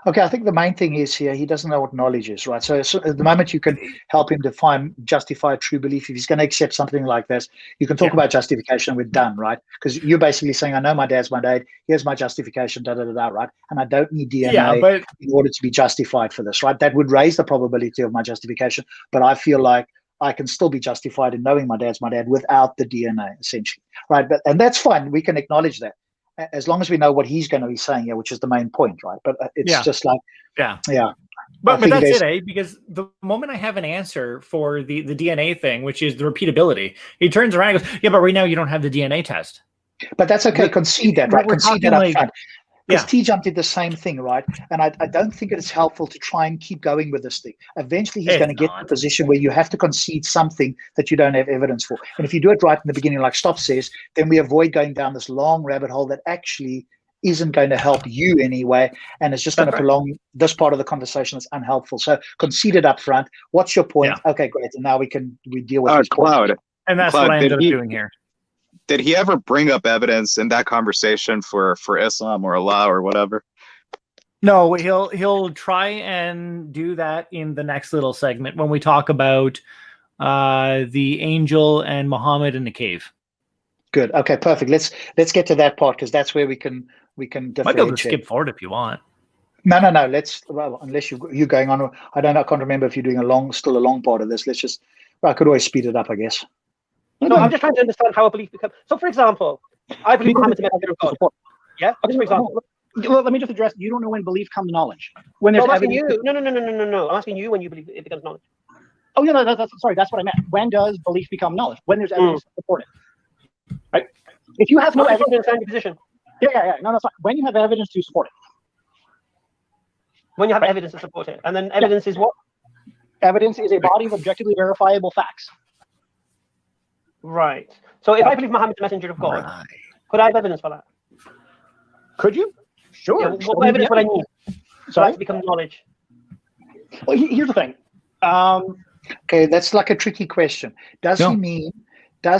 Speaker 4: Okay, I think the main thing is here, he doesn't know what knowledge is, right? So at the moment you can help him define, justify true belief. If he's going to accept something like this, you can talk about justification and we're done, right? Because you're basically saying, I know my dad's my dad, here's my justification, right? And I don't need DNA in order to be justified for this, right? That would raise the probability of my justification, but I feel like I can still be justified in knowing my dad's my dad without the DNA, essentially, right? And that's fine. We can acknowledge that as long as we know what he's going to be saying here, which is the main point, right? But it's just like,
Speaker 3: But that's it, Because the moment I have an answer for the DNA thing, which is the repeatability, he turns around and goes, yeah, but right now you don't have the DNA test.
Speaker 4: But that's okay. Concede that, right? Concede that up front. Because T-Jump did the same thing, right? And I don't think it's helpful to try and keep going with this thing. Eventually, he's going to get to a position where you have to concede something that you don't have evidence for. And if you do it right in the beginning, like Stop says, then we avoid going down this long rabbit hole that actually isn't going to help you anyway, and it's just going to prolong this part of the conversation that's unhelpful. So concede it up front. What's your point? Okay, great. And now we deal with
Speaker 5: Cloud.
Speaker 3: And that's what I ended up doing here.
Speaker 5: did he ever bring up evidence in that conversation for Islam or Allah or whatever?
Speaker 3: No, he'll try and do that in the next little segment when we talk about the angel and Muhammad in the cave.
Speaker 4: Good. Okay, perfect. Let's get to that part, because that's where we can differentiate.
Speaker 3: Might be able to skip forward if you want.
Speaker 4: No. Well, unless you're going on. I can't remember if you're doing still a long part of this. I could always speed it up, I guess.
Speaker 6: No, I'm just trying to understand how a belief becomes. So, for example, I believe Muhammad's a messenger of God. Yeah. Just for example.
Speaker 7: Well, let me just address. You don't know when belief comes to knowledge. When there's
Speaker 6: I'm asking
Speaker 7: evidence.
Speaker 6: you. No. I'm asking you when you believe it becomes knowledge.
Speaker 7: Oh yeah, sorry. That's what I meant. When does belief become knowledge? When there's evidence to support it. Right. If you have no evidence,
Speaker 6: understand your position.
Speaker 7: Yeah. No, that's fine. When you have evidence to support it.
Speaker 6: When you have evidence to support it, and then evidence is what?
Speaker 7: Evidence is a body of objectively verifiable facts.
Speaker 6: Right. So if I believe Muhammad's a messenger of God, could I have evidence for that?
Speaker 7: Could you? Sure.
Speaker 6: Yeah, what evidence would I need for that to become knowledge?
Speaker 7: Well, here's the thing.
Speaker 4: Okay, that's like a tricky question. Does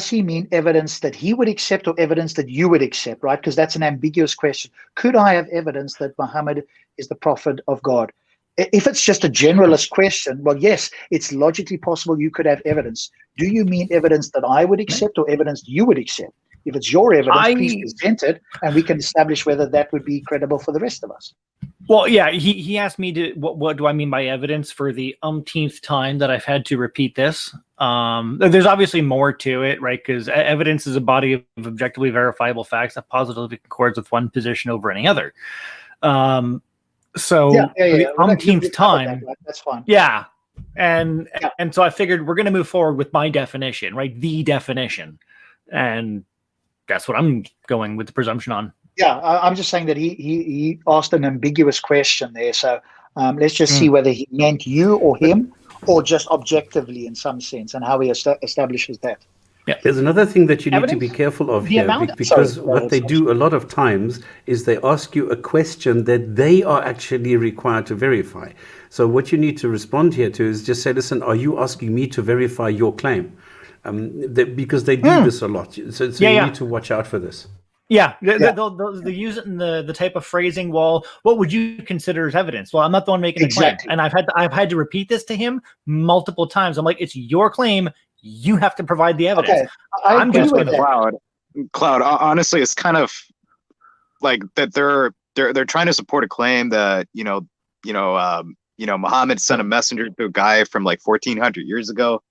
Speaker 4: he mean evidence that he would accept or evidence that you would accept, right? Because that's an ambiguous question. Could I have evidence that Muhammad is the prophet of God? If it's just a generalist question, well, yes, it's logically possible you could have evidence. Do you mean evidence that I would accept or evidence you would accept? If it's your evidence, please present it, and we can establish whether that would be credible for the rest of us.
Speaker 3: Well, yeah, he asked me to what do I mean by evidence for the umpteenth time that I've had to repeat this. There's obviously more to it, right? Because evidence is a body of objectively verifiable facts that positively accords with one position over any other. So the umpteenth time,
Speaker 4: that's fine.
Speaker 3: Yeah. And so I figured we're going to move forward with my definition, right? The definition. And that's what I'm going with the presumption on.
Speaker 4: Yeah, I'm just saying that he asked an ambiguous question there. So let's just see whether he meant you or him, or just objectively in some sense, and how he establishes that.
Speaker 1: Yeah. There's another thing that you need to be careful of here, because what they do a lot of times is they ask you a question that they are actually required to verify. So what you need to respond here to is just say, listen, are you asking me to verify your claim? Because they do this a lot. So you need to watch out for this.
Speaker 3: Yeah, they'll use it in the type of phrasing. Well, what would you consider as evidence? Well, I'm not the one making the claim, and I've had to repeat this to him multiple times. I'm like, it's your claim. You have to provide the evidence.
Speaker 4: Okay.
Speaker 3: I'm just
Speaker 5: with Cloud. Honestly, it's kind of like that. They're trying to support a claim that Muhammad sent a messenger to a guy from like 1400 years ago.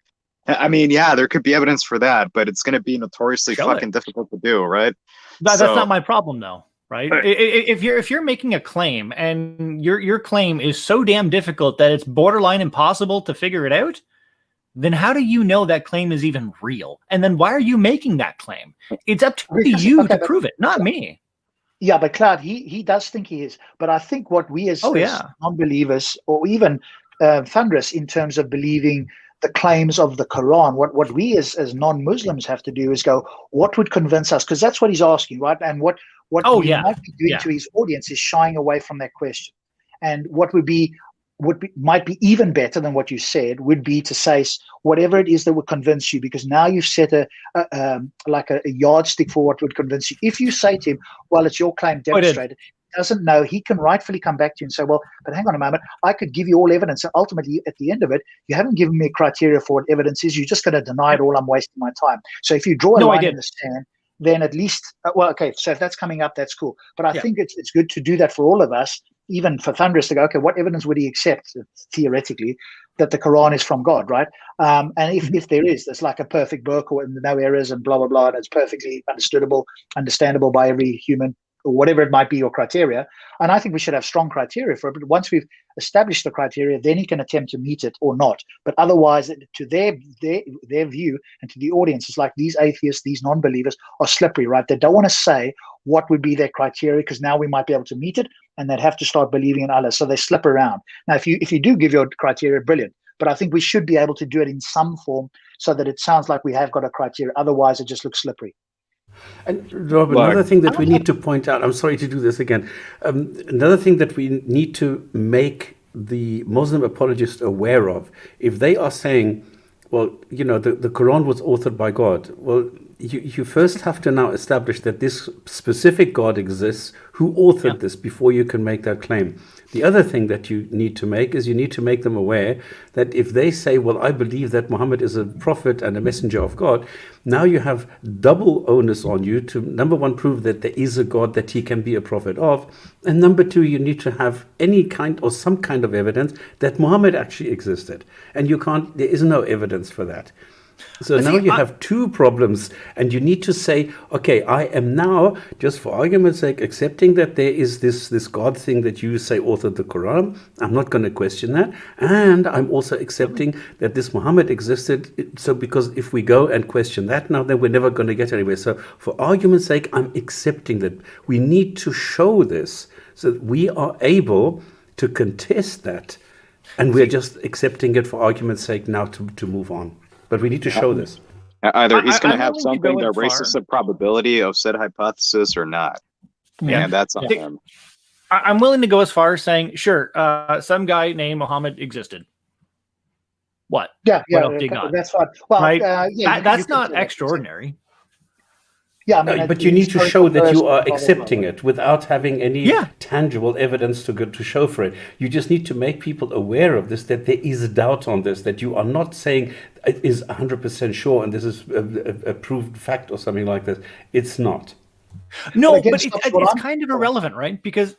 Speaker 5: I mean, yeah, there could be evidence for that, but it's going to be notoriously fucking difficult to do, right?
Speaker 3: That's not my problem, though, right? If you're making a claim and your claim is so damn difficult that it's borderline impossible to figure it out, then how do you know that claim is even real? And then why are you making that claim? It's up to you to prove it, not me.
Speaker 4: Yeah, but Cloud, he does think he is. But I think what we as non-believers, or even thunderous in terms of believing the claims of the Quran, what we as non-Muslims have to do is go, what would convince us? Because that's what he's asking, right? And what he might be doing to his audience is shying away from that question. And what might be even better than what you said would be to say whatever it is that would convince you, because now you've set a yardstick for what would convince you. If you say to him, well, it's your claim demonstrated, he doesn't know, he can rightfully come back to you and say, well, but hang on a moment, I could give you all evidence, and ultimately at the end of it, you haven't given me a criteria for what evidence is. You're just going to deny it all. I'm wasting my time. So if you draw a line in the sand, then at least, so if that's coming up, that's cool. But I think it's good to do that for all of us, even for Thunderous, to go, okay, what evidence would he accept, theoretically, that the Quran is from God, right? And if there is, there's like a perfect book or no errors and blah, blah, blah, and it's perfectly understandable by every human, or whatever it might be, your criteria. And I think we should have strong criteria for it. But once we've established the criteria, then he can attempt to meet it or not. But otherwise, to their view and to the audience, it's like these atheists, these non-believers are slippery, right? They don't want to say what would be their criteria, because now we might be able to meet it, and they'd have to start believing in Allah. So they slip around. Now, if you do give your criteria, brilliant. But I think we should be able to do it in some form so that it sounds like we have got a criteria. Otherwise, it just looks slippery.
Speaker 1: And Rob, another thing that we need to point out, I'm sorry to do this again, another thing that we need to make the Muslim apologist aware of, if they are saying, well, the Quran was authored by God, well, you first have to now establish that this specific God exists, who authored this, before you can make that claim. The other thing that you need to make is you need to make them aware that if they say, well, I believe that Muhammad is a prophet and a messenger of God, now you have double onus on you to, number one, prove that there is a God that he can be a prophet of, and number two, you need to have any kind or some kind of evidence that Muhammad actually existed. And you can't, there is no evidence for that. So now you have two problems, and you need to say, okay, I am now, just for argument's sake, accepting that there is this God thing that you say authored the Quran. I'm not going to question that. And I'm also accepting that this Muhammad existed. So because if we go and question that now, then we're never going to get anywhere. So for argument's sake, I'm accepting that. We need to show this so that we are able to contest that. And we're just accepting it for argument's sake now to move on. But we need to show this.
Speaker 5: Either he's going to have
Speaker 3: willing to
Speaker 5: something
Speaker 3: go
Speaker 5: that
Speaker 3: as
Speaker 5: raises
Speaker 3: far.
Speaker 5: the probability of said hypothesis or not.
Speaker 3: Yeah.
Speaker 5: And that's on him.
Speaker 3: I'm willing to go as far as saying, sure, some guy named Muhammad existed. What?
Speaker 4: Yeah,
Speaker 3: What else do you got?
Speaker 4: that's fine. Well,
Speaker 3: Right?
Speaker 4: yeah,
Speaker 3: That's not extraordinary.
Speaker 4: Yeah, I
Speaker 1: No,
Speaker 4: mean,
Speaker 1: but you need to show that you are accepting
Speaker 4: it.
Speaker 1: it without having any
Speaker 3: Yeah.
Speaker 1: tangible evidence to show for it. You just need to make people aware of this, that there is a doubt on this, that you are not saying it is 100% sure and this is a proved fact or something like this. It's not.
Speaker 3: No,
Speaker 4: But again,
Speaker 3: but
Speaker 4: stop
Speaker 3: it's
Speaker 4: what I'm
Speaker 3: kind of irrelevant, right? Because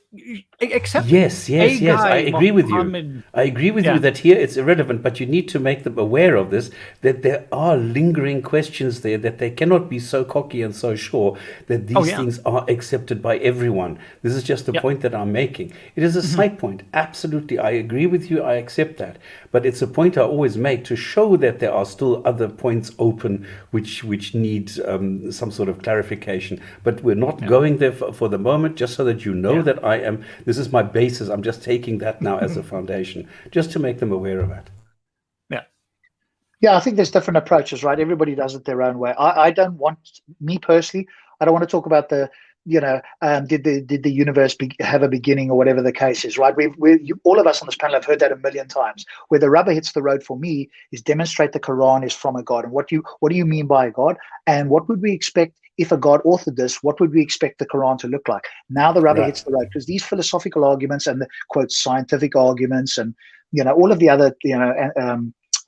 Speaker 3: except
Speaker 1: Yes,
Speaker 3: a
Speaker 1: yes.
Speaker 3: guy,
Speaker 1: I agree with you.
Speaker 3: Muhammad-
Speaker 1: I agree with
Speaker 3: Yeah.
Speaker 1: you that here it's irrelevant, but you need to make them aware of this, that there are lingering questions there, that they cannot be so cocky and so sure that these things are accepted by everyone. This is just the point that I'm making. It is a side point. Absolutely. I agree with you. I accept that. But it's a point I always make to show that there are still other points open which need some sort of clarification. But we're not going there for the moment, just so that you know that this is my basis. I'm just taking that now as a foundation, just to make them aware of it.
Speaker 4: Yeah, I think there's different approaches, right? Everybody does it their own way. I don't want, me personally, I don't want to talk about the, did the universe have a beginning or whatever the case is, right? All of us on this panel have heard that a million times. Where the rubber hits the road for me is demonstrate the Quran is from a God. And what do you mean by a God? And what would we expect if a God authored this? What would we expect the Quran to look like? Now the rubber hits the road, because these philosophical arguments and the quote scientific arguments and all of the other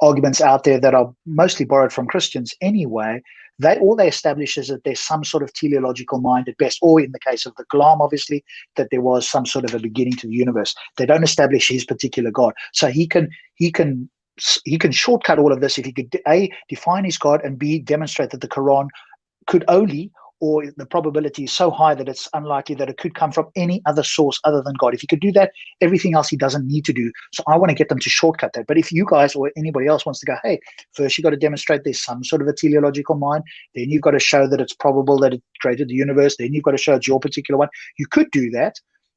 Speaker 4: arguments out there that are mostly borrowed from Christians anyway, they establish is that there's some sort of teleological mind at best, or in the case of the Kalam, obviously, that there was some sort of a beginning to the universe. They don't establish his particular God. So he can shortcut all of this if he could A, define his God, and B, demonstrate that the Quran could only, or the probability is so high that it's unlikely that it could come from any other source other than God. If he could do that, everything else he doesn't need to do. So I want to get them to shortcut that. But if you guys or anybody else wants to go, hey, first you've got to demonstrate there's some sort of a teleological mind, then you've got to show that it's probable that it created the universe, then you've got to show it's your particular one. You could do that,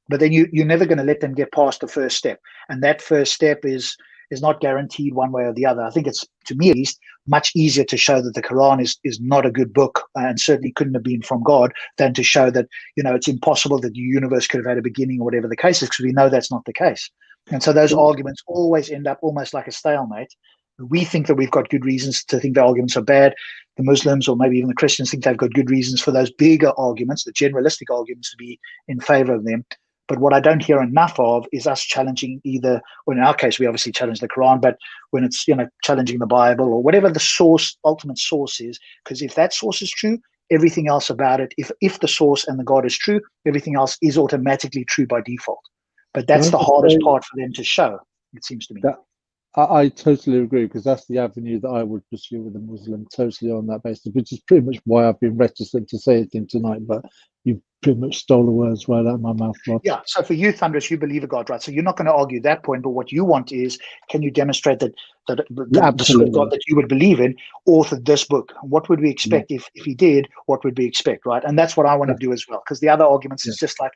Speaker 4: but then you're never going to let them get past the first step. And that first step is not guaranteed one way or the other. I think it's, to me at least, much easier to show that the Quran is not a good book and certainly couldn't have been from God than to show that, it's impossible that the universe could have had a beginning or whatever the case is, because we know that's not the case. And so those arguments always end up almost like a stalemate. We think that we've got good reasons to think the arguments are bad. The Muslims or maybe even the Christians think they've got good reasons for those bigger arguments, the generalistic arguments, to be in favor of them. But what I don't hear enough of is us challenging either, well, in our case, we obviously challenge the Quran, but when it's, challenging the Bible or whatever the ultimate source is, because if that source is true, everything else about it, if the source and the God is true, everything else is automatically true by default. But that's the hardest part for them to show, it seems to me.
Speaker 2: I totally agree, because that's the avenue that I would pursue with a Muslim, totally on that basis, which is pretty much why I've been reticent to say anything tonight, but you pretty much stole the words right out of my mouth, Rob.
Speaker 4: Yeah, so for you, Thunderous, you believe a God, right? So you're not going to argue that point, but what you want is, can you demonstrate that the sort of God that you would believe in authored this book? What would we expect if he did? What would we expect, right? And that's what I want to do as well, because the other arguments is just like,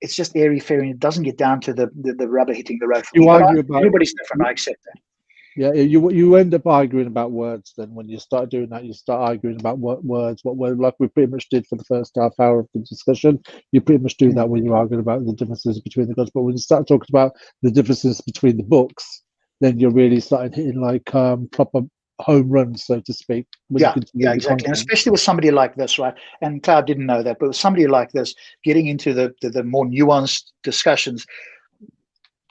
Speaker 4: it's just airy-fairy, and it doesn't get down to the rubber hitting the road. Everybody's different, I accept that.
Speaker 2: Yeah, you end up arguing about words. Then when you start doing that, you start arguing about what words, like we pretty much did for the first half hour of the discussion. You pretty much do that when you're arguing about the differences between the gods. But when you start talking about the differences between the books, then you're really starting hitting like proper home runs, so to speak.
Speaker 4: Yeah, exactly. And especially with somebody like this, right? And Cloud didn't know that, but with somebody like this, getting into the more nuanced discussions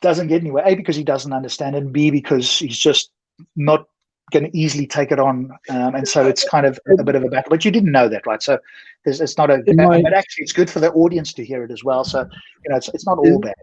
Speaker 4: doesn't get anywhere. A, because he doesn't understand, and B, because he's just not going to easily take it on. And so it's kind of a bit of a battle. But you didn't know that, right? So it's not a. But actually, it's good for the audience to hear it as well. So it's not all bad.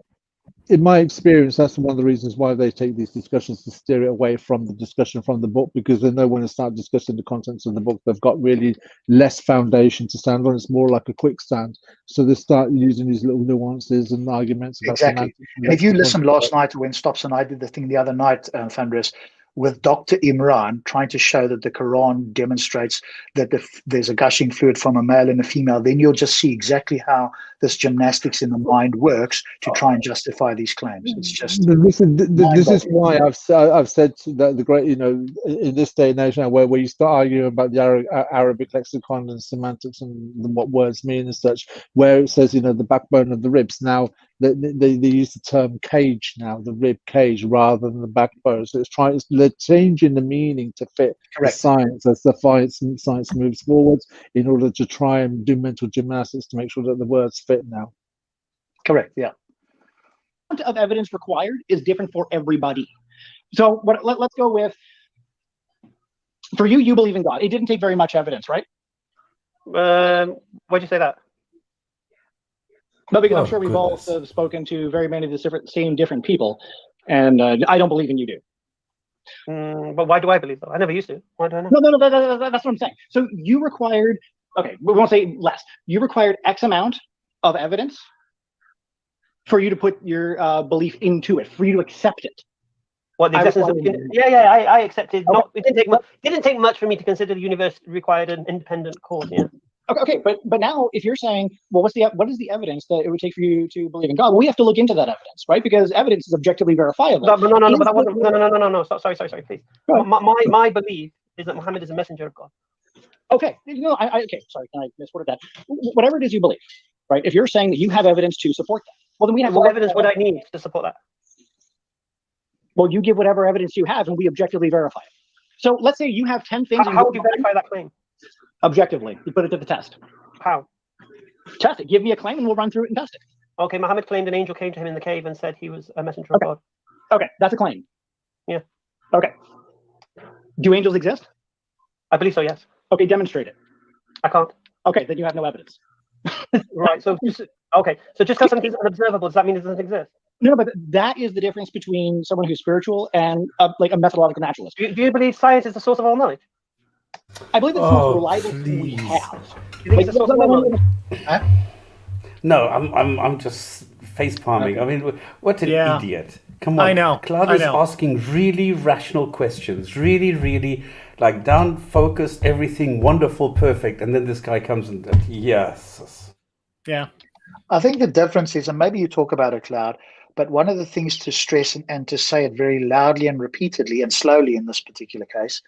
Speaker 2: In my experience, that's one of the reasons why they take these discussions to steer it away from the discussion from the book, because they know when they start discussing the contents of the book, they've got really less foundation to stand on. It's more like a quicksand. So they start using these little nuances and arguments about
Speaker 4: exactly. And if you listened last night when Stops and I did the thing the other night, Thunderous, with Dr. Imran trying to show that the Quran demonstrates that there's a gushing fluid from a male and a female, then you'll just see exactly how this gymnastics in the mind works to try and justify these claims. It's just
Speaker 2: this is why I've said that the great, in this day and age now, where you start arguing about the Arabic lexicon and semantics and what words mean and such, where it says the backbone of the ribs. Now they use the term cage now, the rib cage, rather than the backbone. So they're changing the meaning to fit the science as the science moves forwards, in order to try and do mental gymnastics to make sure that the words fit now.
Speaker 4: Correct. Yeah.
Speaker 7: Of evidence required is different for everybody. So let's go with, for you, you believe in God. It didn't take very much evidence, right?
Speaker 6: Why'd you say that?
Speaker 7: No, because I'm sure we've all spoken to very many of the same different people, and I don't believe in you do.
Speaker 6: But why do I believe though? I never used to. Why do I know?
Speaker 7: No, that's what I'm saying. So you required, okay, we won't say less. You required X amount of evidence for you to put your belief into it, for you to accept it.
Speaker 6: What, the existence of, I accepted. Okay. It didn't take much for me to consider the universe required an independent cause. Yeah.
Speaker 7: Okay, but now if you're saying, well, what is the evidence that it would take for you to believe in God? Well, we have to look into that evidence, right? Because evidence is objectively verifiable.
Speaker 6: No, but that wasn't. No. Sorry, please. My belief is that Muhammad is a messenger of God.
Speaker 7: Okay, okay. Sorry, can I misword that? Whatever it is you believe, right? If you're saying that you have evidence to support that, well, then we have.
Speaker 6: What evidence would I need to support that?
Speaker 7: Well, you give whatever evidence you have, and we objectively verify it. So let's say you have 10 things.
Speaker 6: How would you verify that claim?
Speaker 7: Objectively, you put it to the test.
Speaker 6: How?
Speaker 7: Test it. Give me a claim, and we'll run through it and test it.
Speaker 6: Okay, Muhammad claimed an angel came to him in the cave and said he was a messenger of God.
Speaker 7: Okay, that's a claim.
Speaker 6: Yeah.
Speaker 7: Okay. Do angels exist?
Speaker 6: I believe so, yes.
Speaker 7: Okay, demonstrate it.
Speaker 6: I can't.
Speaker 7: Okay, then you have no evidence.
Speaker 6: Right. So just because something's unobservable, does that mean it doesn't exist?
Speaker 7: No, but that is the difference between someone who's spiritual and like a methodological naturalist.
Speaker 6: Do you believe science is the source of all knowledge?
Speaker 7: I believe it's the most reliable thing we have.
Speaker 6: You think it's the source of all knowledge?
Speaker 1: No, I'm just face palming. Okay. I mean, what an idiot! Come on,
Speaker 3: I know.
Speaker 1: Cloud is asking really rational questions, really like down focused, everything wonderful, perfect, and then this guy comes and yes.
Speaker 3: Yeah.
Speaker 4: I think the difference is, and maybe you talk about it, Cloud, but one of the things to stress and to say it very loudly and repeatedly and slowly in this particular case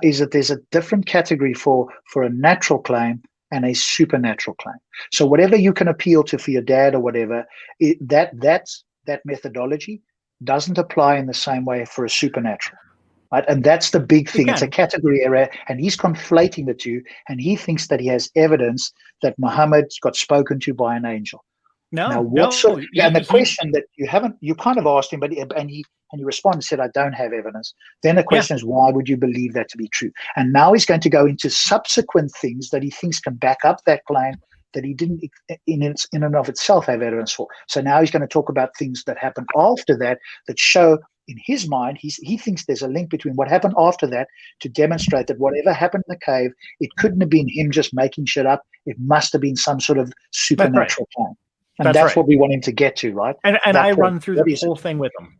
Speaker 4: is that there's a different category for a natural claim and a supernatural claim. So whatever you can appeal to for your dad or whatever, that methodology doesn't apply in the same way for a supernatural. Right? And that's the big thing. It's a category error, and he's conflating the two, and he thinks that he has evidence that Muhammad got spoken to by an angel. And the question that you kind of asked him, but he responded and said, I don't have evidence. Then the question is, why would you believe that to be true? And now he's going to go into subsequent things that he thinks can back up that claim that he didn't in and of itself have evidence for. So now he's going to talk about things that happened after that show, in his mind, he thinks there's a link between what happened after that to demonstrate that whatever happened in the cave, it couldn't have been him just making shit up. It must have been some sort of supernatural claim. And that's what we want him to get to, right?
Speaker 3: And I run through the whole thing with him.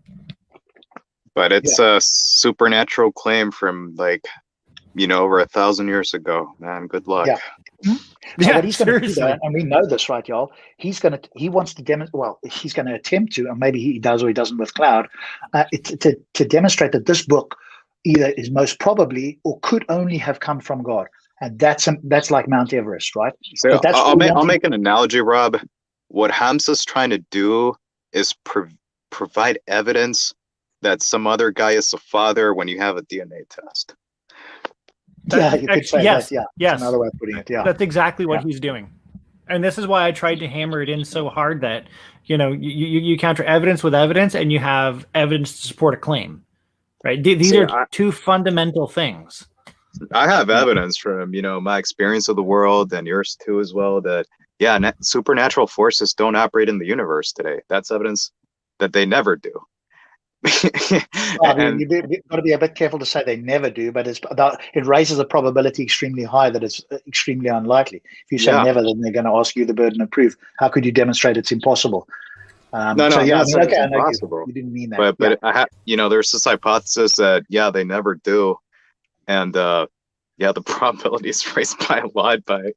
Speaker 5: But it's a supernatural claim from over 1,000 years ago, man. Good luck.
Speaker 4: Yeah. So what he's going to do, and we know this, right, y'all? He wants to demonstrate. Well, he's going to attempt to, and maybe he does or he doesn't with Cloud, to demonstrate that this book either is most probably or could only have come from God, and that's like Mount Everest, right?
Speaker 5: So I'll make an analogy, Rob. What Hamza's trying to do is provide evidence that some other guy is the father when you have a DNA test.
Speaker 4: Yeah, you could say
Speaker 3: yes,
Speaker 4: that. Yeah,
Speaker 3: yes.
Speaker 4: that's another way of putting it. Yeah,
Speaker 3: That's exactly what he's doing. And this is why I tried to hammer it in so hard that, you counter evidence with evidence and you have evidence to support a claim, right? These are two fundamental things.
Speaker 5: I have evidence from, my experience of the world and yours too as well that, supernatural forces don't operate in the universe today. That's evidence that they never do.
Speaker 4: You've got to be a bit careful to say they never do, but it raises a probability extremely high that it's extremely unlikely. If you say never, then they're going to ask you the burden of proof. How could you demonstrate it's impossible?
Speaker 5: Impossible.
Speaker 4: You didn't mean that.
Speaker 5: But there's this hypothesis that they never do, and the probability is raised by a lot by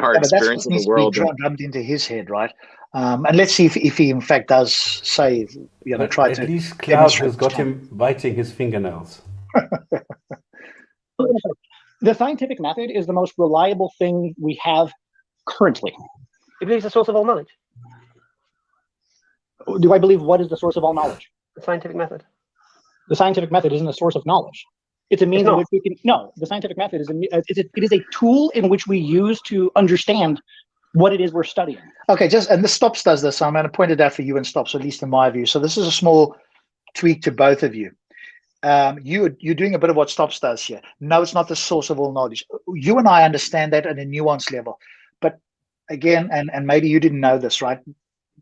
Speaker 5: our experience of the world.
Speaker 4: Drummed into his head, right? And let's see if he in fact does say, try to.
Speaker 1: At least Cloud has got him biting his fingernails.
Speaker 7: The scientific method is the most reliable thing we have currently.
Speaker 6: You believe it's the source of all knowledge?
Speaker 7: Do I believe what is the source of all knowledge?
Speaker 6: The scientific method.
Speaker 7: The scientific method isn't a source of knowledge. It's a means in which we can. No, the scientific method is a tool in which we use to understand what it is we're studying.
Speaker 4: Okay, and the Stops does this. I'm going to point it out for you and Stops, at least in my view. So this is a small tweak to both of you. You're doing a bit of what Stops does here. No, it's not the source of all knowledge. You and I understand that at a nuanced level. But again, and maybe you didn't know this, right?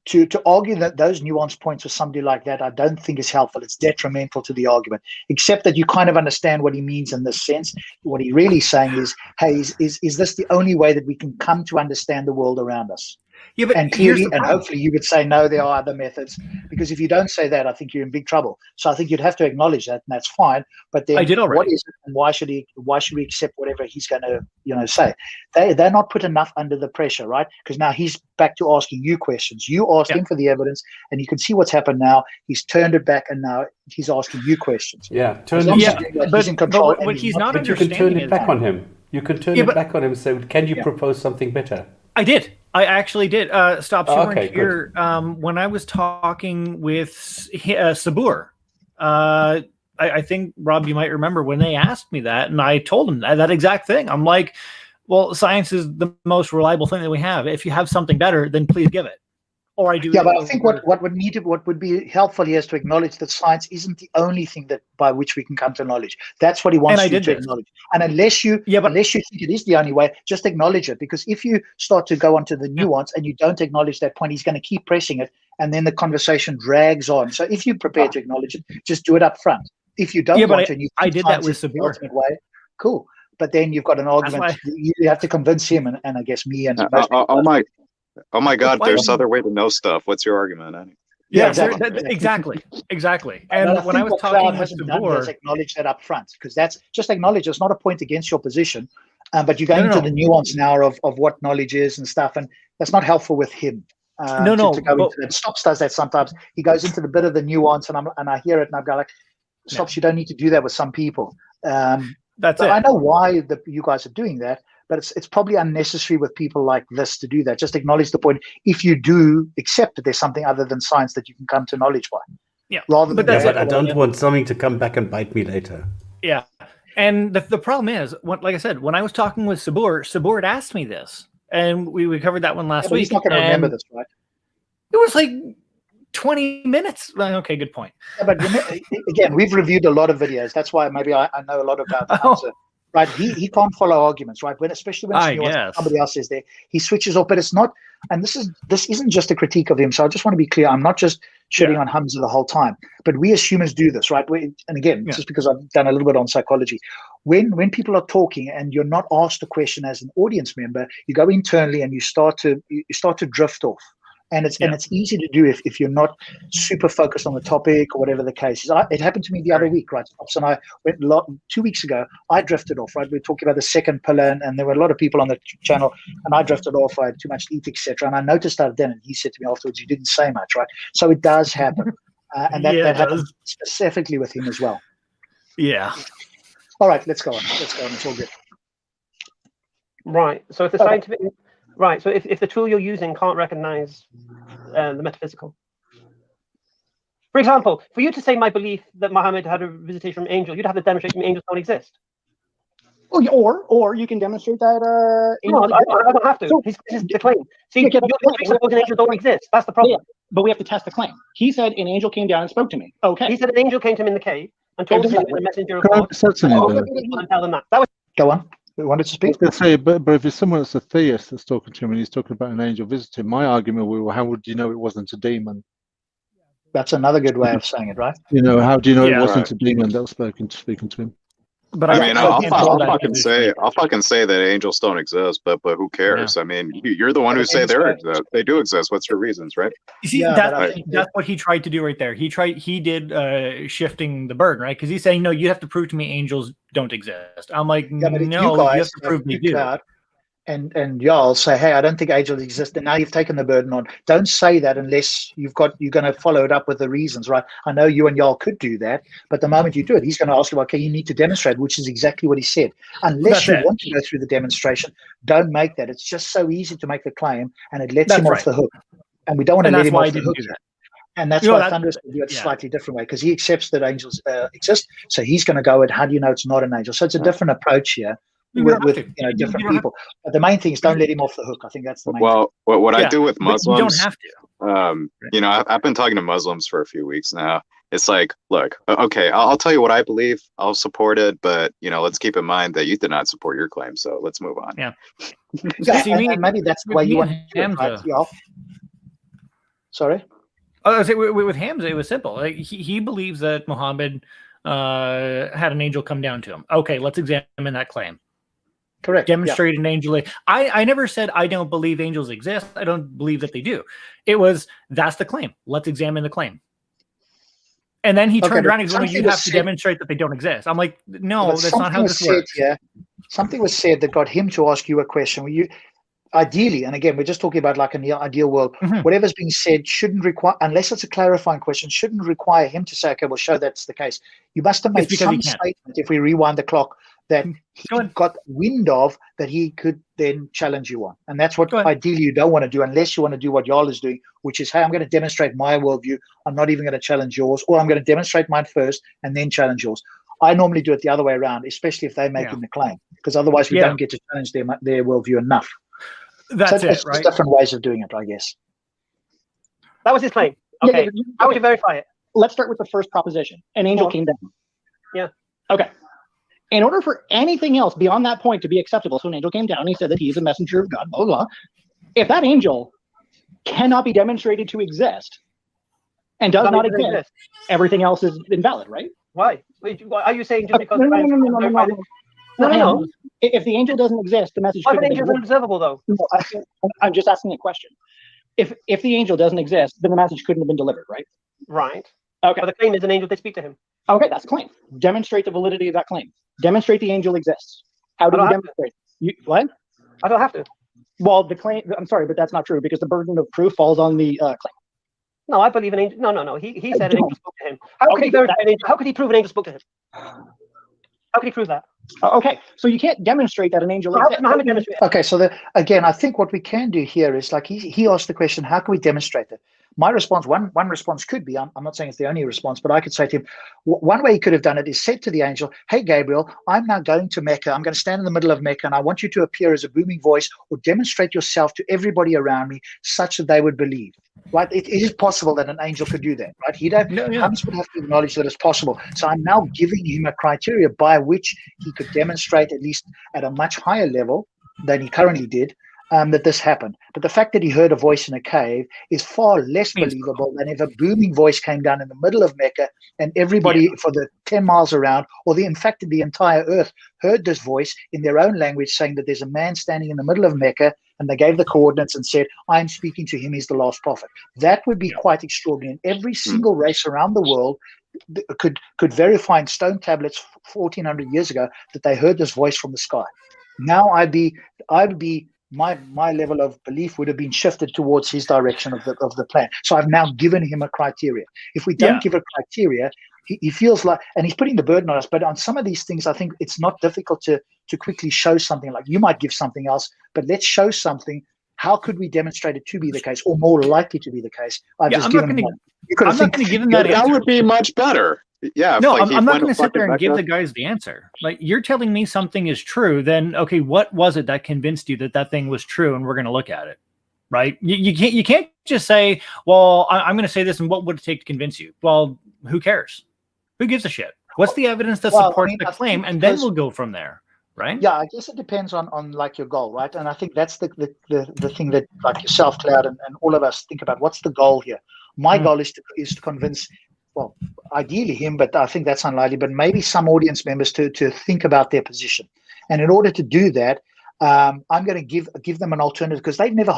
Speaker 4: To argue that those nuanced points with somebody like that, I don't think is helpful. It's detrimental to the argument, except that you kind of understand what he means in this sense. What he really saying is, hey, is this the only way that we can come to understand the world around us?
Speaker 3: Yeah, but
Speaker 4: and clearly, and hopefully you would say, no, there are other methods, because if you don't say that, I think you're in big trouble. So I think you'd have to acknowledge that, and that's fine. But then,
Speaker 3: I did already.
Speaker 4: What is it, and why should we accept whatever he's going to, say? They're not put enough under the pressure, right? Because now he's back to asking you questions. You asked him for the evidence, and you can see what's happened now. He's turned it back, and now he's asking you questions.
Speaker 1: Yeah,
Speaker 4: he's in control.
Speaker 3: But he's not
Speaker 1: But you can turn it back on him. You can turn it back on him and say, can you propose something better?
Speaker 3: I did. I actually did. Stops, you weren't here
Speaker 1: good.
Speaker 3: When I was talking with Sabur. I think, Rob, you might remember when they asked me that, and I told them that exact thing. I'm like, well, science is the most reliable thing that we have. If you have something better, then please give it. Or I do.
Speaker 4: Yeah, but I think what would be helpful here is to acknowledge that science isn't the only thing that by which we can come to knowledge. That's what he wants you to acknowledge. And unless you think it is the only way, just acknowledge it. Because if you start to go onto the nuance and you don't acknowledge that point, he's going to keep pressing it, and then the conversation drags on. So if you're prepared to acknowledge it, just do it up front. If you don't want to, and
Speaker 3: I did that with Sabur.
Speaker 4: Ultimate way, cool. But then you've got an argument. You have to convince him, and I guess me and most people.
Speaker 5: Oh my God! There's other way to know stuff. What's your argument?
Speaker 3: Yeah, exactly. And when I was talking with Sabur,
Speaker 4: acknowledge that up front, because that's just acknowledge. It's not a point against your position, but you're going into the nuance now of what knowledge is and stuff, and that's not helpful with him. To go into that. Stops does that sometimes. He goes into the bit of the nuance, and I hear it, and I'm like, Stops, you don't need to do that with some people.
Speaker 3: That's it.
Speaker 4: I know why you guys are doing that. But it's probably unnecessary with people like this to do that. Just acknowledge the point. If you do accept that there's something other than science that you can come to knowledge by.
Speaker 3: Yeah.
Speaker 1: But I don't want something to come back and bite me later.
Speaker 3: Yeah. And the problem is, like I said, when I was talking with Sabur had asked me this. And we covered that one last week.
Speaker 4: He's not going to remember this, right?
Speaker 3: It was like 20 minutes. Okay, good point.
Speaker 4: Yeah, but again, we've reviewed a lot of videos. That's why maybe I know a lot about the Hamza. Right, he can't follow arguments, right? Especially when somebody else is there, he switches off. But it's not, and this isn't just a critique of him. So I just want to be clear. I'm not just shitting on Hamza the whole time, but we as humans do this, right? And again, just because I've done a little bit on psychology, when people are talking and you're not asked a question as an audience member, you go internally and you start to drift off. And it's easy to do if you're not super focused on the topic or whatever the case is. It happened to me the other week, right? Stops and I went 2 weeks ago. I drifted off, right? We were talking about the second pillar, and there were a lot of people on the channel, and I drifted off. I had too much to eat, etc. And I noticed that then, and he said to me afterwards, "You didn't say much, right?" So it does happen, and that happens specifically with him as well.
Speaker 3: Yeah.
Speaker 4: All right, let's go on. It's all good.
Speaker 6: Right. So if the scientific. Right, so if the tool you're using can't recognize the metaphysical. For example, for you to say my belief that Muhammad had a visitation from an angel, you'd have to demonstrate that angels don't exist.
Speaker 7: Or you can demonstrate that.
Speaker 6: No, I don't have to.
Speaker 7: So,
Speaker 6: this is the claim. See,
Speaker 7: Yeah,
Speaker 6: you're supposing angels don't exist. That's the problem.
Speaker 7: but we have to test the claim. He said an angel came down and spoke to me. Okay.
Speaker 6: He said an angel came to him in the cave and told him he was a messenger of God. And tell them that. That was
Speaker 4: Go on. We wanted to
Speaker 2: I
Speaker 4: speak.
Speaker 2: was going to say, but if it's someone that's a theist that's talking to him and he's talking about an angel visiting, my argument will be, well, how would you know it wasn't a demon?
Speaker 4: That's another good way of saying it, right?
Speaker 2: You know, how do you know it
Speaker 3: Yeah.
Speaker 2: wasn't a demon that was speaking to him?
Speaker 3: But
Speaker 5: I mean, I'll fucking say
Speaker 3: that
Speaker 5: that angels don't exist, but who cares? I mean, you're the one who say they do exist. What's your reasons, right?
Speaker 3: You see, that's what he tried to do right there. He did shifting the burden, right? Because he's saying, no, you have to prove to me angels don't exist. I'm like,
Speaker 4: Yeah, but if
Speaker 3: no,
Speaker 4: you guys
Speaker 3: have to prove they do.
Speaker 4: And y'all say, hey, I don't think angels exist, and now you've taken the burden on. Don't say that unless you're going to follow it up with the reasons, right? I know you and y'all could do that, but the moment you do it, he's going to ask you, okay, you need to demonstrate, which is exactly what he said. Unless you want to go through the demonstration, don't make that. It's just so easy to make the claim, and it lets him off the hook. And we don't want to let him off the hook. And that's why Thunderous will do it a slightly different way, because he accepts that angels exist. So he's going to go with, how do you know it's not an angel? So it's a different approach here. With different people, but the main thing is don't let him off the hook. I think that's the main thing.
Speaker 5: What I do with Muslims,
Speaker 3: you don't have to.
Speaker 5: I've been talking to Muslims for a few weeks now. It's like, look, okay, I'll tell you what I believe. I'll support it, but let's keep in mind that you did not support your claim. So let's move on.
Speaker 3: Yeah.
Speaker 4: And maybe that's the way you want to do it, right? Yeah. Sorry.
Speaker 3: I was say with Hamza, it was simple. Like, he believes that Muhammad had an angel come down to him. Okay, let's examine that claim.
Speaker 4: Correct.
Speaker 3: Demonstrate an angel. I never said I don't believe angels exist. I don't believe that they do. It was, that's the claim. Let's examine the claim. And then he turned around and said, you have to demonstrate that they don't exist. I'm like, no, that's not how this works.
Speaker 4: Yeah. Something was said that got him to ask you a question. Ideally, and again, we're just talking about like an ideal world, whatever's being said shouldn't require, unless it's a clarifying question, shouldn't require him to say, okay, well, show that's the case. You must have made some statement, if we rewind the clock, that he got wind of that he could then challenge you on. And that's what ideally you don't want to do, unless you want to do what y'all is doing, which is, hey, I'm going to demonstrate my worldview. I'm not even going to challenge yours, or I'm going to demonstrate mine first and then challenge yours. I normally do it the other way around, especially if they're making the claim, because otherwise we don't get to challenge their worldview enough.
Speaker 3: That's
Speaker 4: it's
Speaker 3: right?
Speaker 4: Different ways of doing it, I guess.
Speaker 6: That was his claim. Okay. How would you verify it?
Speaker 7: Let's start with the first proposition. An angel came down.
Speaker 6: Yeah.
Speaker 7: Okay. In order for anything else beyond that point to be acceptable, so an angel came down, he said that he is a messenger of God, blah, blah, blah. If that angel cannot be demonstrated to exist and does not exist, everything else is invalid, right?
Speaker 6: Why? Are you saying just because...
Speaker 7: No. If the angel doesn't exist, the message
Speaker 6: couldn't be delivered. Unobservable, though.
Speaker 7: No, I'm just asking a question. If the angel doesn't exist, then the message couldn't have been delivered, right?
Speaker 6: Right.
Speaker 7: Okay.
Speaker 6: But the claim is an angel did speak to him.
Speaker 7: Okay, that's a claim. Demonstrate the validity of that claim. Demonstrate the angel exists. How do you demonstrate? What?
Speaker 6: I don't have to.
Speaker 7: Well, the claim. I'm sorry, but that's not true, because the burden of proof falls on the claim.
Speaker 6: No, I believe an angel. No. He said an angel spoke to him. How could he verify an angel? How could he prove an angel spoke to him? How could he prove that?
Speaker 7: Okay, so you can't demonstrate that an angel exists.
Speaker 4: Okay, so again, I think what we can do here is, like, he asked the question, how can we demonstrate that? My response, one response could be, I'm not saying it's the only response, but I could say to him, one way he could have done it is said to the angel, hey, Gabriel, I'm now going to Mecca. I'm going to stand in the middle of Mecca, and I want you to appear as a booming voice or demonstrate yourself to everybody around me such that they would believe. Right? It is possible that an angel could do that, right? Hamza would have to acknowledge that it's possible. So I'm now giving him a criteria by which he could demonstrate, at least at a much higher level than he currently did, that this happened. But the fact that he heard a voice in a cave is far less believable than if a booming voice came down in the middle of Mecca and everybody for the 10 miles around, or in fact the entire earth, heard this voice in their own language saying that there's a man standing in the middle of Mecca, and they gave the coordinates and said, I'm speaking to him, he's the last prophet. That would be quite extraordinary. And every single race around the world could verify in stone tablets 1400 years ago that they heard this voice from the sky. Now my level of belief would have been shifted towards his direction of the plan. So I've now given him a criteria. If we don't give a criteria, he feels like, and he's putting the burden on us, but on some of these things, I think it's not difficult to quickly show something. Like, you might give something else, but let's show something. How could we demonstrate it to be the case, or more likely to be the case? I'm not going to give him that.
Speaker 5: That would be much better. Yeah.
Speaker 3: No,
Speaker 5: like,
Speaker 3: I'm not going to sit there and give the guys the answer. Like, you're telling me something is true, then okay, what was it that convinced you that that thing was true, and we're going to look at it, right? You can't just say, well, I'm going to say this, and what would it take to convince you? Well, who cares? Who gives a shit? What's the evidence that supports the claim, and then we'll go from there, right?
Speaker 4: Yeah, I guess it depends on like your goal, right? And I think that's the thing that like yourself, Cloud, and all of us think about. What's the goal here? My goal is to convince, well, ideally him, but I think that's unlikely, but maybe some audience members to think about their position. And in order to do that, I'm going to give them an alternative, because they've never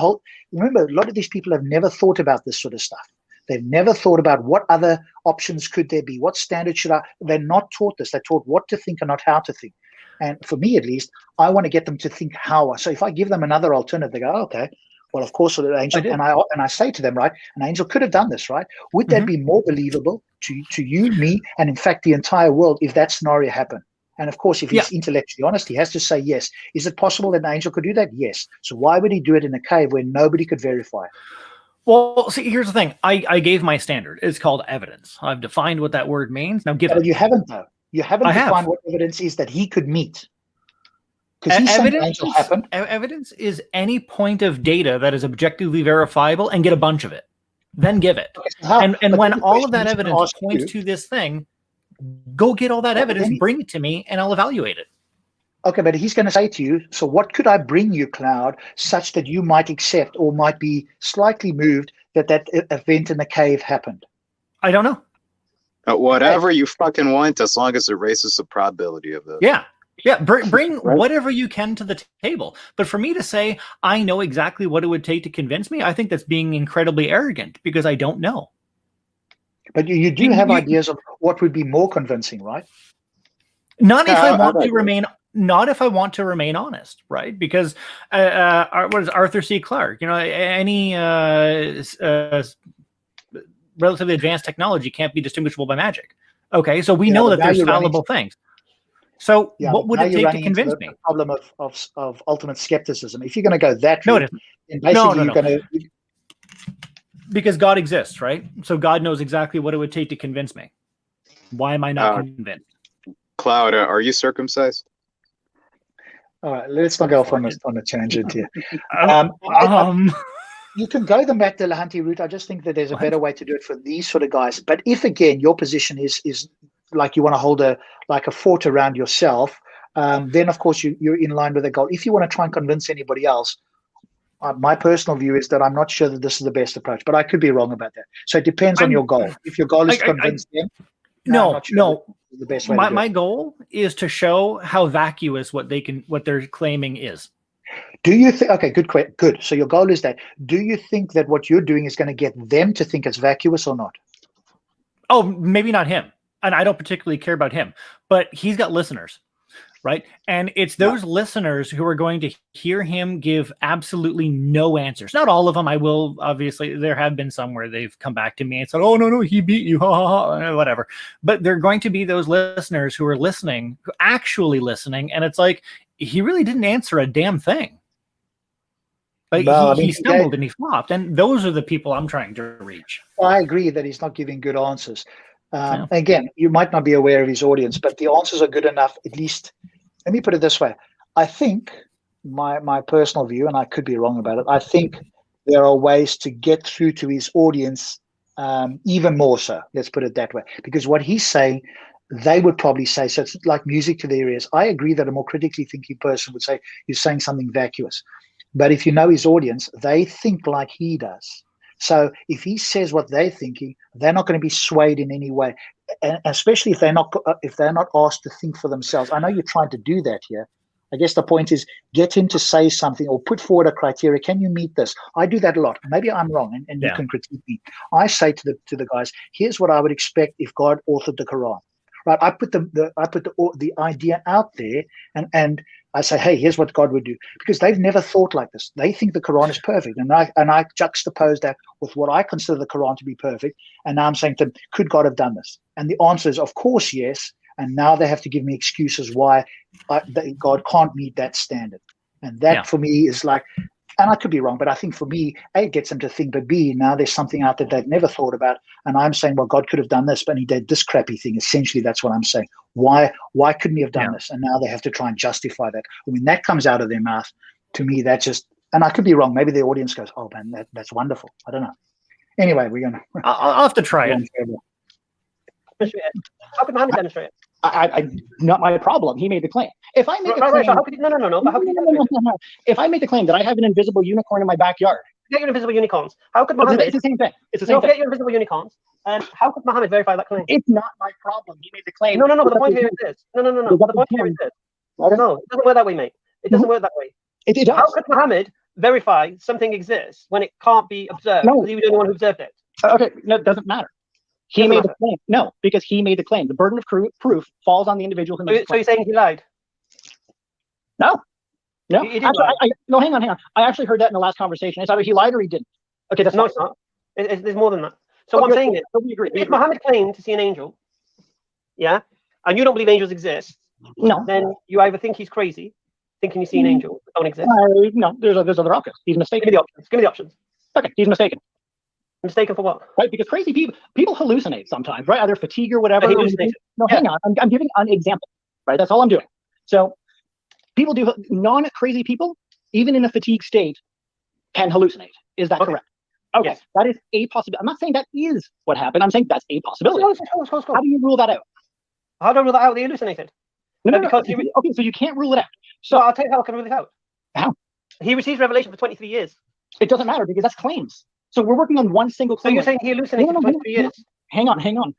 Speaker 4: remember, a lot of these people have never thought about this sort of stuff. They've never thought about what other options could there be, what standards they're not taught this. They're taught what to think and not how to think. And for me, at least, I want to get them to think how. So if I give them another alternative, they go, okay, well, of course, an angel, and I say to them, right, an angel could have done this, right? Would that be more believable to you, me, and in fact the entire world if that scenario happened? And of course, if he's intellectually honest, he has to say yes. Is it possible that an angel could do that? Yes. So why would he do it in a cave where nobody could verify it?
Speaker 3: Well, see, here's the thing. I gave my standard. It's called evidence. I've defined what that word means. Now give it.
Speaker 4: But you haven't, though. You haven't defined what evidence is that he could meet.
Speaker 3: Evidence is any point of data that is objectively verifiable, and get a bunch of it. Then give it. Okay, and when all of that evidence points to this thing, go get all that evidence, bring it to me, and I'll evaluate it.
Speaker 4: Okay, but he's going to say to you, so what could I bring you, Cloud, such that you might accept or might be slightly moved that event in the cave happened?
Speaker 3: I don't know.
Speaker 5: Whatever you fucking want, as long as it raises the probability of it.
Speaker 3: Yeah. Bring whatever you can to the table. But for me to say, I know exactly what it would take to convince me, I think that's being incredibly arrogant, because I don't know.
Speaker 4: But you do have ideas of what would be more convincing, right?
Speaker 3: Not if I want to remain... Not if I want to remain honest, right? Because what is Arthur C. Clarke? You know, any relatively advanced technology can't be distinguishable by magic. Okay, so we know that there's fallible things. So what would it take to convince me?
Speaker 4: The problem of ultimate skepticism. If you're going to go that route, then basically you're going to...
Speaker 3: Because God exists, right? So God knows exactly what it would take to convince me. Why am I not convinced?
Speaker 5: Cloud, are you circumcised?
Speaker 4: All right, let's not go off on a tangent here. You can go the Matt Dillahunty route. I just think that there's a better way to do it for these sort of guys. But if, again, your position is like you want to hold a fort around yourself, then, of course, you're in line with the goal. If you want to try and convince anybody else, my personal view is that I'm not sure that this is the best approach, but I could be wrong about that. So it depends on your goal. If your goal is to convince them,
Speaker 3: no.
Speaker 4: The best way
Speaker 3: my goal is to show how vacuous what they're claiming is.
Speaker 4: Do you think? Okay, good. So your goal is that. Do you think that what you're doing is going to get them to think it's vacuous or not?
Speaker 3: Oh, maybe not him, and I don't particularly care about him, but he's got listeners, right? And it's those listeners who are going to hear him give absolutely no answers. Not all of them. I will, obviously, there have been some where they've come back to me and said, oh, no, he beat you, ha, ha, ha, whatever. But they're going to be those listeners who are listening, who are actually listening, and it's like, he really didn't answer a damn thing. Like, he stumbled and he flopped, and those are the people I'm trying to reach.
Speaker 4: I agree that he's not giving good answers. Again, you might not be aware of his audience, but the answers are good enough, at least. Let me put it this way. I think my personal view, and I could be wrong about it, I think there are ways to get through to his audience even more so. Let's put it that way. Because what he's saying, they would probably say, so it's like music to their ears. I agree that a more critically thinking person would say, you're saying something vacuous. But if you know his audience, they think like he does. So if he says what they're thinking, they're not going to be swayed in any way, and especially if they're not asked to think for themselves. I know you're trying to do that here. I guess the point is get him to say something or put forward a criteria. Can you meet this? I do that a lot. Maybe I'm wrong, and you can critique me. I say to the guys, here's what I would expect if God authored the Quran. Right? I put the idea out there, and I say, hey, here's what God would do, because they've never thought like this. They think the Quran is perfect, and I juxtapose that with what I consider the Quran to be perfect, and now I'm saying to them, could God have done this? And the answer is, of course, yes. And now they have to give me excuses why God can't meet that standard, and that for me is like, and I could be wrong, but I think for me, A, it gets them to think, but B, now there's something out there they've never thought about. And I'm saying, well, God could have done this, but he did this crappy thing. Essentially, that's what I'm saying. Why couldn't he have done this? And now they have to try and justify that. When that comes out of their mouth, to me, that just, and I could be wrong. Maybe the audience goes, oh, man, that's wonderful. I don't know. Anyway, we're going to.
Speaker 3: I'll have to try it.
Speaker 6: How could Muhammad demonstrate it?
Speaker 7: I not my problem. He made the claim. If I make a claim,
Speaker 6: how could he, no. But how could he demonstrate it?
Speaker 7: If I make the claim that I have an invisible unicorn in my backyard,
Speaker 6: Forget your invisible unicorns. How could Muhammad?
Speaker 7: it's the same thing. It's the same thing.
Speaker 6: Forget your invisible unicorns. How could Muhammad verify that claim?
Speaker 7: It's not my problem. He made the claim.
Speaker 6: No. But the point here is this. No. The point here is this. No, it doesn't work that way, mate. It doesn't work that way.
Speaker 7: It does.
Speaker 6: How could Muhammad verify something exists when it can't be observed?
Speaker 7: No.
Speaker 6: Because he was the only one who observed it.
Speaker 7: Okay, no, it doesn't matter. He made the claim. No, because he made the claim. The burden of proof falls on the individual who made the claim.
Speaker 6: So you're saying he lied?
Speaker 7: No.
Speaker 6: He did
Speaker 7: actually,
Speaker 6: lie.
Speaker 7: No, hang on. I actually heard that in the last conversation. It's either he lied or he didn't. Okay, that's
Speaker 6: No, it's not. There's more than that. So what I'm saying is,
Speaker 7: we agree.
Speaker 6: if Muhammad claimed to see an angel, yeah, and you don't believe angels exist,
Speaker 7: no,
Speaker 6: then you either think he's crazy, thinking you see an angel that don't exist.
Speaker 7: No, there's other options. He's mistaken.
Speaker 6: Give me the options.
Speaker 7: Okay, he's mistaken.
Speaker 6: Mistaken for what?
Speaker 7: Right, because crazy people hallucinate sometimes, right? Either fatigue or whatever. No, hang on. I'm giving an example, right? That's all I'm doing. So people do, non-crazy people, even in a fatigue state, can hallucinate. Is that correct? Okay, yes. That is a possibility. I'm not saying that is what happened. I'm saying that's a possibility. How do you rule that out?
Speaker 6: How do I rule that out? They hallucinated.
Speaker 7: No. Okay, so you can't rule it out.
Speaker 6: So I'll tell you how I can rule it out.
Speaker 7: How?
Speaker 6: He receives revelation for 23 years.
Speaker 7: It doesn't matter because that's claims. So we're working on one single claim.
Speaker 6: So you're saying he hallucinated for 23 years?
Speaker 7: Hang on.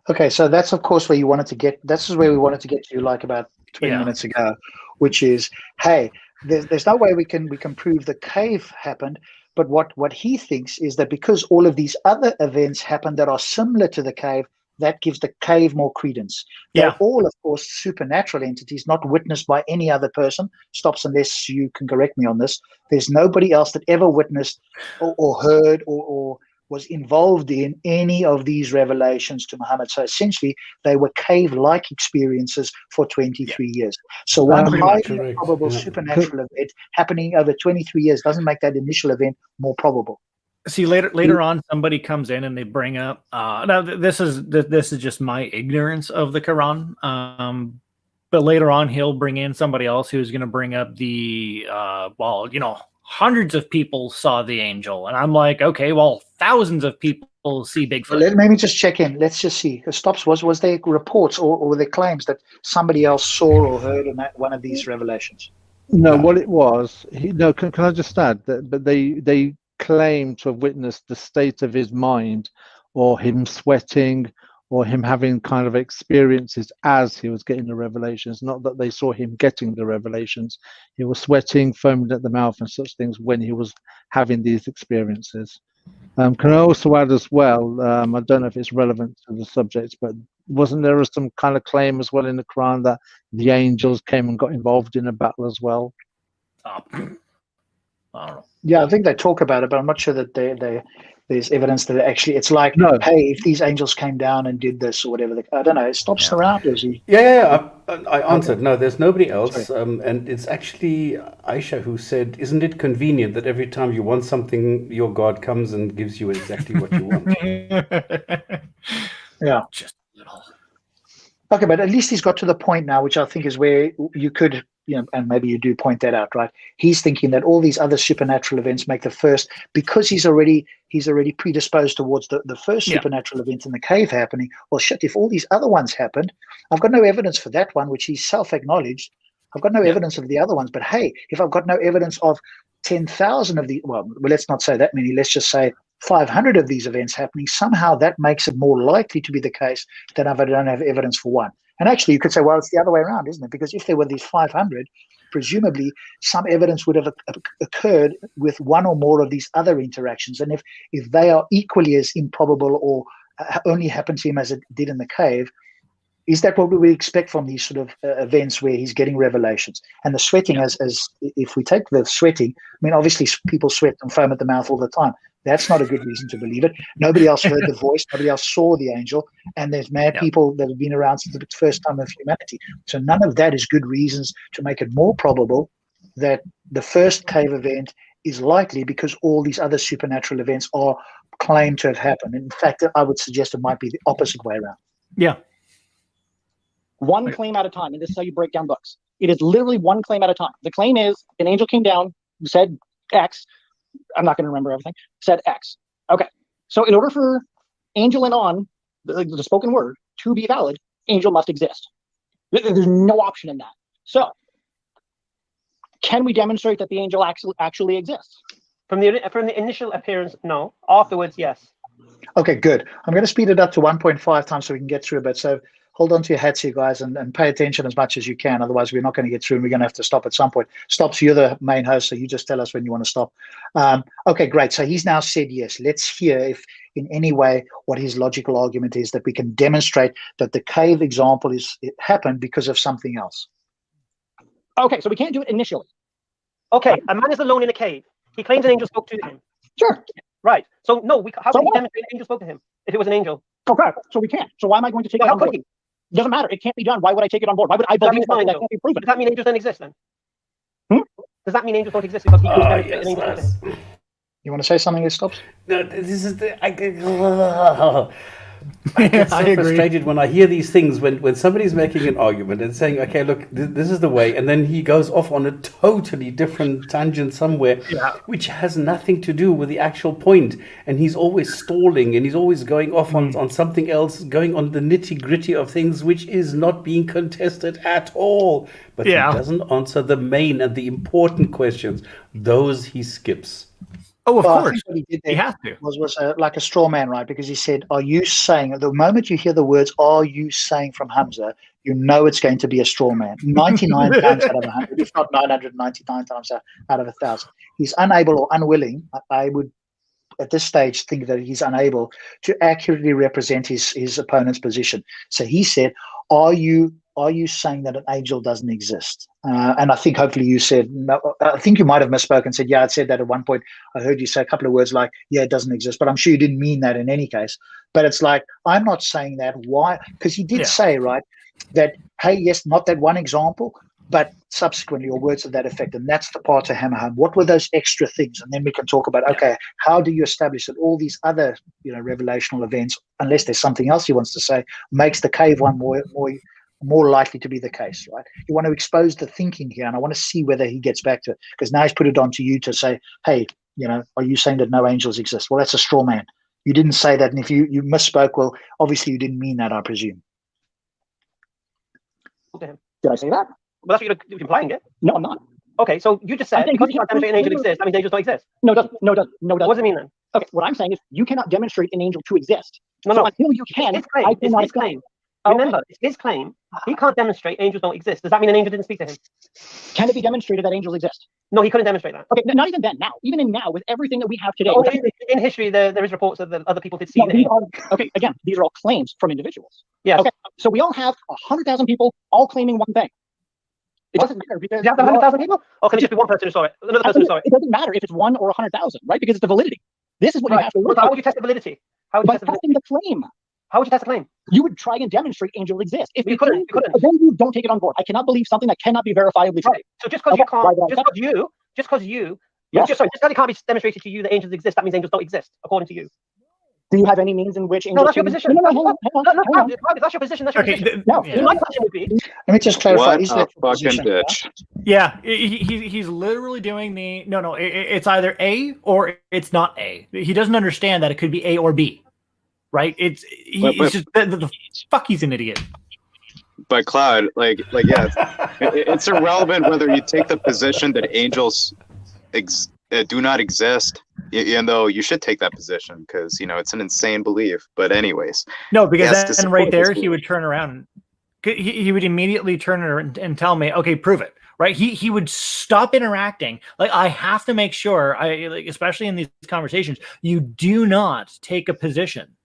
Speaker 4: Okay, so that's of course where you wanted to get. This is where we wanted to get to, like about 20 minutes ago, which is, hey, there's no way we can prove the cave happened. But what he thinks is that because all of these other events happen that are similar to the cave, that gives the cave more credence. They're all, of course, supernatural entities, not witnessed by any other person. Stops unless you can correct me on this. There's nobody else that ever witnessed or heard or was involved in any of these revelations to Muhammad. So essentially, they were cave-like experiences for 23 years. So one highly probable supernatural event happening over 23 years doesn't make that initial event more probable.
Speaker 3: See, later on, somebody comes in and they bring up. Now, this is just my ignorance of the Quran. But later on, he'll bring in somebody else who's going to bring up the hundreds of people saw the angel, and I'm like, okay, well, thousands of people see Bigfoot.
Speaker 4: Let me just check in. Let's just see. Stops. Was there reports or were there claims that somebody else saw or heard in one of these revelations?
Speaker 2: No, what it was. Can I just add that? But they claim to have witnessed the state of his mind, or him sweating, or him having kind of experiences as he was getting the revelations. Not that they saw him getting the revelations. He was sweating, foaming at the mouth, and such things when he was having these experiences. Can I also add as well? I don't know if it's relevant to the subject, but wasn't there some kind of claim as well in the Quran that the angels came and got involved in a battle as well?
Speaker 3: I don't know.
Speaker 4: Yeah, I think they talk about it, but I'm not sure that there's evidence that actually it's like, hey, if these angels came down and did this or whatever, I don't know. It stops around, does he?
Speaker 1: Yeah. I answered. No, there's nobody else. And it's actually Aisha who said, isn't it convenient that every time you want something, your God comes and gives you exactly what you want?
Speaker 4: Yeah.
Speaker 3: Just a little.
Speaker 4: Okay, but at least he's got to the point now, which I think is where you could, and maybe you do point that out, right? He's thinking that all these other supernatural events make the first, because he's already predisposed towards the first supernatural event in the cave happening. Well, shit, if all these other ones happened, I've got no evidence for that one, which he's self-acknowledged. I've got no evidence of the other ones. But hey, if I've got no evidence of 10,000 of the, well, let's not say that many, let's just say 500 of these events happening, somehow that makes it more likely to be the case than if I don't have evidence for one. And actually, you could say, well, it's the other way around, isn't it? Because if there were these 500, presumably some evidence would have occurred with one or more of these other interactions. And if they are equally as improbable or only happened to him as it did in the cave, is that what we would expect from these sort of events where he's getting revelations? And the sweating, as if we take the sweating, I mean, obviously people sweat and foam at the mouth all the time. That's not a good reason to believe it. Nobody else heard the voice. Nobody else saw the angel. And there's mad people that have been around since the first time of humanity. So none of that is good reasons to make it more probable that the first cave event is likely because all these other supernatural events are claimed to have happened. In fact, I would suggest it might be the opposite way around.
Speaker 3: Yeah.
Speaker 7: One claim at a time, and this is how you break down books. It is literally one claim at a time. The claim is an angel came down, said X. I'm not going to remember everything. Said X. Okay. So in order for angel and on, the spoken word, to be valid, angel must exist. There's no option in that. So can we demonstrate that the angel actually exists?
Speaker 6: From the initial appearance, no. Afterwards, yes.
Speaker 4: Okay, good. I'm going to speed it up to 1.5 times so we can get through a bit. So hold on to your hats here, guys, and pay attention as much as you can. Otherwise, we're not going to get through and we're going to have to stop at some point. Stops, you're the main host, so you just tell us when you want to stop. Okay, great. So he's now said yes. Let's hear if in any way what his logical argument is that we can demonstrate that the cave example it happened because of something else.
Speaker 7: Okay, so we can't do it initially.
Speaker 6: Okay, a man is alone in a cave. He claims an angel spoke to him.
Speaker 7: Sure.
Speaker 6: Right. So no, how can he demonstrate an angel spoke to him if it was an angel?
Speaker 7: Okay, so we can't. So why am I going to take it on board? It doesn't matter. It can't be done. Why would I take it on board? Why would I believe that can't be proven?
Speaker 6: Does that mean angels don't exist then? Does that mean angels don't exist because he can demonstrate an angel spoke to him?
Speaker 4: You want to say something that stops?
Speaker 1: No, this is the. I get so frustrated when I hear these things when somebody's making an argument and saying, okay, look, this is the way, and then he goes off on a totally different tangent somewhere, which has nothing to do with the actual point, and he's always stalling, and he's always going off on something else, going on the nitty-gritty of things, which is not being contested at all. But he doesn't answer the main and the important questions. Those he skips.
Speaker 3: Oh, of course.
Speaker 4: What he did there
Speaker 3: he has to.
Speaker 4: was like a straw man, right? Because he said, are you saying, the moment you hear the words, are you saying from Hamza, you know it's going to be a straw man. 99 times out of 100, if not 999 times out of 1,000. He's unable or unwilling, I would, at this stage, think that he's unable to accurately represent his opponent's position. So he said, are you saying that an angel doesn't exist? And I think hopefully you said, no, I think you might have misspoken and said, yeah, I said that at one point. I heard you say a couple of words like, yeah, it doesn't exist, but I'm sure you didn't mean that in any case. But it's like, I'm not saying that. Why? Because he did say, right, that, hey, yes, not that one example, but subsequently, or words of that effect. And that's the part to hammer home. What were those extra things? And then we can talk about, okay, how do you establish that all these other, revelational events, unless there's something else he wants to say, makes the cave one more likely to be the case, right? You want to expose the thinking here, and I want to see whether he gets back to it, because now he's put it on to you to say, hey, are you saying that no angels exist? Well, that's a straw man. You didn't say that, and if you misspoke, well, obviously you didn't mean that, I presume.
Speaker 7: Did I say that?
Speaker 6: Well, that's what you're implying, it.
Speaker 7: No, I'm not.
Speaker 6: Okay, so you just said because you can't demonstrate an angel exists, that means angels don't exist.
Speaker 7: No, it doesn't. No, it doesn't. No, it doesn't.
Speaker 6: What does it mean then?
Speaker 7: Okay, what I'm saying is you cannot demonstrate an angel to exist.
Speaker 6: No,
Speaker 7: so until you can, I cannot
Speaker 6: his claim. Remember, it's his claim. He can't demonstrate angels don't exist. Does that mean an angel didn't speak to him?
Speaker 7: Can it be demonstrated that angels exist?
Speaker 6: No, he couldn't demonstrate that.
Speaker 7: Okay, not even then. Now, even in now, with everything that we have today.
Speaker 6: Oh, in history, there is reports that other people did see it.
Speaker 7: Okay, again, these are all claims from individuals.
Speaker 6: Yes.
Speaker 7: Okay, so we all have 100,000 people all claiming one thing. It doesn't matter because
Speaker 6: you have 100,000 people. Or can it just be one person who saw it? Another person who saw it.
Speaker 7: It doesn't matter if it's 1 or 100,000, right? Because it's the validity. This is what you have to look at.
Speaker 6: How would you test the validity?
Speaker 7: By testing the claim.
Speaker 6: How would you test the claim?
Speaker 7: You would try and demonstrate angels exist. If
Speaker 6: you couldn't,
Speaker 7: then you don't take it on board. I cannot believe something that cannot be verifiably true.
Speaker 6: Right. So just because you can't, just because it can't be demonstrated to you that angels exist, that means angels don't exist, according to you.
Speaker 7: Do you have any means in which angels?
Speaker 6: No, that's your position.
Speaker 7: No, hang on.
Speaker 6: That's your position. That's your position.
Speaker 7: No,
Speaker 6: my question would be.
Speaker 4: Let me just clarify.
Speaker 5: What a fucking bitch.
Speaker 3: Yeah, he's literally doing the no. It's either A or it's not A. He doesn't understand that it could be A or B, right? He's just the fuck. He's an idiot.
Speaker 5: But Cloud, it's irrelevant whether you take the position that angels do not exist, even though you should take that position because it's an insane belief. But anyways,
Speaker 3: no, because then right there he would turn around. He would immediately turn around and tell me, "Okay, prove it." Right? He would stop interacting. Like I have to make sure, especially in these conversations, you do not take a position,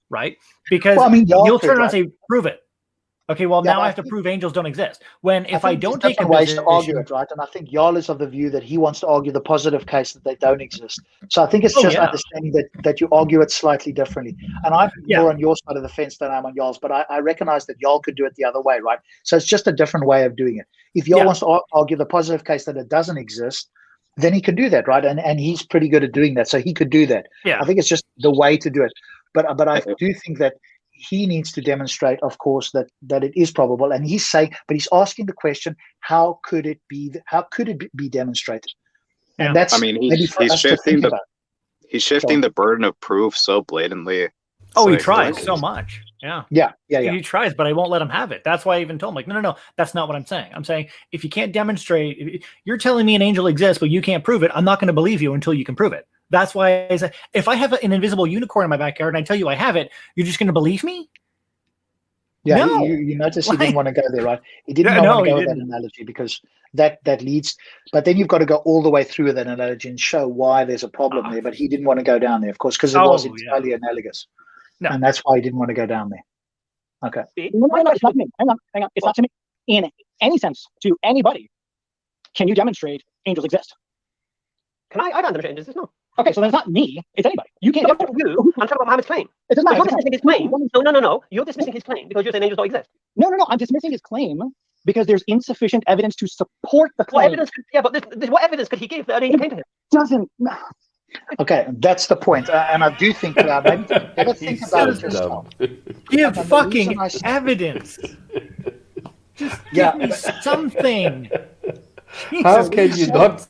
Speaker 3: right? Because you'll turn around and say, "Prove it." Okay, well,
Speaker 7: Yeah,
Speaker 3: now
Speaker 7: but
Speaker 3: I
Speaker 7: I
Speaker 3: have to
Speaker 7: think-
Speaker 3: prove angels don't exist. When if I
Speaker 4: think
Speaker 3: don't
Speaker 4: there's
Speaker 3: take a
Speaker 4: different ways to argue
Speaker 3: position,
Speaker 4: it, right? And I think Jarl is of the view that he wants to argue the positive case that they don't exist. So I think it's
Speaker 3: Oh,
Speaker 4: just
Speaker 3: yeah.
Speaker 4: understanding that you argue it slightly differently. And I'm
Speaker 3: Yeah.
Speaker 4: more on your side of the fence than I'm on Jarl's, but I recognize that Jarl could do it the other way, right? So it's just a different way of doing it. If Jarl
Speaker 3: Yeah.
Speaker 4: wants to argue the positive case that it doesn't exist, then he can do that, right? And he's pretty good at doing that, so he could do that.
Speaker 3: Yeah.
Speaker 4: I think it's just the way to do it. But I do think that he needs to demonstrate, of course, that it is probable. And he's saying, but he's asking the question, how could it be demonstrated?
Speaker 3: Yeah.
Speaker 4: And that's
Speaker 5: I mean,
Speaker 4: maybe for us to think about.
Speaker 5: he's shifting the burden of proof so blatantly.
Speaker 3: Oh, he
Speaker 5: It's
Speaker 3: tries
Speaker 5: like-
Speaker 3: so much. Yeah.
Speaker 4: Yeah.
Speaker 3: He tries, but I won't let him have it. That's why I even told him, like, no, that's not what I'm saying. I'm saying if you can't demonstrate, you're telling me an angel exists, but you can't prove it, I'm not going to believe you until you can prove it. That's why I say, if I have an invisible unicorn in my backyard and I tell you I have it, you're just going to believe me?
Speaker 4: Yeah,
Speaker 3: No.
Speaker 4: you notice he
Speaker 3: Why?
Speaker 4: didn't want to go there, right? He didn't
Speaker 3: Yeah,
Speaker 4: want to
Speaker 3: no,
Speaker 4: go
Speaker 3: he
Speaker 4: with that
Speaker 3: didn't.
Speaker 4: analogy because that leads, but then you've got to go all the way through with that analogy and show why there's a problem there. But he didn't want to go down there, of course, because it was
Speaker 3: Oh, yeah.
Speaker 4: entirely analogous.
Speaker 3: No.
Speaker 4: And that's why he didn't want to go down there. Okay.
Speaker 7: No, it's not to me. Hang on. It's not to me. In any sense, to anybody, can you demonstrate angels exist?
Speaker 6: Can I can't demonstrate angels? No.
Speaker 7: Okay, so then it's not me. It's anybody. You can't
Speaker 6: No,
Speaker 7: demonstrate.
Speaker 6: you. I'm talking about Muhammad's claim.
Speaker 7: It doesn't
Speaker 6: You're
Speaker 7: matter.
Speaker 6: dismissing his claim. No. You're dismissing his claim because you're saying angels don't exist.
Speaker 7: No. I'm dismissing his claim because there's insufficient evidence to support the
Speaker 6: What
Speaker 7: claim.
Speaker 6: evidence? What evidence could he give that an angel came to him?
Speaker 7: Doesn't.
Speaker 4: Okay, that's the point. And I do think maybe have a think
Speaker 1: He's
Speaker 4: about it
Speaker 1: so
Speaker 4: yourself.
Speaker 3: Give
Speaker 4: And the
Speaker 3: fucking
Speaker 4: reason I say-
Speaker 3: evidence. Just
Speaker 4: Yeah,
Speaker 3: give me something.
Speaker 1: How
Speaker 3: Jesus.
Speaker 1: can you not?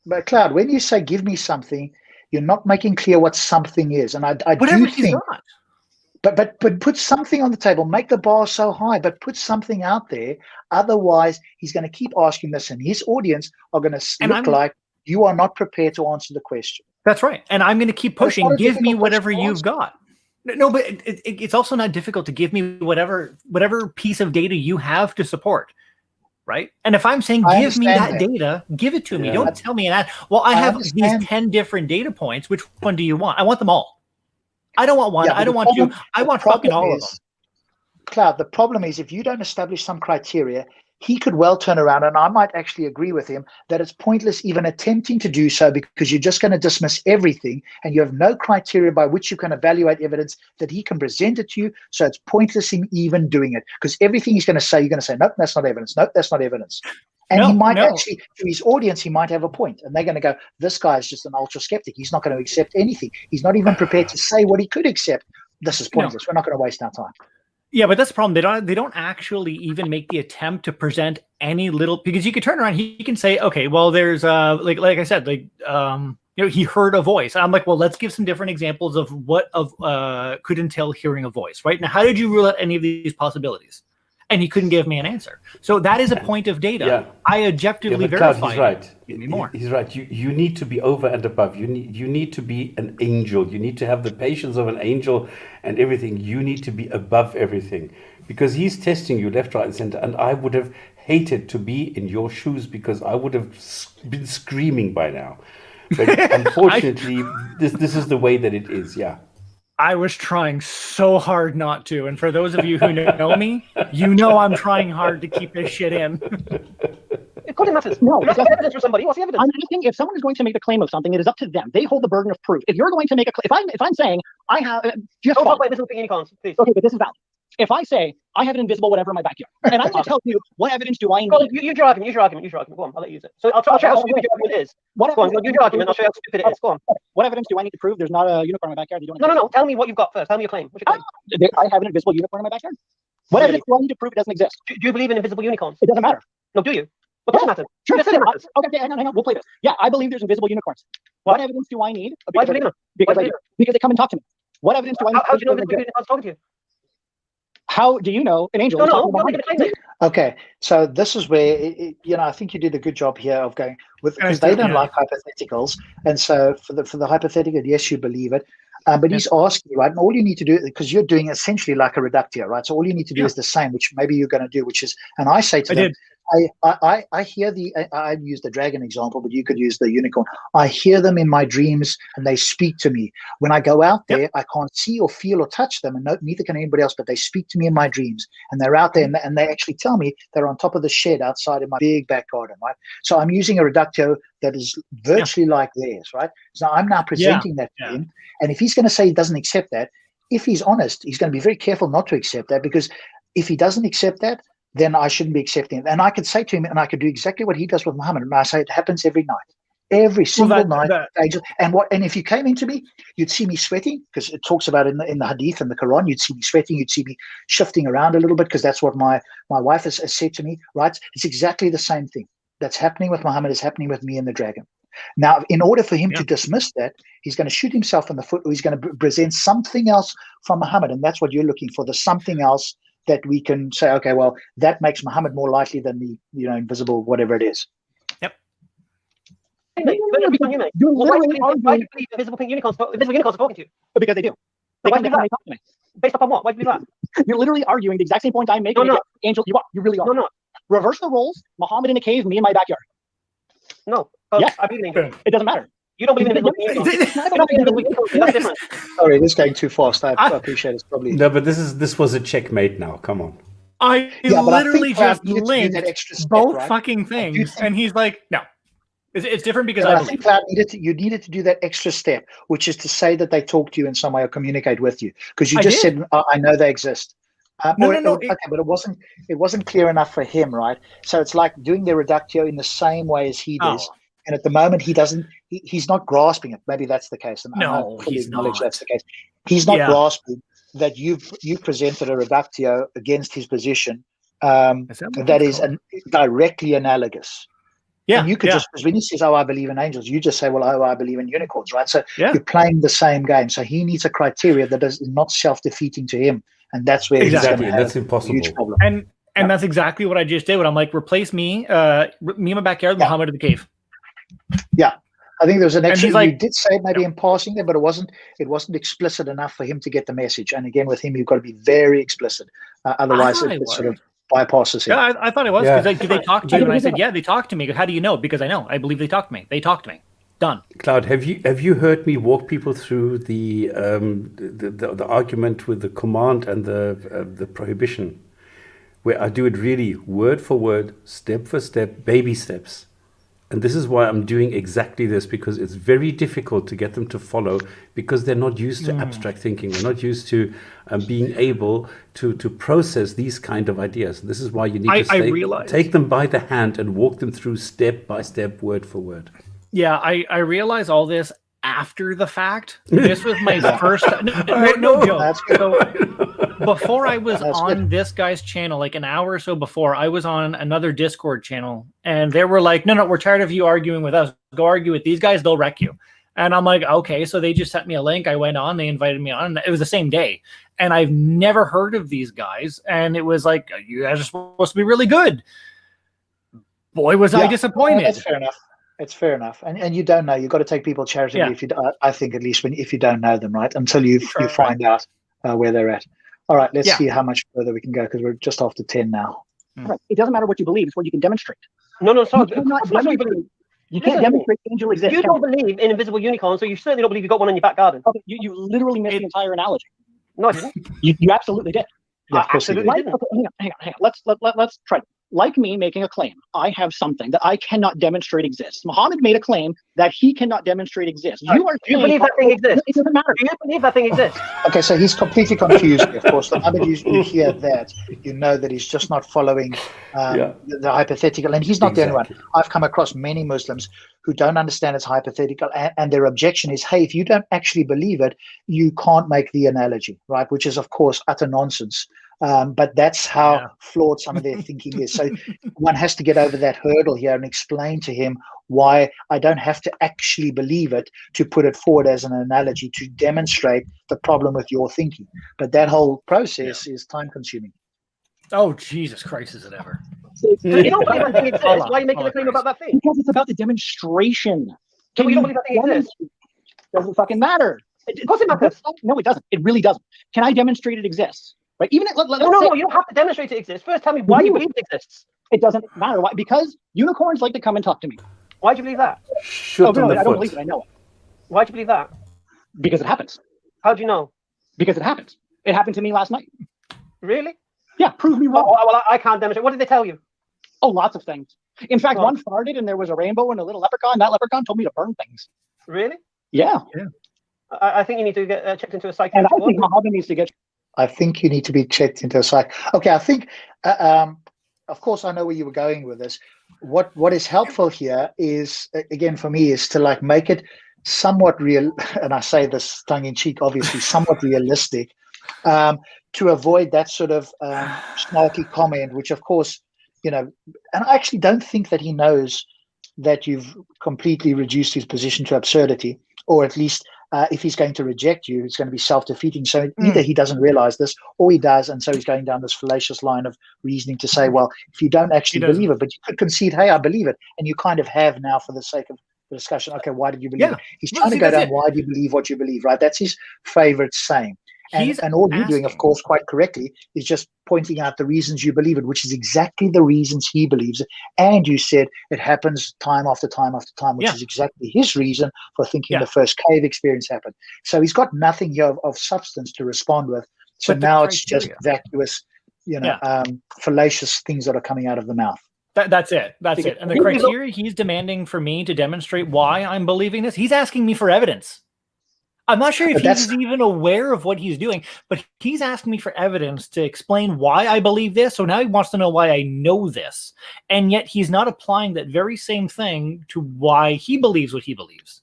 Speaker 4: But Cloud, when you say give me something, you're not making clear what something is. And I
Speaker 3: Whatever
Speaker 4: do
Speaker 3: he's
Speaker 4: think,
Speaker 3: not.
Speaker 4: but put something on the table, make the bar so high, but put something out there. Otherwise, he's going to keep asking this, and his audience are going to
Speaker 3: And
Speaker 4: look like you are not prepared to answer the question.
Speaker 3: That's right. And I'm going to keep
Speaker 4: But it's
Speaker 3: pushing.
Speaker 4: not a
Speaker 3: Give me
Speaker 4: difficult
Speaker 3: whatever
Speaker 4: question to
Speaker 3: you've
Speaker 4: answer.
Speaker 3: got. No, but it's also not difficult to give me whatever piece of data you have to support. Right. And if I'm saying
Speaker 4: I
Speaker 3: give me that
Speaker 4: understand
Speaker 3: data, give it to me.
Speaker 1: Yeah.
Speaker 3: Don't tell me that. Well, I
Speaker 4: I
Speaker 3: have
Speaker 4: understand.
Speaker 3: these 10 different data points. Which one do you want? I want them all. I don't want one.
Speaker 4: Yeah,
Speaker 3: I don't
Speaker 4: the
Speaker 3: want two.
Speaker 4: problem-
Speaker 3: I
Speaker 4: the
Speaker 3: want fucking
Speaker 4: problem
Speaker 3: all of
Speaker 4: is-
Speaker 3: them.
Speaker 4: Cloud, the problem is if you don't establish some criteria, he could well turn around, and I might actually agree with him, that it's pointless even attempting to do so because you're just going to dismiss everything and you have no criteria by which you can evaluate evidence that he can present it to you. So it's pointless in even doing it because everything he's going to say, you're going to say, nope, that's not evidence. Nope, that's not evidence. And he might actually, to his audience, he might have a point, and they're going to go, this guy is just an ultra skeptic. He's not going to accept anything. He's not even prepared to say what he could accept. This is pointless. We're not going to waste our time.
Speaker 3: Yeah, but that's the problem. They don't actually even make the attempt to present any little, because you could turn around, he can say, okay, well, there's like I said, he heard a voice. I'm like, well, let's give some different examples of what could entail hearing a voice, right? Now, how did you rule out any of these possibilities? And he couldn't give me an answer. So that is a point of data.
Speaker 1: Yeah.
Speaker 3: I objectively
Speaker 1: but Cloud,
Speaker 3: verified.
Speaker 1: he's right.
Speaker 3: Give me more.
Speaker 1: He's right. You need to be over and above. You need to be an angel. You need to have the patience of an angel and everything. You need to be above everything because he's testing you left, right, and center. And I would have hated to be in your shoes because I would have been screaming by now. But unfortunately, this is the way that it is. Yeah.
Speaker 3: I was trying so hard not to. And for those of you who know me, you know I'm trying hard to keep this shit in.
Speaker 6: It couldn't matter.
Speaker 7: No,
Speaker 6: What's the evidence for somebody? What's the evidence?
Speaker 7: I'm asking if someone is going to make a claim of something, it is up to them. They hold the burden of proof. If you're going to make a claim, if I'm saying I have, just
Speaker 6: Don't
Speaker 7: follow.
Speaker 6: talk about invisible unicorns, please.
Speaker 7: Okay, but this is valid. If I say I have an invisible whatever in my backyard, and I'm going to tell you what evidence do I need?
Speaker 6: Go on, use your argument. Go on, I'll let you use it. So I'll show you how stupid your argument is.
Speaker 7: What
Speaker 6: Go on, use your argument. I'll show you how stupid it is. Go on.
Speaker 7: What evidence do I need to prove there's not a unicorn in my backyard?
Speaker 6: No. Tell me what you've got first. Tell me your claim. What's your claim?
Speaker 7: I have an invisible unicorn in my backyard. What
Speaker 6: Really?
Speaker 7: evidence do I need to prove it doesn't exist?
Speaker 6: Do you believe in invisible unicorns?
Speaker 7: It doesn't matter.
Speaker 6: No, do you? What doesn't matter?
Speaker 7: Sure,
Speaker 6: Just say it matters.
Speaker 7: okay, hang on. We'll play this. Yeah, I believe there's invisible unicorns. What evidence do I need?
Speaker 6: Why do you believe in them?
Speaker 7: Because they come and talk to me. What evidence do I need?
Speaker 6: How do you know
Speaker 7: to
Speaker 6: invisible unicorns talking to you?
Speaker 7: How do you know an angel?
Speaker 6: No,
Speaker 7: is
Speaker 6: no.
Speaker 7: talking
Speaker 6: What
Speaker 7: about
Speaker 6: are
Speaker 7: me?
Speaker 6: you going to claim?
Speaker 4: Okay, so this is where I think you did a good job here of going with because
Speaker 3: I
Speaker 4: they
Speaker 3: do,
Speaker 4: don't
Speaker 3: yeah.
Speaker 4: like hypotheticals, and so for the hypothetical, yes, you believe it, but he's asking you, right, and all you need to do because you're doing essentially like a reductio, right? So all you need to do
Speaker 3: Yeah.
Speaker 4: is the same, which maybe you're going to do, which is, and I say to
Speaker 3: I
Speaker 4: them,
Speaker 3: did.
Speaker 4: I hear I use the dragon example, but you could use the unicorn. I hear them in my dreams and they speak to me. When I go out there, I can't see or feel or touch them, and neither can anybody else, but they speak to me in my dreams, and they're out there and they actually tell me they're on top of the shed outside in my big back garden, right? So I'm using a reductio that is virtually like theirs, right? So I'm now presenting that to him, and if he's going to say he doesn't accept that, if he's honest, he's going to be very careful not to accept that, because if he doesn't accept that, then I shouldn't be accepting it. And I could say to him, and I could do exactly what he does with Muhammad. And I say it happens every night, every single night. And if you came into me, you'd see me sweating, because it talks about in the Hadith and the Quran. You'd see me sweating. You'd see me shifting around a little bit, because that's what my wife has said to me. Right? It's exactly the same thing that's happening with Muhammad is happening with me and the dragon. Now, in order for him to dismiss that, he's going to shoot himself in the foot, or he's going to present something else from Muhammad, and that's what you're looking for, the something else that we can say, okay, well, that makes Muhammad more likely than the invisible whatever it is.
Speaker 6: Yep. Why do you believe invisible unicorns are talking to you?
Speaker 7: Because they do.
Speaker 6: Why do you believe that? Based upon what? Why do you believe that?
Speaker 7: You're literally arguing the exact same point I'm making.
Speaker 6: No.
Speaker 7: Angel, you really are.
Speaker 6: No.
Speaker 7: Reverse the roles. Muhammad in a cave, me in my backyard.
Speaker 6: No.
Speaker 7: Yes.
Speaker 6: I believe in
Speaker 7: it doesn't matter.
Speaker 6: You don't believe in invisible unicorns. That's different.
Speaker 4: Sorry, this is going too fast. I appreciate it's probably...
Speaker 1: No, but this was a checkmate now. Come on.
Speaker 3: I literally just linked both
Speaker 4: right?
Speaker 3: fucking things, and he's like, no. It's different because
Speaker 4: I think Cloud you needed to do that extra step, which is to say that they talk to you in some way or communicate with you, because you just said, I know they exist.
Speaker 3: No.
Speaker 4: Okay, but it wasn't clear enough for him, right? So it's like doing the reductio in the same way as he does. And at the moment, he's not grasping it. Maybe that's the case. And
Speaker 3: no, he's not.
Speaker 4: That's the case. He's not grasping that you've presented a reductio against his position that is directly analogous.
Speaker 3: Yeah.
Speaker 4: And you could just, because when he says, I believe in angels, you just say, well, I believe in unicorns, right? So you're playing the same game. So he needs a criteria that is not self-defeating to him. And that's where he's going to have
Speaker 1: that's impossible.
Speaker 4: A huge problem.
Speaker 3: And that's exactly what I just did. When I'm like, replace me in my backyard, Muhammad in the cave.
Speaker 4: Yeah, I think there was an extra.
Speaker 3: Like,
Speaker 4: you did say it maybe in passing there, but it wasn't explicit enough for him to get the message. And again, with him, you've got to be very explicit. Otherwise, it sort of bypasses him.
Speaker 3: Yeah, I thought it was because did they talk to you? And I said, yeah, they talked to me. How do you know? Because I know. I believe they talked to me. They talked to me. Done.
Speaker 1: Cloud, have you heard me walk people through the argument with the command and the prohibition, where I do it really word for word, step for step, baby steps. And this is why I'm doing exactly this, because it's very difficult to get them to follow, because they're not used to abstract thinking. They're not used to being able to process these kind of ideas. This is why you need to take them by the hand and walk them through step by step, word for word.
Speaker 3: Yeah, I realize all this after the fact. This was my first... No joke. So, before I was on this guy's channel, like an hour or so before, I was on another Discord channel, and they were like, no, we're tired of you arguing with us. Go argue with these guys, they'll wreck you. And I'm like, okay. So they just sent me a link. I went on, they invited me on. It was the same day. And I've never heard of these guys. And it was like, you guys are supposed to be really good. Boy, was I disappointed.
Speaker 4: That's fair enough. It's fair enough, and you don't know. You've got to take people charitably. If you, I think at least if you don't know them, right, until you find out where they're at. All right, let's see how much further we can go, because we're just after 10 now.
Speaker 7: Right. It doesn't matter what you believe; it's what you can demonstrate.
Speaker 6: No, sorry.
Speaker 7: You can't demonstrate angel exists.
Speaker 6: You don't believe in invisible unicorns, so you certainly don't believe you've got one in your back garden.
Speaker 7: Okay, you literally missed the entire analogy.
Speaker 6: No, I didn't.
Speaker 7: You absolutely did.
Speaker 6: Yeah, absolutely didn't.
Speaker 7: Okay, hang on. Let's try. Like me making a claim, I have something that I cannot demonstrate exists. Muhammad made a claim that he cannot demonstrate exists.
Speaker 6: Do you believe that thing exists?
Speaker 7: It doesn't matter.
Speaker 6: Do you believe that thing exists?
Speaker 4: Okay, so he's completely confused. Of course, the moment you hear that, you know that he's just not following the hypothetical, and he's not the only one. I've come across many Muslims who don't understand it's hypothetical, and their objection is, hey, if you don't actually believe it, you can't make the analogy, right? Which is, of course, utter nonsense. But that's how flawed some of their thinking is. So one has to get over that hurdle here and explain to him why I don't have to actually believe it to put it forward as an analogy to demonstrate the problem with your thinking. But that whole process is time consuming.
Speaker 3: Oh, Jesus Christ, is it ever?
Speaker 6: You don't believe that thing exists. Why are you making a claim about that thing?
Speaker 7: Because it's about the demonstration.
Speaker 6: So you don't believe that thing exists?
Speaker 7: Doesn't fucking matter.
Speaker 6: Of course it matters.
Speaker 7: No, it doesn't. It really doesn't. Can I demonstrate it exists? Right? Even
Speaker 6: no, you don't have to demonstrate it exists. First, tell me why you believe it exists.
Speaker 7: It doesn't matter why, because unicorns like to come and talk to me.
Speaker 6: Why'd you believe that?
Speaker 1: Shoot on the
Speaker 7: I don't
Speaker 1: foot.
Speaker 7: believe it. I know it
Speaker 6: Why'd you believe that?
Speaker 7: because it happens.
Speaker 6: How'd you know?
Speaker 7: Because it happens. It happened to me last night.
Speaker 6: Really?
Speaker 7: Yeah, prove me wrong.
Speaker 6: Oh, well, I can't demonstrate. What did they tell you?
Speaker 7: Oh, lots of things. In fact, one farted and there was a rainbow and a little leprechaun. That leprechaun told me to burn things.
Speaker 6: Really?
Speaker 7: Yeah.
Speaker 6: I think you need to get checked into a
Speaker 7: And
Speaker 6: psychiatric
Speaker 7: I think Muhammad needs to get.
Speaker 4: I think you need to be checked into a psych. Okay, I think, of course, I know where you were going with this. What is helpful here is, again, for me, is to like make it somewhat real, and I say this tongue in cheek, obviously, somewhat realistic, to avoid that sort of snarky comment, which, of course, you know, and I actually don't think that he knows that you've completely reduced his position to absurdity, or at least if he's going to reject you, it's going to be self-defeating. So either he doesn't realize this or he does, and so he's going down this fallacious line of reasoning to say, well, if you don't actually believe it, but you could concede, hey, I believe it, and you kind of have now for the sake of the discussion, okay, why did you believe it? He's trying to go down, why do you believe what you believe, right? That's his favorite saying. And all you're doing, of course, quite correctly, is just pointing out the reasons you believe it, which is exactly the reasons he believes it. And you said it happens time after time after time, which is exactly his reason for thinking the first cave experience happened. So he's got nothing here of substance to respond with. So now it's just vacuous, you know, fallacious things that are coming out of the mouth.
Speaker 3: That's it. That's it. And the criteria he's demanding for me to demonstrate why I'm believing this, he's asking me for evidence. I'm not sure if he's even aware of what he's doing, but he's asking me for evidence to explain why I believe this. So now he wants to know why I know this. And yet he's not applying that very same thing to why he believes what he believes.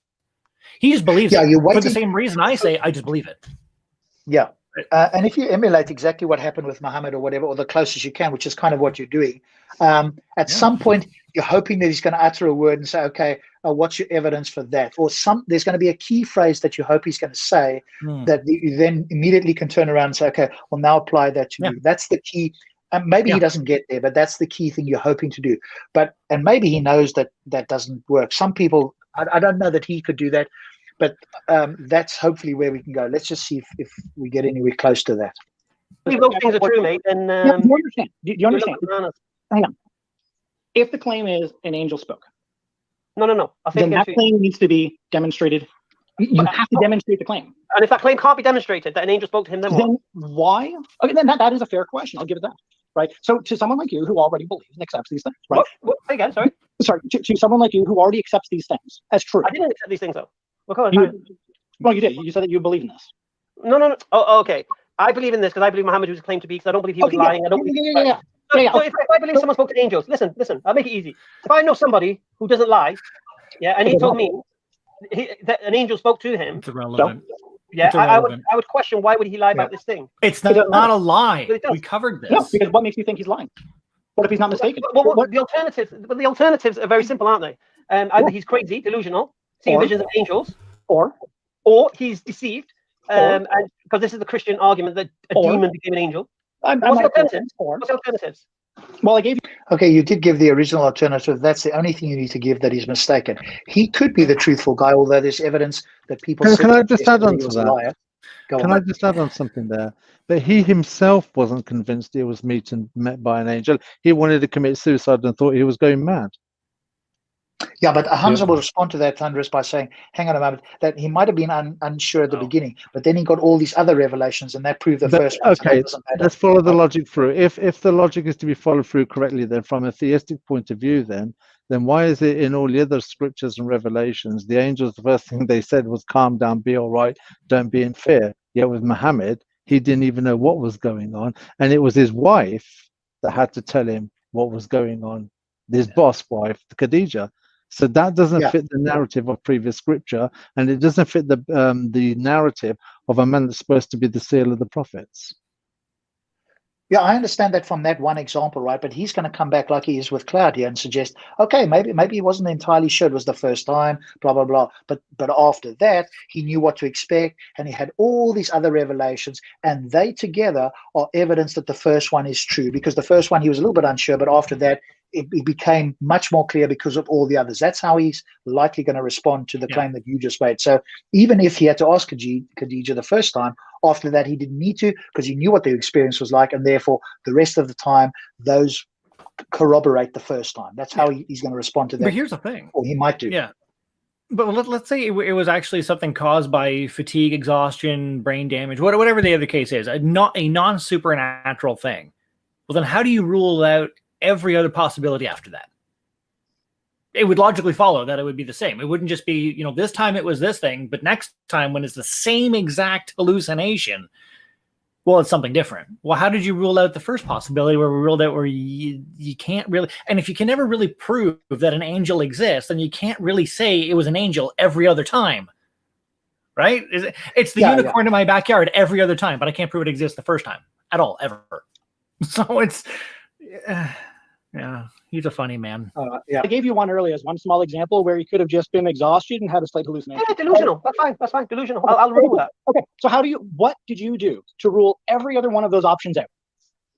Speaker 3: He just believes it for the same reason I say, I just believe it.
Speaker 4: Yeah. And if you emulate exactly what happened with Muhammad or whatever, or the closest you can, which is kind of what you're doing, at some point you're hoping that he's going to utter a word and say, okay, what's your evidence for that? Or there's going to be a key phrase that you hope he's going to say that you then immediately can turn around and say, okay, well, now apply that to you. That's the key. Maybe he doesn't get there, but that's the key thing you're hoping to do. And maybe he knows that that doesn't work. Some people, I don't know that he could do that, but that's hopefully where we can go. Let's just see if we get anywhere close to that.
Speaker 6: If those things are true, mate, then
Speaker 7: do you understand? Do you understand? Hang on. If the claim is an angel spoke,
Speaker 6: no.
Speaker 7: Then that claim needs to be demonstrated. You have to demonstrate the claim. And
Speaker 6: if that claim can't be demonstrated, that an angel spoke to him, then
Speaker 7: why? Okay, then that is a fair question. I'll give it that. Right. So to someone like you who already believes and accepts these things, right?
Speaker 6: What again? Sorry.
Speaker 7: Sorry. To someone like you who already accepts these things as true.
Speaker 6: I didn't accept these things though. Well,
Speaker 7: you did. You said that you believe in this.
Speaker 6: No. Oh, okay. I believe in this because I believe Muhammad was claimed to be, because I don't believe he was lying. I don't believe. So if I believe someone spoke to angels, listen, I'll make it easy. If I know somebody who doesn't lie, and he told me that an angel spoke to him,
Speaker 3: it's irrelevant.
Speaker 6: I would question, why would he lie about this thing?
Speaker 3: It's not a lie. We covered this.
Speaker 7: No, because what makes you think he's lying? What if he's not mistaken?
Speaker 6: The alternatives are very simple, aren't they? Either he's crazy, delusional, seeing visions of angels, or he's deceived, and because this is the Christian argument that a demon became an angel. What's the alternatives?
Speaker 7: Well, I gave you.
Speaker 4: Okay, you did give the original alternative. That's the only thing you need to give that he's mistaken. He could be the truthful guy, although there's evidence that people.
Speaker 2: Can I just add on to that? Can I just add on something there? That he himself wasn't convinced he was met by an angel. He wanted to commit suicide and thought he was going mad.
Speaker 4: Yeah, but Hamza will respond to that, Thunderous, by saying, hang on a moment, that he might have been unsure at the beginning, but then he got all these other revelations, and that proved the first one.
Speaker 2: Okay, let's follow the logic through. If the logic is to be followed through correctly, then from a theistic point of view, then why is it in all the other scriptures and revelations, the angels, the first thing they said was, calm down, be all right, don't be in fear. Yet with Muhammad, he didn't even know what was going on, and it was his wife that had to tell him what was going on, his boss wife, Khadijah. So that doesn't fit the narrative of previous scripture, and it doesn't fit the narrative of a man that's supposed to be the seal of the prophets.
Speaker 4: Yeah, I understand that from that one example, right? But he's going to come back like he is with Cloud here and suggest, okay, maybe he wasn't entirely sure it was the first time, blah, blah, blah. But after that, he knew what to expect, and he had all these other revelations, and they together are evidence that the first one is true, because the first one he was a little bit unsure, but after that, it became much more clear because of all the others. That's how he's likely going to respond to the claim that you just made. So even if he had to ask Khadijah the first time, after that he didn't need to, because he knew what the experience was like, and therefore the rest of the time those corroborate the first time. That's how he's going to respond to that.
Speaker 3: But here's the thing.
Speaker 4: Or he might do.
Speaker 3: Yeah. But let's say it was actually something caused by fatigue, exhaustion, brain damage, whatever the other case is, not a non-supernatural thing. Well, then how do you rule out every other possibility after that? It would logically follow that it would be the same. It wouldn't just be, this time it was this thing, but next time when it's the same exact hallucination, well, it's something different. Well, how did you rule out the first possibility where we ruled out where you can't really, and if you can never really prove that an angel exists, then you can't really say it was an angel every other time, right? It's the unicorn in my backyard every other time, but I can't prove it exists the first time at all, ever. So it's, he's a funny man.
Speaker 7: I gave you one earlier as one small example where he could have just been exhausted and had a slight hallucination.
Speaker 6: Yeah, delusional. That's fine. Delusional. I'll rule that.
Speaker 7: Okay. So what did you do to rule every other one of those options out?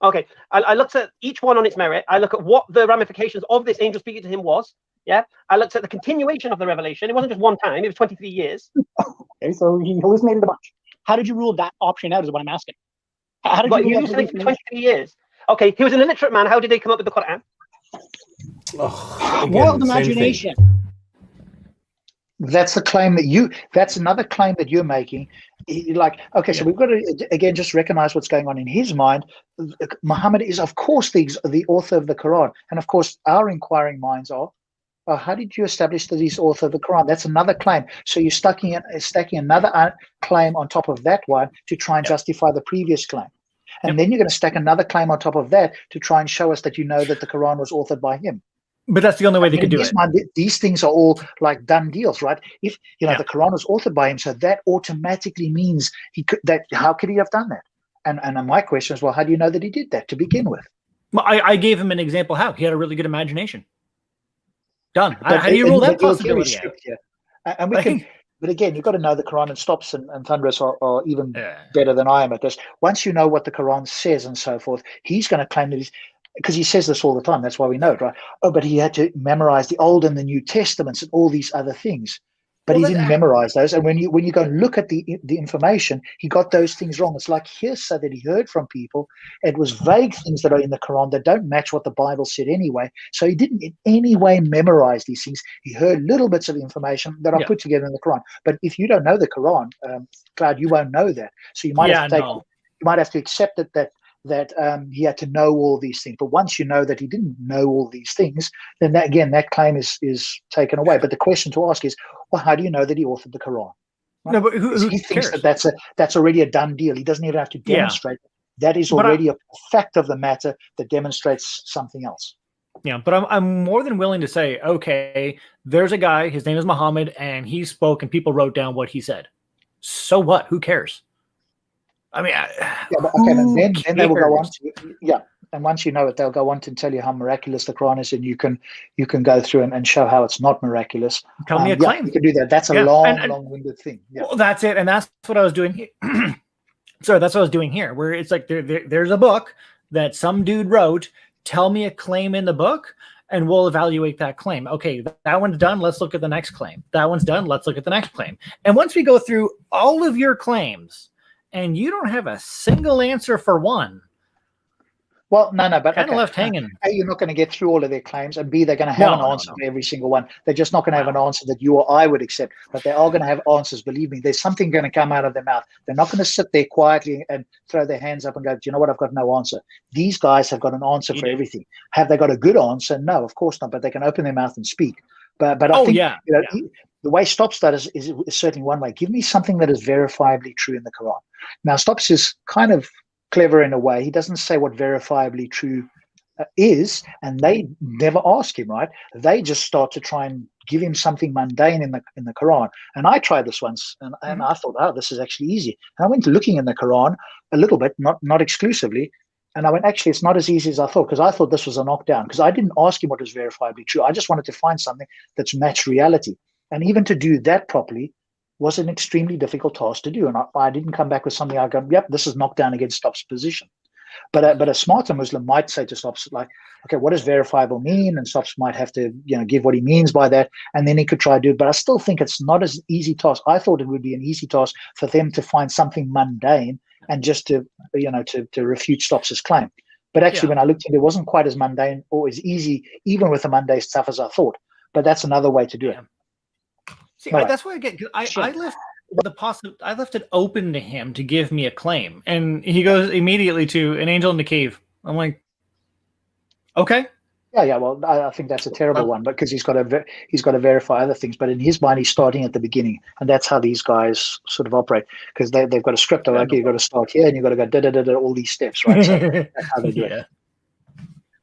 Speaker 6: Okay. I looked at each one on its merit. I look at what the ramifications of this angel speaking to him was. Yeah. I looked at the continuation of the revelation. It wasn't just one time. It was 23 years.
Speaker 7: Okay. So he hallucinated a bunch. How did you rule that option out is what I'm asking. How did you
Speaker 6: hallucinate for 23 years? Okay. He was an illiterate man. How did they come up with the Quran?
Speaker 7: Wild imagination.
Speaker 4: That's the claim that's another claim that you're making. So we've got to again just recognize what's going on in his mind. Muhammad is of course the author of the Quran, and of course our inquiring minds are, how did you establish that he's author of the Quran? That's another claim. So you're stacking another claim on top of that one to try and justify the previous claim. And then you're going to stack another claim on top of that to try and show us that you know that the Quran was authored by him.
Speaker 3: But that's the only way they could do it.
Speaker 4: Mind, these things are all like done deals, right? If the Quran was authored by him, so that automatically means how could he have done that? And my question is, well, how do you know that he did that to begin with?
Speaker 3: Well, I gave him an example how he had a really good imagination. Done. How do you rule that possibility out?
Speaker 4: And we can. But again, you've got to know the Quran, and Stops and Thunderous are even better than I am at this. Once you know what the Quran says and so forth, he's going to claim that because he says this all the time. That's why we know it, right? Oh, but he had to memorize the Old and the New Testaments and all these other things. But he didn't memorize those. And when you go and look at the information, he got those things wrong. It's like hearsay that he heard from people. It was vague things that are in the Quran that don't match what the Bible said anyway. So he didn't in any way memorize these things. He heard little bits of information that are put together in the Quran. But if you don't know the Quran, Cloud, you won't know that. So you might have to accept that he had to know all these things. But once you know that he didn't know all these things, then that claim is taken away. But the question to ask is, well, how do you know that he authored the Quran? Right?
Speaker 3: No, but who
Speaker 4: he thinks
Speaker 3: cares?
Speaker 4: that's already a done deal. He doesn't even have to demonstrate it. That is already a fact of the matter that demonstrates something else.
Speaker 3: Yeah, but I'm more than willing to say, okay, there's a guy, his name is Muhammad, and he spoke and people wrote down what he said. So what? Who cares? I mean,
Speaker 4: and then they will go on to, and once you know it, they'll go on to tell you how miraculous the Quran is, and you can go through and show how it's not miraculous.
Speaker 3: Tell me a claim.
Speaker 4: You can do that. That's a long-winded thing. Yeah.
Speaker 3: Well, that's it, and that's what I was doing here. Sorry, that's what I was doing here, where it's like there's a book that some dude wrote. Tell me a claim in the book, and we'll evaluate that claim. Okay, that one's done. Let's look at the next claim. That one's done. Let's look at the next claim. And once we go through all of your claims, and you don't have a single answer for one.
Speaker 4: Well, no, but
Speaker 3: kind of left hanging.
Speaker 4: A, you're not going to get through all of their claims, and B, they're going to have an answer for every single one. They're just not going to have an answer that you or I would accept, but they are going to have answers. Believe me, there's something going to come out of their mouth. They're not going to sit there quietly and throw their hands up and go, "Do you know what? I've got no answer." These guys have got an answer for everything. Have they got a good answer? No, of course not. But they can open their mouth and speak. But I think the way Stops that is certainly one way. Give me something that is verifiably true in the Quran. Now, Stops is kind of clever in a way. He doesn't say what verifiably true is, and they never ask him, right? They just start to try and give him something mundane in the Quran. And I tried this once, and I thought, oh, this is actually easy. And I went looking in the Quran a little bit, not exclusively, and I went, actually, it's not as easy as I thought, because I thought this was a knockdown, because I didn't ask him what was verifiably true. I just wanted to find something that's matched reality. And even to do that properly was an extremely difficult task to do. And I didn't come back with something I go, yep, this is knockdown against Stops' position. But a smarter Muslim might say to Stops, like, okay, what does verifiable mean? And Stops might have to, give what he means by that, and then he could try to do it. But I still think it's not as easy task. I thought it would be an easy task for them to find something mundane and just to refute Stops' claim. But actually, when I looked at it, it wasn't quite as mundane or as easy, even with the mundane stuff, as I thought. But that's another way to do it.
Speaker 3: See, that's why I get. I left it open to him to give me a claim, and he goes immediately to an angel in the cave. I'm like, okay.
Speaker 4: Yeah. Well, I think that's a terrible one, because he's got to verify other things. But in his mind, he's starting at the beginning, and that's how these guys sort of operate, because they've got a script. Like, you've got to start here, and you've got to go da all these steps, right? So that's how they do it.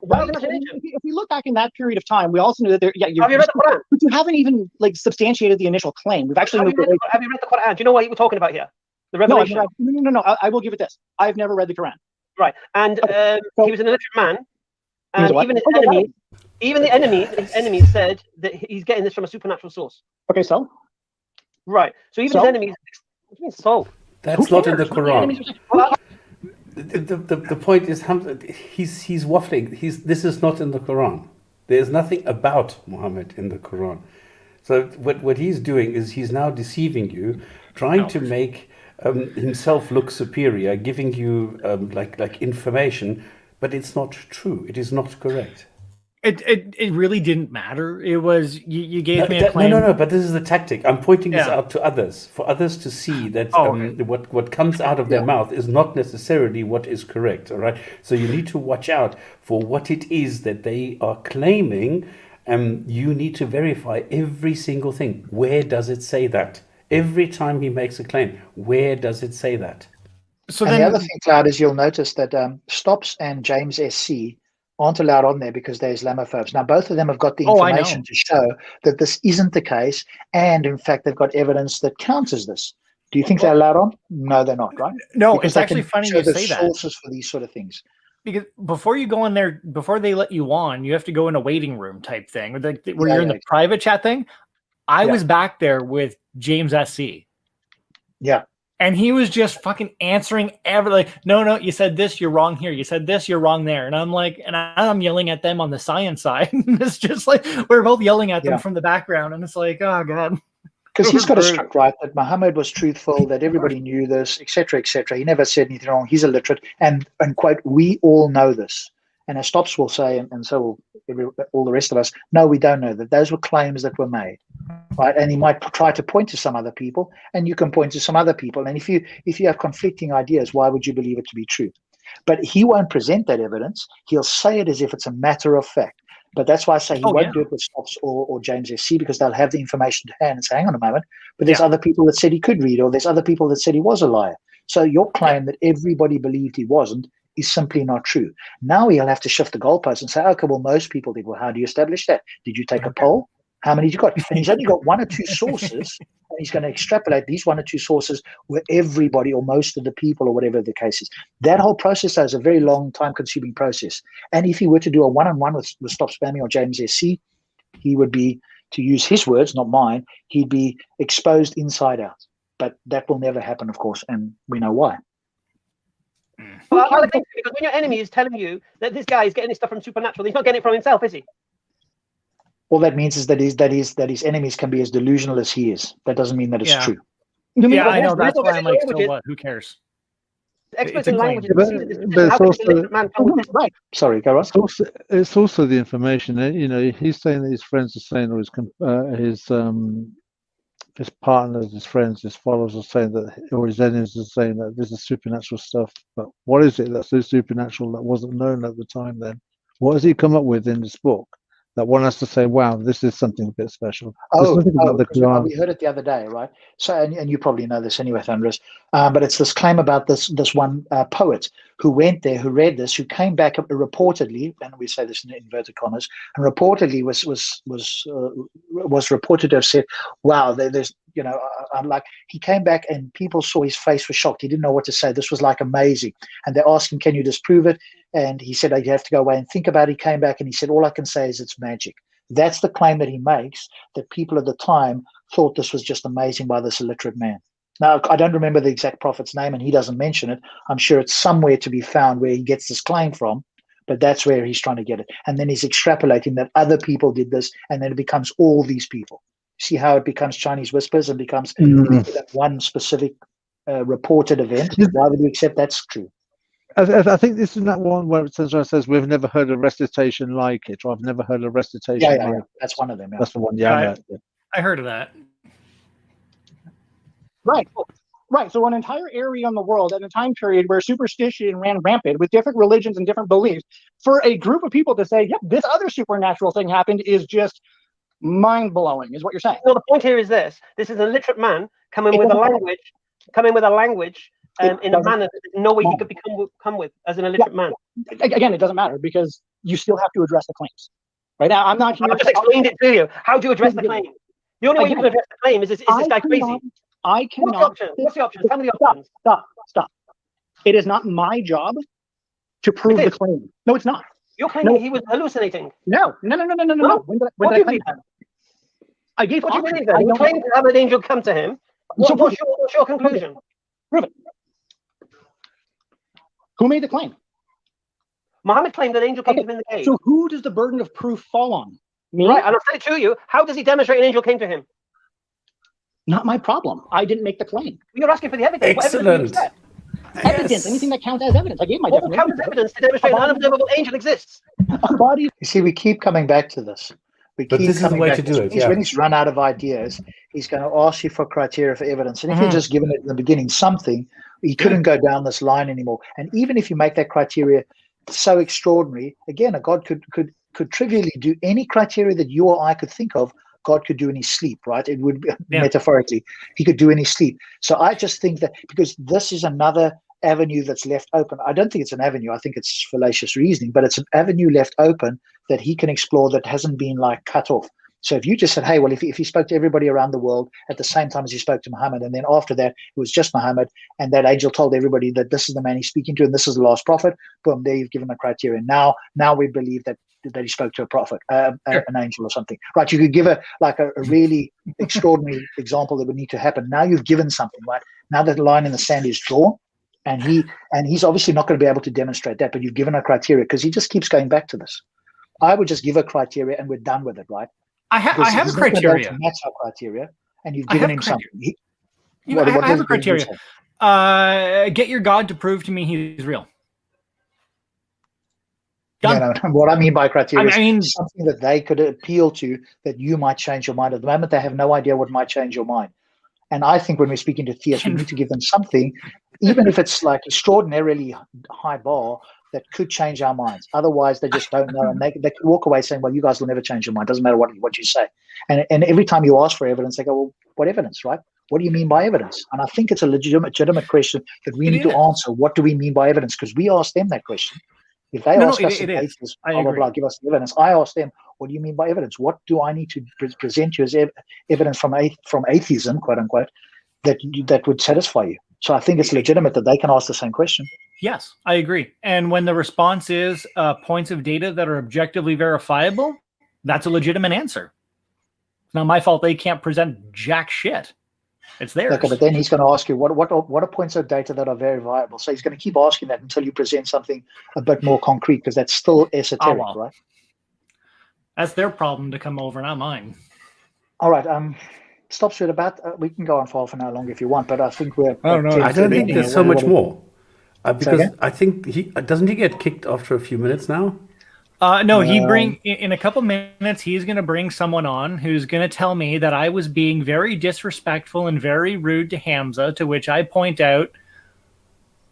Speaker 7: Well, if we look back in that period of time, we also knew that
Speaker 6: have you read the Quran?
Speaker 7: But you haven't even substantiated the initial claim. We've actually
Speaker 6: have you read the Quran? Do you know what we're talking about here? The revelation.
Speaker 7: No. I will give it this. I've never read the Quran.
Speaker 6: Right, and he was an illiterate man, and even his enemies said that he's getting this from a supernatural source.
Speaker 7: Okay, so
Speaker 6: right, so even his enemies. What do you mean so?
Speaker 1: That's not in the Quran. The point is, Hamza, he's waffling. This is not in the Quran. There's nothing about Muhammad in the Quran. So what he's doing is he's now deceiving you, trying to make himself look superior, giving you like information, but it's not true. It is not correct.
Speaker 3: It really didn't matter. It was you gave me a claim.
Speaker 1: No. But this is the tactic. I'm pointing this out to others, for others to see that what comes out of their mouth is not necessarily what is correct. All right. So you need to watch out for what it is that they are claiming. You need to verify every single thing. Where does it say that? Every time he makes a claim, where does it say that?
Speaker 4: So the other thing, Cloud, is you'll notice that Stops and James SC aren't allowed on there because they're Islamophobes. Now, both of them have got the information to show that this isn't the case, and in fact, they've got evidence that counters this. Do you think they're allowed on? No, they're not, right?
Speaker 3: No,
Speaker 4: because
Speaker 3: it's actually funny you say that.
Speaker 4: Sources for these sort of things.
Speaker 3: Because before you go in there, before they let you on, you have to go in a waiting room type thing, where you're in the private chat thing. I was back there with James SC.
Speaker 4: Yeah.
Speaker 3: And he was just fucking answering no, you said this, you're wrong here. You said this, you're wrong there. And I'm like, and I'm yelling at them on the science side. It's just like, we're both yelling at them from the background. And it's like, oh God.
Speaker 4: Because he's got a script, right, that Muhammad was truthful, that everybody knew this, etc., etc. He never said anything wrong. He's illiterate. And quote, we all know this. And as Stops will say, and so will all the rest of us, no, we don't know that. Those were claims that were made, right? And he might try to point to some other people, and you can point to some other people. And if you have conflicting ideas, why would you believe it to be true? But he won't present that evidence. He'll say it as if it's a matter of fact. But that's why I say he won't do it with Stops or James SC, because they'll have the information to hand and say, hang on a moment, but there's other people that said he could read, or there's other people that said he was a liar. So your claim that everybody believed he wasn't is simply not true. Now he'll have to shift the goalpost and say, okay, well, most people did. Well, how do you establish that? Did you take a poll? How many did you got? And he's only got one or two sources, and he's going to extrapolate these one or two sources where everybody or most of the people or whatever the case is. That whole process is a very long, time-consuming process. And if he were to do a one-on-one with Stop Spamming or James SC, he would be, to use his words, not mine, he'd be exposed inside out. But that will never happen, of course, and we know why.
Speaker 6: Well, I think because when your enemy is telling you that this guy is getting his stuff from supernatural, he's not getting it from himself, is he?
Speaker 4: All that means is that his enemies can be as delusional as he is. That doesn't mean that it's true.
Speaker 3: Yeah, I know. That's why I'm like, so what? Who cares?
Speaker 6: Experts in language.
Speaker 4: Right. Sorry, go on.
Speaker 2: It's also the information. He's saying that his friends are saying, or his partners, his friends, his followers are saying that, or his enemies are saying that this is supernatural stuff. But what is it that's so supernatural that wasn't known at the time then? What has he come up with in this book that want us to say, wow, this is something a bit special?
Speaker 4: We heard it the other day, right? So, and you probably know this anyway, Thunderous, but it's this claim about this one poet who went there, who read this, who came back reportedly, and we say this in inverted commas, and reportedly was reported to have said, wow, there's, I'm like, he came back and people saw his face was shocked. He didn't know what to say. This was like amazing. And they asked him, can you disprove it? And he said, you have to go away and think about it. He came back and he said, all I can say is it's magic. That's the claim that he makes, that people at the time thought this was just amazing by this illiterate man. Now, I don't remember the exact prophet's name, and he doesn't mention it. I'm sure it's somewhere to be found where he gets this claim from, but that's where he's trying to get it. And then he's extrapolating that other people did this, and then it becomes all these people. See how it becomes Chinese whispers and becomes that one specific reported event? Why would you accept that's true?
Speaker 2: I think this is that one where it says we've never heard a recitation like it, or I've never heard a recitation like it.
Speaker 4: That's one of them. Yeah.
Speaker 2: That's the one. Yeah,
Speaker 3: I heard of that.
Speaker 7: Right. Right. So an entire area in the world at a time period where superstition ran rampant with different religions and different beliefs, for a group of people to say, yep, this other supernatural thing happened is just mind-blowing, is what you're saying.
Speaker 6: Well, the point here is this. This is an illiterate man coming with a language in a manner that there's no way he could come with as an illiterate man.
Speaker 7: Again, it doesn't matter because you still have to address the claims. Right now, I'm not here.
Speaker 6: I just explained it to you. How do you address the claim? The only way you can address the claim is this guy crazy?
Speaker 7: I cannot.
Speaker 6: What's the option? Tell me the options.
Speaker 7: Stop. It is not my job to prove the claim. No, it's not.
Speaker 6: You're claiming he was hallucinating.
Speaker 7: No. When did I claim that? I gave
Speaker 6: what do you believe then? You claim to have an angel come to him. What's your conclusion?
Speaker 7: Prove it. Who made the claim?
Speaker 6: Muhammad claimed an angel came to him in the cave.
Speaker 7: So who does the burden of proof fall on? Me?
Speaker 6: Right, and I'll say it to you. How does he demonstrate an angel came to him?
Speaker 7: Not my problem. I didn't make the claim.
Speaker 6: You're asking for the evidence.
Speaker 1: Excellent.
Speaker 7: Evidence, anything that counts as evidence. I gave my definition.
Speaker 6: Counts as evidence to demonstrate an unobservable angel exists.
Speaker 4: You see, we keep coming back to this.
Speaker 1: But this is the way to do it. Yeah.
Speaker 4: When he's run out of ideas, he's going to ask you for criteria for evidence. And if you're just given it in the beginning something, he couldn't go down this line anymore. And even if you make that criteria so extraordinary, again, a God could trivially do any criteria that you or I could think of. God could do in his sleep, right? It would be metaphorically, he could do in his sleep. So I just think that because this is another avenue that's left open. I don't think it's an avenue. I think it's fallacious reasoning, but it's an avenue left open that he can explore that hasn't been like cut off. So if you just said, hey, well, if he spoke to everybody around the world at the same time as he spoke to Muhammad, and then after that, it was just Muhammad, and that angel told everybody that this is the man he's speaking to, and this is the last prophet, boom, there you've given a criteria. Now we believe that he spoke to a prophet, an angel or something. Right, you could give a really extraordinary example that would need to happen. Now you've given something, right? Now that the line in the sand is drawn, and he's obviously not going to be able to demonstrate that, but you've given a criteria because he just keeps going back to this. I would just give a criteria and we're done with it, right?
Speaker 3: I have a criteria.
Speaker 4: Match our criteria, and you've given him something.
Speaker 3: I have a criteria. Get your God to prove to me he's real. Done.
Speaker 4: Yeah, what I mean by criteria is something that they could appeal to that you might change your mind. At the moment, they have no idea what might change your mind. And I think when we're speaking to theists, we need to give them something, even if it's like extraordinarily high bar, that could change our minds. Otherwise, they just don't know. And they could walk away saying, well, you guys will never change your mind. Doesn't matter what you say. And every time you ask for evidence, they go, well, what evidence, right? What do you mean by evidence? And I think it's a legitimate question that we need to answer. What do we mean by evidence? Because we asked them that question. If they ask us, give us the evidence, I ask them, what do you mean by evidence? What do I need to present you as evidence from atheism, quote unquote, that would satisfy you? So I think it's legitimate that they can ask the same question.
Speaker 3: Yes, I agree. And when the response is points of data that are objectively verifiable, that's a legitimate answer. It's not my fault they can't present jack shit. It's theirs.
Speaker 4: Okay, but then he's going to ask you, what are points of data that are verifiable? So he's going to keep asking that until you present something a bit more concrete, because that's still esoteric, right?
Speaker 3: That's their problem to come over, not mine.
Speaker 4: All right. Stop straight about. We can go on for half an hour longer if you want, but I think we're.
Speaker 1: I don't think there's so much more. Because I think doesn't he get kicked after a few minutes now?
Speaker 3: No, in a couple minutes, he's going to bring someone on who's going to tell me that I was being very disrespectful and very rude to Hamza, to which I point out,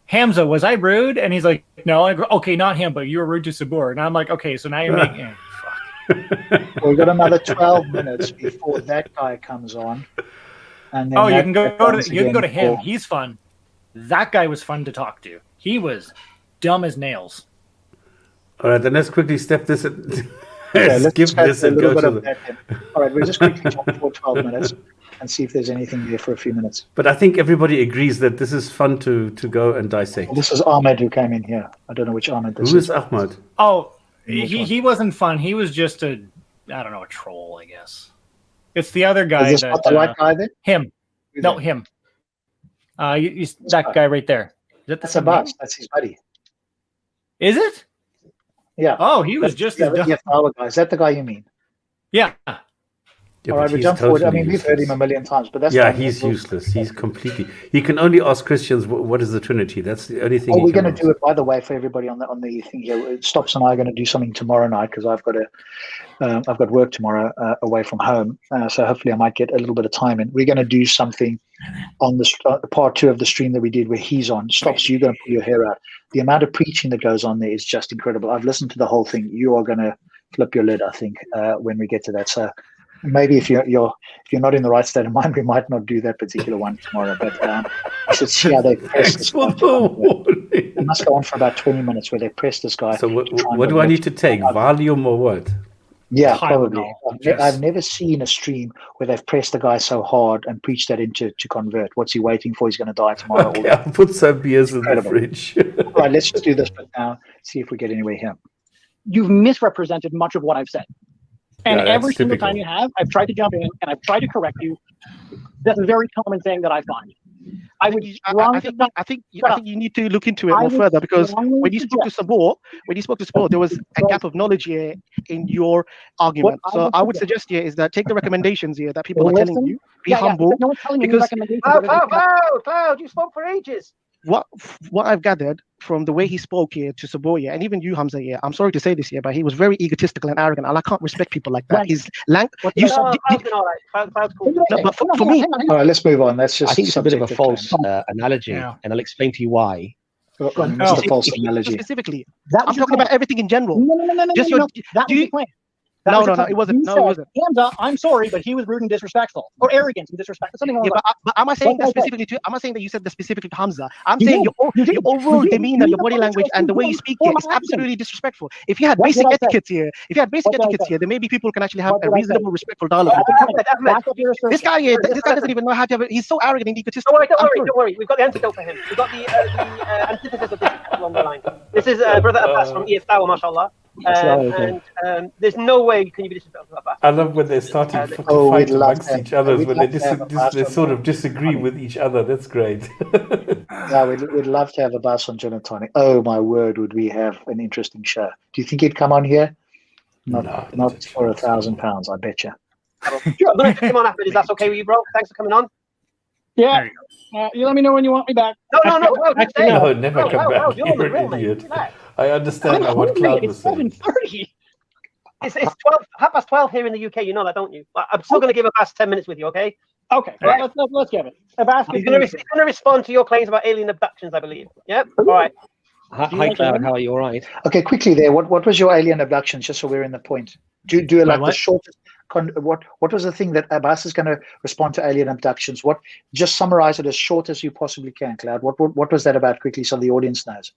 Speaker 3: Hamza, was I rude? And he's like, no. I go, okay, not him, but you were rude to Sabur. And I'm like, okay, so now you're making... fuck.
Speaker 4: We've got another 12 minutes before that guy comes on. And then
Speaker 3: you can go to him. He's fun. That guy was fun to talk to. He was dumb as nails.
Speaker 1: All right, then let's quickly step this.
Speaker 4: Let's skip this and go to the. All right, we'll just quickly jump for 12 minutes and see if there's anything there for a few minutes.
Speaker 1: But I think everybody agrees that this is fun to go and dissect.
Speaker 4: This is Ahmed who came in here. I don't know which Ahmed this is.
Speaker 1: Who is Ahmed?
Speaker 3: Oh, he wasn't fun. He was just a troll, I guess. It's the other guy.
Speaker 4: Is this not the right guy then?
Speaker 3: Him. No, him. That guy right there.
Speaker 4: That's Abbas. That's his buddy.
Speaker 3: Is it?
Speaker 4: Yeah.
Speaker 3: Oh, he was just as dumb.
Speaker 4: Is that the guy you mean?
Speaker 3: Yeah.
Speaker 1: Yeah,
Speaker 4: All right,
Speaker 1: but
Speaker 4: we
Speaker 1: he's
Speaker 4: jump forward. I
Speaker 1: totally
Speaker 4: mean, we've heard him a
Speaker 1: useless.
Speaker 4: million times, but that's
Speaker 1: Yeah,
Speaker 4: fine.
Speaker 1: he's useless. He's completely. He can only ask Christians, "What is the Trinity?" That's the only thing.
Speaker 4: Oh,
Speaker 1: he
Speaker 4: we're
Speaker 1: can
Speaker 4: going to
Speaker 1: ask.
Speaker 4: do it, by the way, for everybody on the thing here. Stops and I are going to do something tomorrow night because I've got work tomorrow away from home. So hopefully I might get a little bit of time in. We're going to do something on the part 2 of the stream that we did where he's on. Stops, you're going to pull your hair out. The amount of preaching that goes on there is just incredible. I've listened to the whole thing. You are going to flip your lid, I think, when we get to that. So maybe if you're not in the right state of mind, we might not do that particular one tomorrow. But you should see how they press this guy. It must go on for about 20 minutes where they press this guy.
Speaker 1: So what do I need to take? Valium or what?
Speaker 4: Yeah, probably. I've never seen a stream where they've pressed the guy so hard and preached that into to convert. What's he waiting for? He's going to die tomorrow.
Speaker 1: Okay, I'll put some beers in the fridge.
Speaker 4: All right, let's just do this but now. See if we get anywhere here.
Speaker 7: You've misrepresented much of what I've said. And every single time you have, I've tried to jump in and I've tried to correct you. That's a very common thing that I find. I think you need to look into it more further, because when you spoke to Sabor, there was a gap of knowledge here in your argument. So I would suggest here is that take the recommendations here that people are telling you. Be humble.
Speaker 6: No one's telling you Cloud, you spoke for ages.
Speaker 7: What I've gathered from the way he spoke here to Sabor here, and even you, Hamza here, I'm sorry to say this here, but he was very egotistical and arrogant, and I can't respect people like that. His for me,
Speaker 4: all right, let's move on. That's just.
Speaker 8: I think it's a bit of a false analogy, and I'll explain to you why.
Speaker 4: It's a false analogy.
Speaker 7: Specifically, I'm talking about everything in general. No. Just that was the plan. No, it wasn't. No, it wasn't. Hamza, I'm sorry, but he was rude and disrespectful, or arrogant and disrespectful. Something like that. But am I saying that specifically to? Am I saying that you said that specifically to Hamza? I'm saying your overall demeanor, your body language, and the way you speak here is absolutely disrespectful. If you had basic etiquette here, then maybe people can actually have a reasonable, respectful dialogue. This guy here, doesn't even know how to have it. He's so arrogant and egotistical.
Speaker 6: Don't worry. We've got the antidote for him. We've got the antithesis of this along the line. This is Brother Abbas from EF Tower, mashallah. And there's no way can you be disrespectful about that.
Speaker 1: I love when they're starting to fight amongst each other, when they sort of disagree with each other. That's great.
Speaker 4: Yeah, we'd love to have Abbas on Jinn&Tonic. Oh my word, would we have an interesting show? Do you think he'd come on here? Not for £1,000, I bet you.
Speaker 6: Sure, I'm going to come on after this. That's okay with you, bro? Thanks for coming on.
Speaker 7: Yeah. You let me know when you want me back.
Speaker 6: No,
Speaker 1: never come back. You're an idiot. I understand what Cloud was saying.
Speaker 6: It's 12:30 here in the UK. You know that, don't you? I'm still going to give Abbas 10 minutes with you, okay?
Speaker 7: Okay, let's give it. Abbas,
Speaker 6: he's going to respond to your claims about alien abductions, I believe. Yep. All right.
Speaker 8: Hi, Cloud. How are you? All right.
Speaker 4: Okay, quickly there. What was your alien abductions? Just so we're in the point. Do like the shortest. What was the thing that Abbas is going to respond to alien abductions? Just summarize it as short as you possibly can, Cloud. What was that about quickly, so the audience knows?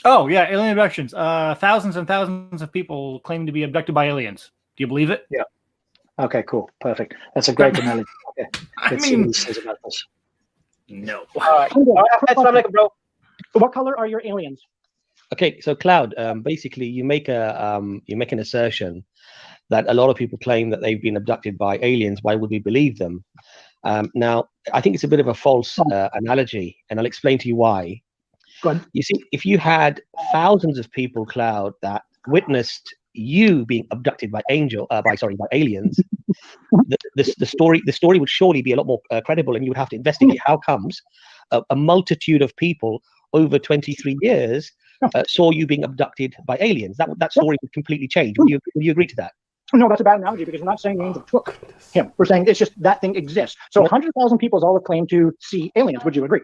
Speaker 3: Oh yeah, alien abductions. Thousands and thousands of people claim to be abducted by aliens. Do you believe it?
Speaker 4: Yeah. Okay, cool, perfect. That's a great analogy. Okay, let's see what he says about this.
Speaker 3: No.
Speaker 6: All right, bro.
Speaker 7: What color are your aliens?
Speaker 8: Okay, so Cloud, basically, you make an assertion that a lot of people claim that they've been abducted by aliens. Why would we believe them? Now, I think it's a bit of a false analogy, and I'll explain to you why. You see, if you had thousands of people, Cloud, that witnessed you being abducted by aliens, the story would surely be a lot more credible, and you would have to investigate how comes a multitude of people over 23 years saw you being abducted by aliens. That story would completely change. Would you agree to that?
Speaker 7: No, that's a bad analogy, because we're not saying aliens took him. We're saying it's just that thing exists. So 100,000 people is all that claim to see aliens. Would you agree?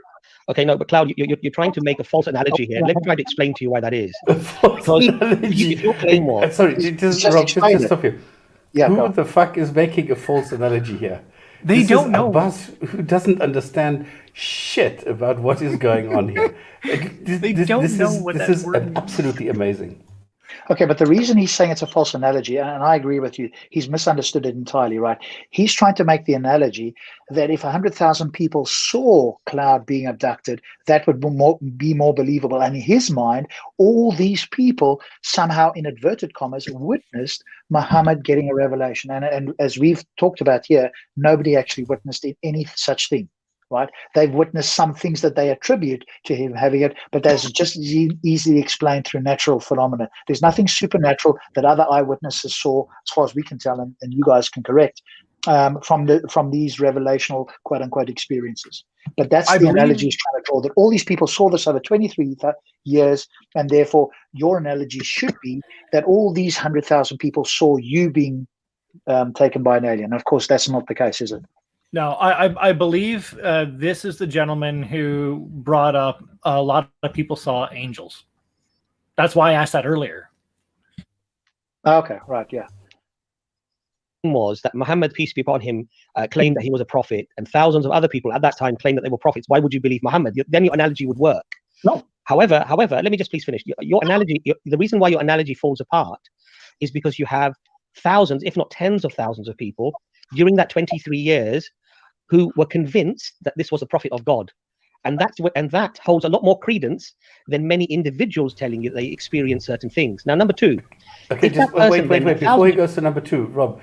Speaker 8: Okay, no, but Cloud, you're trying to make a false analogy here. Let me try to explain to you why that is. If your claim was...
Speaker 1: Sorry, just stop you. Yeah, who the fuck is making a false analogy here?
Speaker 3: They don't know.
Speaker 1: Abbas, who doesn't understand shit about what is going on here. This is absolutely amazing.
Speaker 4: Okay, but the reason he's saying it's a false analogy, and I agree with you, he's misunderstood it entirely, right? He's trying to make the analogy that if 100,000 people saw Cloud being abducted, that would be more believable. And in his mind, all these people somehow, in inverted commas, witnessed Muhammad getting a revelation. And as we've talked about here, nobody actually witnessed any such thing. Right, they've witnessed some things that they attribute to him having it, but that's just easily explained through natural phenomena. There's nothing supernatural that other eyewitnesses saw, as far as we can tell, and you guys can correct, from these revelational quote unquote experiences. But that's
Speaker 3: I
Speaker 4: the
Speaker 3: believe-
Speaker 4: analogy he's trying to draw, that all these people saw this over 23 years, and therefore your analogy should be that all these 100,000 people saw you being taken by an alien. Of course, that's not the case, is it?
Speaker 3: No, I believe this is the gentleman who brought up a lot of people saw angels. That's why I asked that earlier.
Speaker 4: Okay, right, yeah.
Speaker 8: Was that Muhammad, peace be upon him, claimed that he was a prophet, and thousands of other people at that time claimed that they were prophets. Why would you believe Muhammad? Then your analogy would work.
Speaker 4: No.
Speaker 8: However, let me just please finish. Your analogy, the reason why your analogy falls apart is because you have thousands, if not tens of thousands of people during that 23 years who were convinced that this was a prophet of God. And that holds a lot more credence than many individuals telling you they experience certain things. Now, number two.
Speaker 1: Okay, just wait. Before he goes to number two, Rob,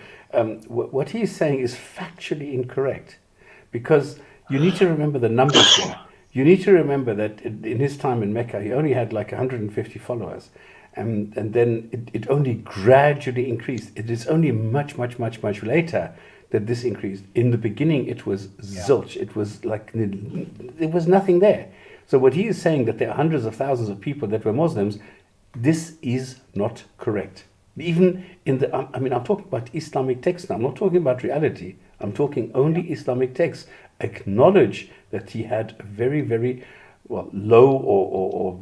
Speaker 1: what he's saying is factually incorrect, because you need to remember the numbers here. You need to remember that in his time in Mecca, he only had like 150 followers. And then it only gradually increased. It is only much later that this increased. In the beginning, it was zilch. It was like, there was nothing there. So what he is saying, that there are hundreds of thousands of people that were Muslims, this is not correct. Even in the, I'm talking about Islamic texts now. I'm not talking about reality. I'm talking only Islamic texts. Acknowledge that he had a very, very low or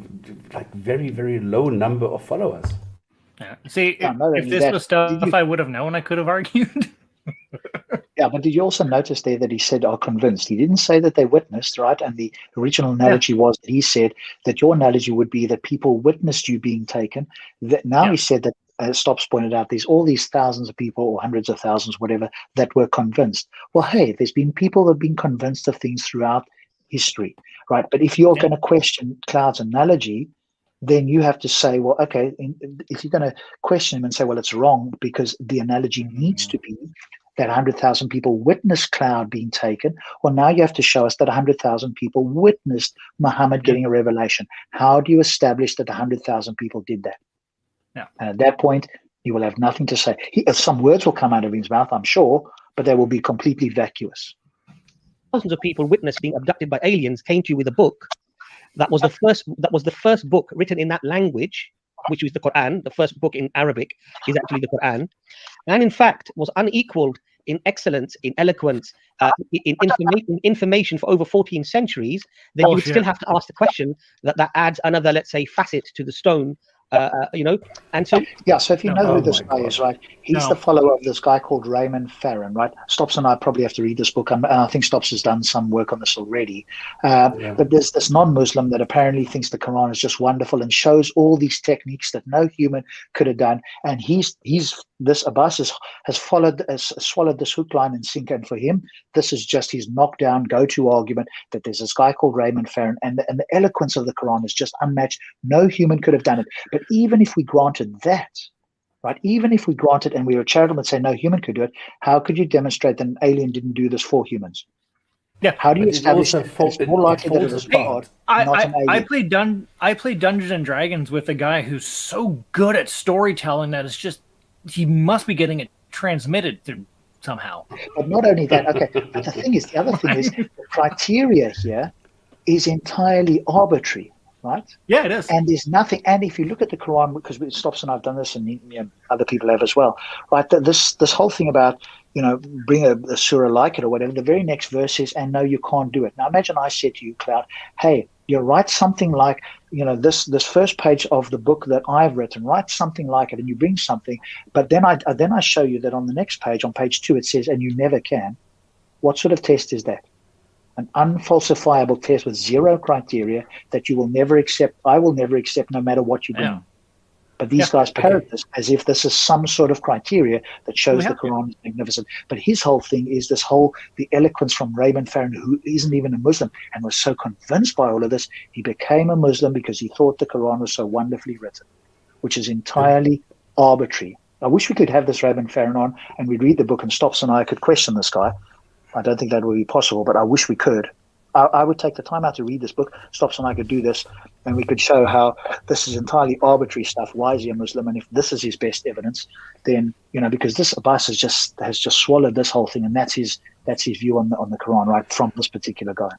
Speaker 1: like very, very low number of followers.
Speaker 3: Yeah. See, if this was stuff I would have known, I could have argued.
Speaker 4: Yeah, but did you also notice there that he said are convinced? He didn't say that they witnessed, right? And the original analogy was that he said that your analogy would be that people witnessed you being taken. That now he said that, as Stops pointed out, there's all these thousands of people or hundreds of thousands, whatever, that were convinced. Well, hey, there's been people that have been convinced of things throughout history, right? But if you're going to question Cloud's analogy, then you have to say, well, okay, if you're going to question him and say, well, it's wrong, because the analogy needs to be that 100,000 people witnessed Cloud being taken. Well, now you have to show us that 100,000 people witnessed Muhammad getting a revelation. How do you establish that 100,000 people did that?
Speaker 3: Yeah.
Speaker 4: And at that point, you will have nothing to say. Some words will come out of his mouth, I'm sure, but they will be completely vacuous.
Speaker 8: Thousands of people witnessed being abducted by aliens came to you with a book that was the first book written in that language, which is the Quran. The first book in Arabic is actually the Quran, and in fact was unequaled in excellence, in eloquence, in information for over 14 centuries. Then you would still have to ask the question that adds another, let's say, facet to the stone. And so
Speaker 4: so if you know who this guy is, right? He's the follower of this guy called Raymond Farron, right? Stops and I probably have to read this book. I think Stops has done some work on this already. But there's this non-Muslim that apparently thinks the Quran is just wonderful and shows all these techniques that no human could have done. And this Abbas has swallowed this hook, line, and sinker. And for him, this is just his knockdown go-to argument that there's this guy called Raymond Farron, and the eloquence of the Quran is just unmatched. No human could have done it. But even if we granted that, right? Even if we granted and we were charitable and say no human could do it, how could you demonstrate that an alien didn't do this for humans?
Speaker 3: Yeah.
Speaker 4: How do you establish that it's more likely that it was God, not an alien?
Speaker 3: I played Dungeons and Dragons with a guy who's so good at storytelling that it's just he must be getting it transmitted through somehow.
Speaker 4: But not only that, okay. But the other thing is the criteria here is entirely arbitrary. Right?
Speaker 3: Yeah, it is.
Speaker 4: And there's nothing. And if you look at the Quran, because it Stops and I've done this, and other people have as well, right? This whole thing about bring a surah like it or whatever. The very next verse is, and no, you can't do it. Now imagine I said to you, Cloud, hey, you write something like this first page of the book that I've written. Write something like it, and you bring something. But then I show you that on the next page, on page 2, it says, and you never can. What sort of test is that? An unfalsifiable test with zero criteria that you will never accept. I will never accept, no matter what you bring. Yeah. But these guys parrot this as if this is some sort of criteria that shows the Quran is magnificent. But his whole thing is the eloquence from Raymond Farron, who isn't even a Muslim and was so convinced by all of this, he became a Muslim because he thought the Quran was so wonderfully written, which is entirely arbitrary. I wish we could have this Raymond Farron on and we'd read the book and Stops and I could question this guy. I don't think that would be possible, but I wish we could. I would take the time out to read this book. Stops and I could do this, and we could show how this is entirely arbitrary stuff. Why is he a Muslim? And if this is his best evidence, then because this Abbas has just swallowed this whole thing, and that's his view on the Quran, right, from this particular guy.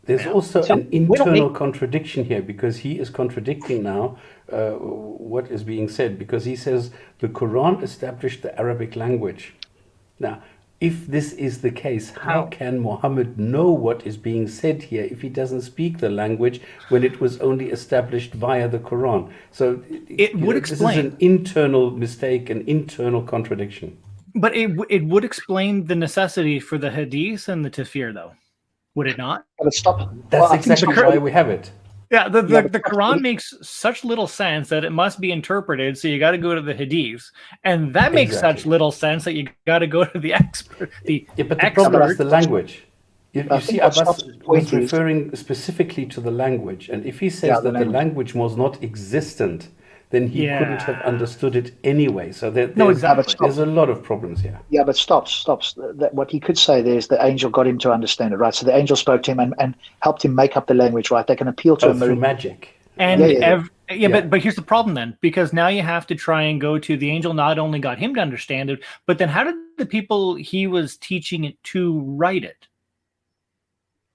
Speaker 1: There's also an internal contradiction here, because he is contradicting now what is being said, because he says the Quran established the Arabic language. Now, if this is the case, how can Muhammad know what is being said here if he doesn't speak the language when it was only established via the Quran? So
Speaker 3: it would explain.
Speaker 1: This is an internal mistake, an internal contradiction.
Speaker 3: But it would explain the necessity for the Hadith and the Tafsir, though. Would it not?
Speaker 4: But stop.
Speaker 1: That's exactly why we have it.
Speaker 3: Yeah, the Quran makes such little sense that it must be interpreted, so you got to go to the Hadiths, and that makes such little sense that you got to go to the expert.
Speaker 1: But the problem is the language. You see, Abbas was referring specifically to the language, and if he says that the language was not existent, then he couldn't have understood it anyway. So there's a lot of problems here.
Speaker 4: Yeah, but stops. What he could say there is the angel got him to understand it, right? So the angel spoke to him and helped him make up the language, right? They can appeal to him
Speaker 1: through magic.
Speaker 3: And but here's the problem then, because now you have to try and go to the angel not only got him to understand it, but then how did the people he was teaching it to write it?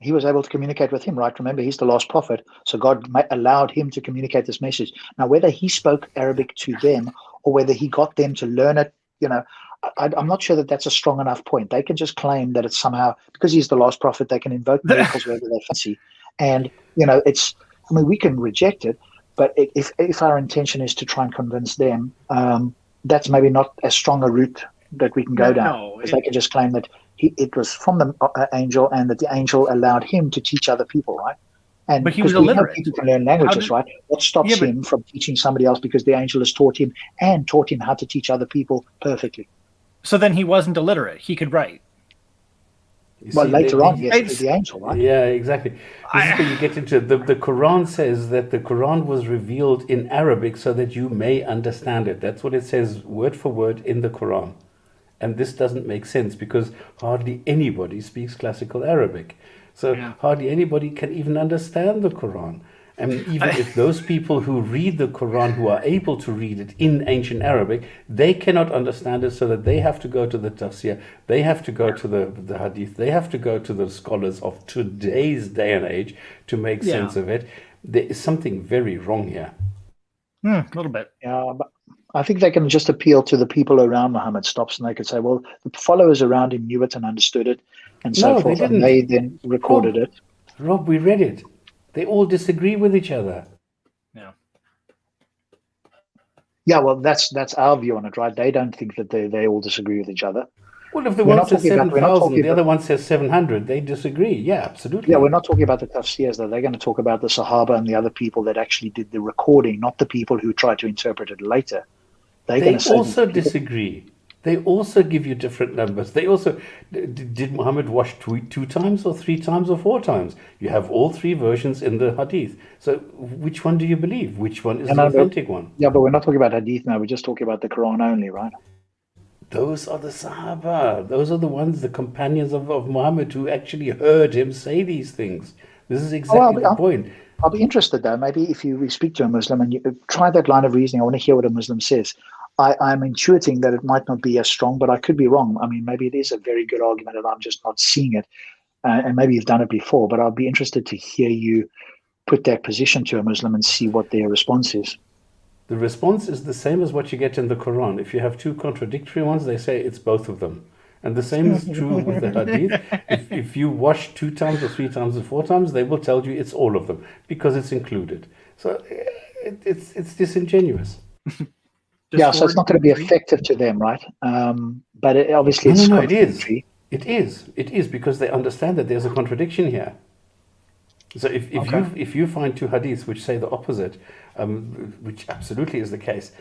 Speaker 4: He was able to communicate with him, right? Remember, he's the last prophet. So God allowed him to communicate this message. Now, whether he spoke Arabic to them or whether he got them to learn it, I'm not sure that that's a strong enough point. They can just claim that it's somehow, because he's the last prophet, they can invoke miracles wherever they fancy. And, we can reject it, but if our intention is to try and convince them, that's maybe not as strong a route that we can go down. Because they can just claim that it was from the angel, and that the angel allowed him to teach other people, right? And
Speaker 3: but he was illiterate.
Speaker 4: People can learn languages, right? What stops him from teaching somebody else? Because the angel has taught him how to teach other people perfectly.
Speaker 3: So then he wasn't illiterate. He could write.
Speaker 4: Later on, yes, the angel, right?
Speaker 1: Yeah, exactly. This is where you get into the Quran says that the Quran was revealed in Arabic so that you may understand it. That's what it says word for word in the Quran. And this doesn't make sense because hardly anybody speaks classical Arabic. So hardly anybody can even understand the Quran. And even if those people who read the Quran, who are able to read it in ancient Arabic, they cannot understand it, so that they have to go to the tafsir, they have to go to the hadith, they have to go to the scholars of today's day and age to make sense of it. There is something very wrong here.
Speaker 3: A little bit.
Speaker 4: Yeah, but I think they can just appeal to the people around Muhammad, and they could say, well, the followers around him knew it and understood it, and so forth, and they then recorded it.
Speaker 1: Rob, we read it. They all disagree with each other.
Speaker 4: Yeah, well, that's our view on it, right? They don't think that they all disagree with each other.
Speaker 1: Well, if the one says 7,000, the other one says 700, they disagree. Yeah, absolutely.
Speaker 4: Yeah, we're not talking about the tafsirs, though. They're going to talk about the Sahaba and the other people that actually did the recording, not the people who tried to interpret it later.
Speaker 1: They also disagree. They also give you different numbers. They also did Muhammad wash 2 times or 3 times or 4 times? You have all 3 versions in the hadith. So which one do you believe? Which one is the authentic one?
Speaker 4: Yeah, but we're not talking about hadith now. We're just talking about the Quran only, right?
Speaker 1: Those are the Sahaba. Those are the ones, the companions of Muhammad, who actually heard him say these things. This is exactly the point.
Speaker 4: I'll be interested, though. Maybe if you speak to a Muslim and you try that line of reasoning, I want to hear what a Muslim says. I'm intuiting that it might not be as strong, but I could be wrong. I mean, maybe it is a very good argument and I'm just not seeing it. And maybe you've done it before, but I'll be interested to hear you put that position to a Muslim and see what their response is.
Speaker 1: The response is the same as what you get in the Quran. If you have 2 contradictory ones, they say it's both of them. And the same is true with the hadith. If you wash 2 times or 3 times or 4 times, they will tell you it's all of them because it's included. So it's disingenuous.
Speaker 4: So it's not going to be effective to them, right? But obviously it's
Speaker 1: no, it is. It is because they understand that there's a contradiction here. So if you find 2 hadiths which say the opposite, which absolutely is the case,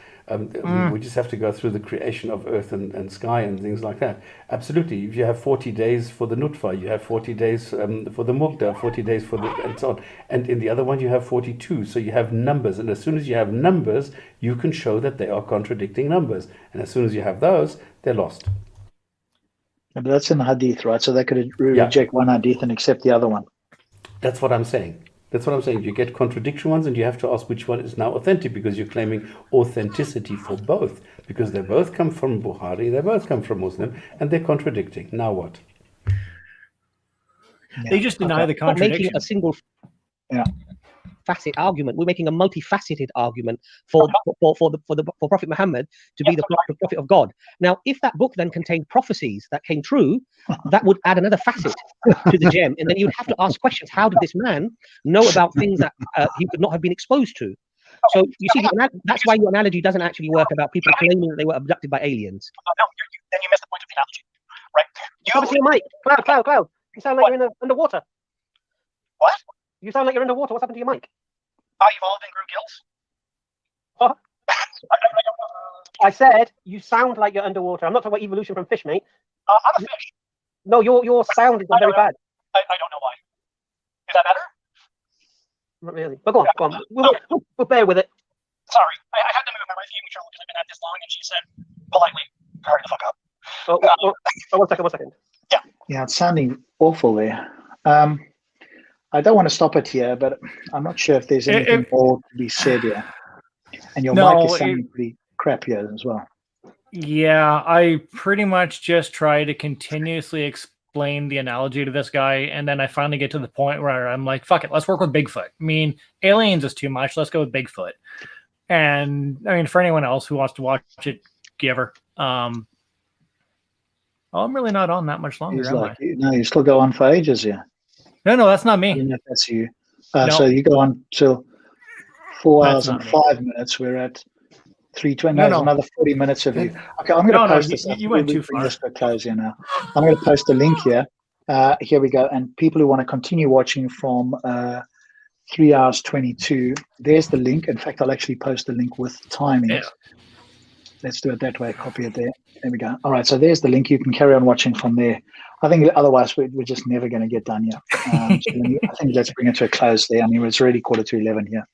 Speaker 1: we just have to go through the creation of earth and sky and things like that. Absolutely. If you have 40 days for the nutfa, you have 40 days for the mugda, 40 days for the, and so on. And in the other one, you have 42. So you have numbers. And as soon as you have numbers, you can show that they are contradicting numbers. And as soon as you have those, they're lost.
Speaker 4: But that's in the hadith, right? So they could reject one hadith and accept the other one.
Speaker 1: That's what I'm saying. That's what I'm saying. You get contradiction ones, and you have to ask which one is now authentic, because you're claiming authenticity for both, because they both come from Bukhari, they both come from Muslim, and they're contradicting. Now what?
Speaker 3: They just deny the
Speaker 8: We're not making
Speaker 3: contradiction.
Speaker 8: a single
Speaker 4: Yeah.
Speaker 8: facet argument. We're making a multifaceted argument for Prophet Muhammad to be the prophet of God. Now, if that book then contained prophecies that came true, that would add another facet to the gem, and then you'd have to ask questions: how did this man know about things that he could not have been exposed to? So you see, that's why your analogy doesn't actually work about people claiming that they were abducted by aliens.
Speaker 7: No, then you missed the point of the analogy, right?
Speaker 6: What's happened to your mic? Cloud. You sound like you're underwater.
Speaker 7: What?
Speaker 6: You sound like you're underwater. What's happened to your mic?
Speaker 7: I evolved and grew gills.
Speaker 6: What? I said you sound like you're underwater. I'm not talking about evolution from fish, mate.
Speaker 7: I'm a fish.
Speaker 6: No, your sound is very bad.
Speaker 7: I don't know why. Is that better?
Speaker 6: Not really. But go on. We'll bear with it.
Speaker 7: Sorry, I had to move my wife gave me trouble because I've been at this long, and she said politely, hurry the fuck up.
Speaker 6: One second.
Speaker 4: Yeah, it's sounding awful there. I don't want to stop it here, but I'm not sure if there's anything more to be said here. And your mic is sounding pretty crap here as well.
Speaker 3: Yeah, I pretty much just try to continuously explain the analogy to this guy, and then I finally get to the point where I'm like, fuck it, let's work with Bigfoot. I mean, aliens is too much. Let's go with Bigfoot. And I mean, for anyone else who wants to watch it, giver. I'm really not on that much longer, am I?
Speaker 4: No, you still go on for ages here.
Speaker 3: No, that's not me.
Speaker 4: I don't know if that's you.
Speaker 3: No.
Speaker 4: So you go on till 4
Speaker 3: That's
Speaker 4: hours and
Speaker 3: not me.
Speaker 4: 5 minutes. We're at 3:20. No, there's another 40 minutes of you. Okay, I'm going to post this.
Speaker 3: You went too
Speaker 4: bring
Speaker 3: far.
Speaker 4: this to a close here now. I'm going to post a link here. Here we go. And people who want to continue watching from 3 hours 22, there's the link. In fact, I'll actually post the link with time in it. Let's do it that way. Copy it there. There we go. All right, so there's the link. You can carry on watching from there. I think otherwise we're just never going to get done here. So I think let's bring it to a close there. I mean, it's already 11:15 here.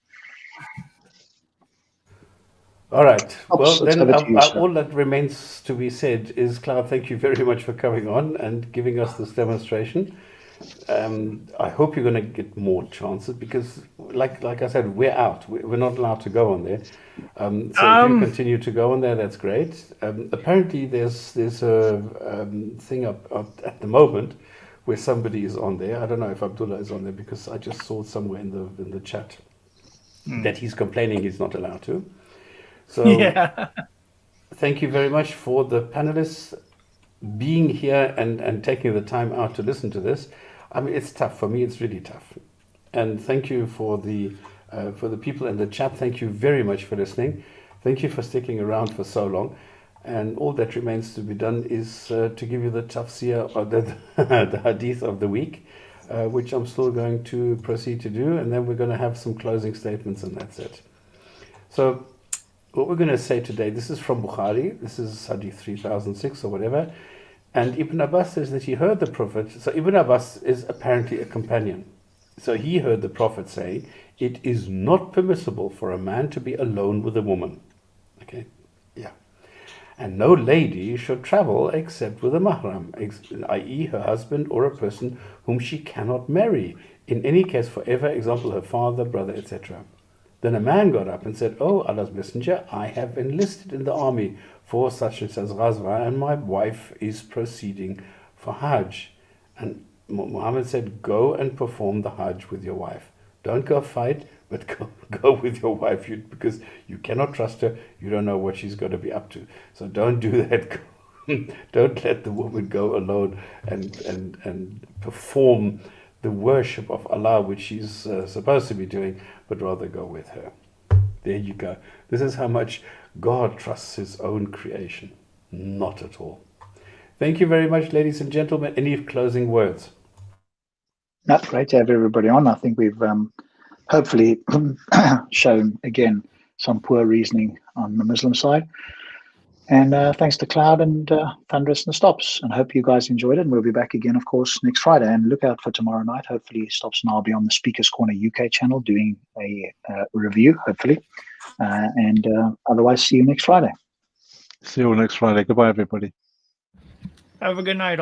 Speaker 1: All right. Well,
Speaker 4: It's
Speaker 1: then
Speaker 4: over to you, sir.
Speaker 1: all that remains to be said is, Cloud, thank you very much for coming on and giving us this demonstration. I hope you're going to get more chances because, like I said, we're out. We're not allowed to go on there. So if you continue to go on there, that's great. Apparently, there's a thing up at the moment where somebody is on there. I don't know if Abdullah is on there because I just saw somewhere in the chat that he's complaining he's not allowed to. So thank you very much for the panelists being here and taking the time out to listen to this. I mean, it's tough. For me, it's really tough. And thank you for the people in the chat. Thank you very much for listening. Thank you for sticking around for so long. And all that remains to be done is to give you the tafsir or the hadith of the week, which I'm still going to proceed to do. And then we're going to have some closing statements and that's it. So what we're going to say today, this is from Bukhari. This is Hadith 3006 or whatever. And Ibn Abbas says that he heard the Prophet. So Ibn Abbas is apparently a companion. So he heard the Prophet say, it is not permissible for a man to be alone with a woman. Okay, yeah. And no lady should travel except with a mahram, i.e. her husband or a person whom she cannot marry. In any case, forever, example, her father, brother, etc. Then a man got up and said, "Oh, Allah's Messenger, I have enlisted in the army for such and such Ghazwa, and my wife is proceeding for Hajj." And Muhammad said, "Go and perform the Hajj with your wife. Don't go fight, but go with your wife because you cannot trust her. You don't know what she's going to be up to. So don't do that. Don't let the woman go alone and perform the worship of Allah, which she's supposed to be doing, but rather go with her." There you go. This is how much God trusts his own creation. Not at all. Thank you very much, ladies and gentlemen. Any closing words?
Speaker 4: That's great to have everybody on. I think we've hopefully shown, again, some poor reasoning on the Muslim side. And thanks to Cloud and Thunderous and Stops. And hope you guys enjoyed it. And we'll be back again, of course, next Friday. And look out for tomorrow night. Hopefully Stops and I'll be on the Speakers Corner UK channel doing a review, hopefully. And otherwise, see you next Friday.
Speaker 2: See you all next Friday. Goodbye, everybody.
Speaker 3: Have a good night.